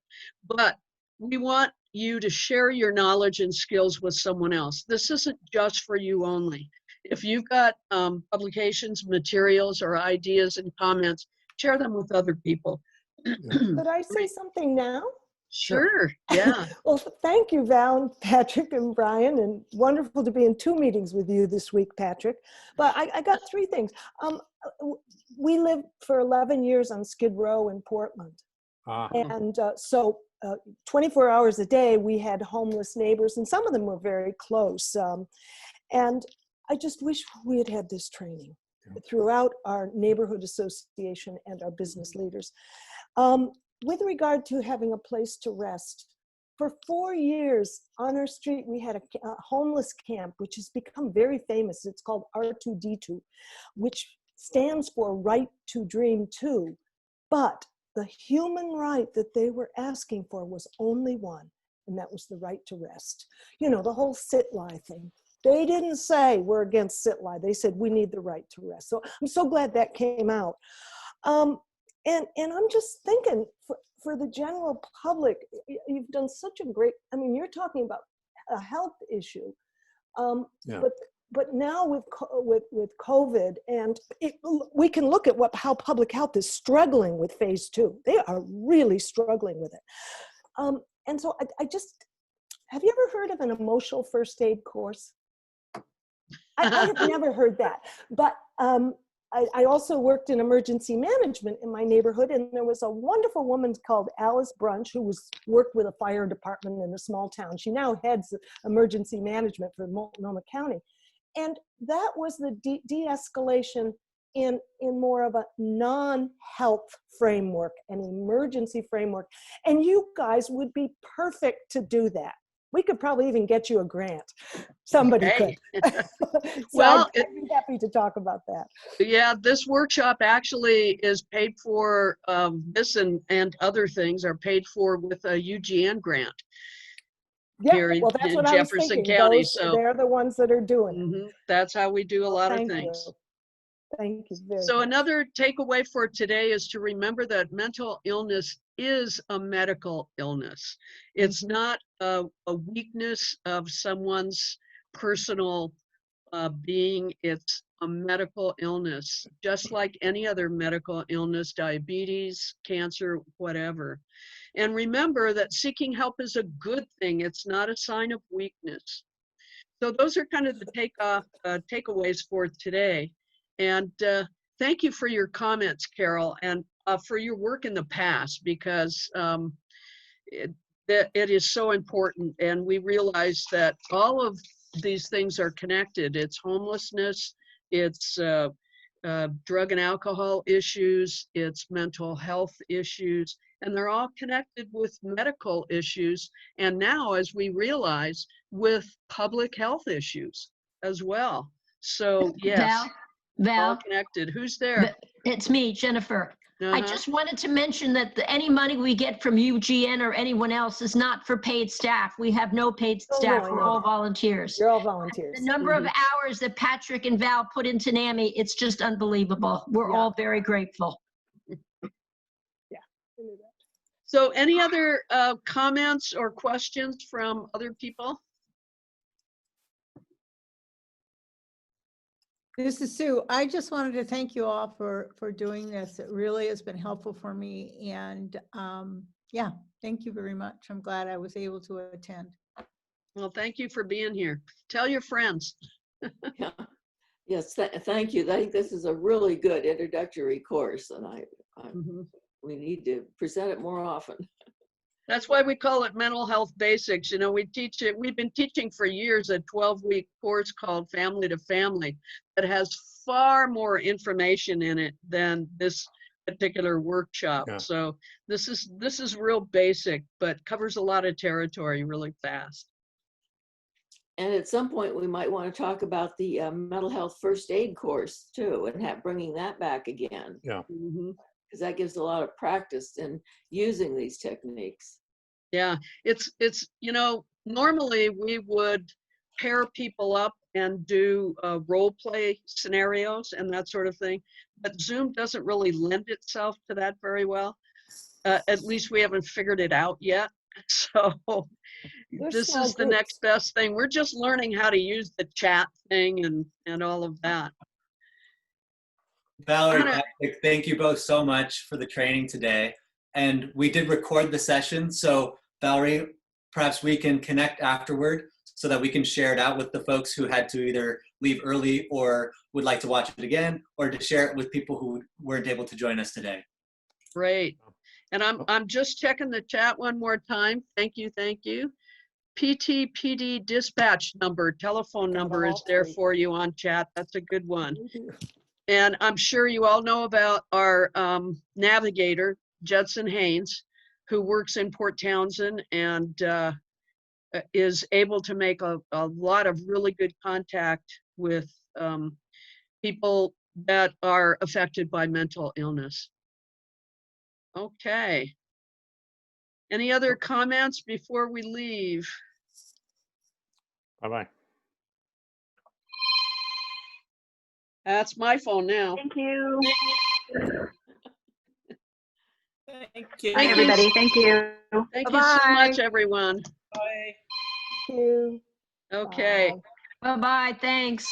Speaker 2: But we want you to share your knowledge and skills with someone else. This isn't just for you only. If you've got publications, materials, or ideas and comments, share them with other people.
Speaker 7: Could I say something now?
Speaker 2: Sure, yeah.
Speaker 7: Well, thank you, Val, and Patrick, and Brian, and wonderful to be in 2 meetings with you this week, Patrick. But I got 3 things. We lived for 11 years on Skid Row in Portland. And so 24 hours a day, we had homeless neighbors, and some of them were very close. And I just wish we had had this training throughout our neighborhood association and our business leaders. With regard to having a place to rest, for 4 years on our street, we had a homeless camp, which has become very famous. It's called R2D2, which stands for Right to Dream Too. But the human right that they were asking for was only one, and that was the right to rest. You know, the whole sit-lie thing. They didn't say we're against sit-lie. They said we need the right to rest. So I'm so glad that came out. And I'm just thinking, for the general public, you've done such a great, I mean, you're talking about a health issue, but now with COVID, and we can look at how public health is struggling with phase 2. They are really struggling with it. And so I just, have you ever heard of an emotional first aid course? I have never heard that, but I also worked in emergency management in my neighborhood, and there was a wonderful woman called Alice Brunch who worked with a fire department in a small town. She now heads emergency management for Multnomah County. And that was the de-escalation in more of a non-health framework, an emergency framework. And you guys would be perfect to do that. We could probably even get you a grant. Somebody could. So
Speaker 2: Well,
Speaker 7: I'd be happy to talk about that.
Speaker 2: Yeah, this workshop actually is paid for, this and other things are paid for with a UGN grant.
Speaker 7: Yeah,
Speaker 2: Here
Speaker 7: well, that's
Speaker 2: in
Speaker 7: what I was
Speaker 2: Jefferson
Speaker 7: thinking.
Speaker 2: County. So
Speaker 7: they're the ones that are doing it.
Speaker 2: That's how we do a lot of
Speaker 7: Thank
Speaker 2: things.
Speaker 7: you. Thank you very
Speaker 2: So
Speaker 7: much.
Speaker 2: another takeaway for today is to remember that mental illness is a medical illness. It's not a weakness of someone's personal being. It's a medical illness, just like any other medical illness, diabetes, cancer, whatever. And remember that seeking help is a good thing. It's not a sign of weakness. So those are kind of the takeaways for today. And thank you for your comments, Carol, and for your work in the past, because it is so important. And we realize that all of these things are connected. It's homelessness, it's drug and alcohol issues, it's mental health issues, and they're all connected with medical issues. And now, as we realize, with public health issues as well. So yes,
Speaker 4: Val,
Speaker 2: all connected. Who's there?
Speaker 4: It's me, Jennifer. I just wanted to mention that any money we get from UGN or anyone else is not for paid staff. We have no paid staff. We're all volunteers.
Speaker 7: You're all volunteers.
Speaker 4: The number of hours that Patrick and Val put into NAMI, it's just unbelievable. We're all very grateful.
Speaker 2: So any other comments or questions from other people?
Speaker 9: This is Sue. I just wanted to thank you all for doing this. It really has been helpful for me. And yeah, thank you very much. I'm glad I was able to attend.
Speaker 2: Well, thank you for being here. Tell your friends.
Speaker 12: Yeah. Yes, thank you. I think this is a really good introductory course, and we need to present it more often.
Speaker 2: That's why we call it Mental Health Basics. You know, we teach it. We've been teaching for years a 12-week course called Family to Family that has far more information in it than this particular workshop.
Speaker 16: Yeah.
Speaker 2: So this is real basic, but covers a lot of territory really fast.
Speaker 12: And at some point, we might want to talk about the mental health first aid course too, and bringing that back again.
Speaker 16: Yeah.
Speaker 12: Because that gives a lot of practice in using these techniques.
Speaker 2: Yeah, it's you know, normally we would pair people up and do role play scenarios and that sort of thing, but Zoom doesn't really lend itself to that very well. At least we haven't figured it out yet. So this is the next best thing. We're just learning how to use the chat thing and all of that.
Speaker 1: Valerie, Patrick, thank you both so much for the training today. And we did record the session. So Valerie, perhaps we can connect afterward so that we can share it out with the folks who had to either leave early or would like to watch it again, or to share it with people who weren't able to join us today.
Speaker 2: Great. And I'm just checking the chat one more time. Thank you, thank you. PTPD dispatch number, telephone number is there for you on chat. That's a good one. And I'm sure you all know about our navigator, Judson Haynes, who works in Port Townsend and is able to make a lot of really good contact with people that are affected by mental illness. Okay. Any other comments before we leave?
Speaker 16: Bye-bye.
Speaker 2: That's my phone now.
Speaker 15: Thank you.
Speaker 8: Thank you.
Speaker 15: Bye, everybody. Thank you.
Speaker 2: Thank you so much, everyone.
Speaker 8: Bye.
Speaker 7: Thank you.
Speaker 2: Okay.
Speaker 4: Bye-bye. Thanks.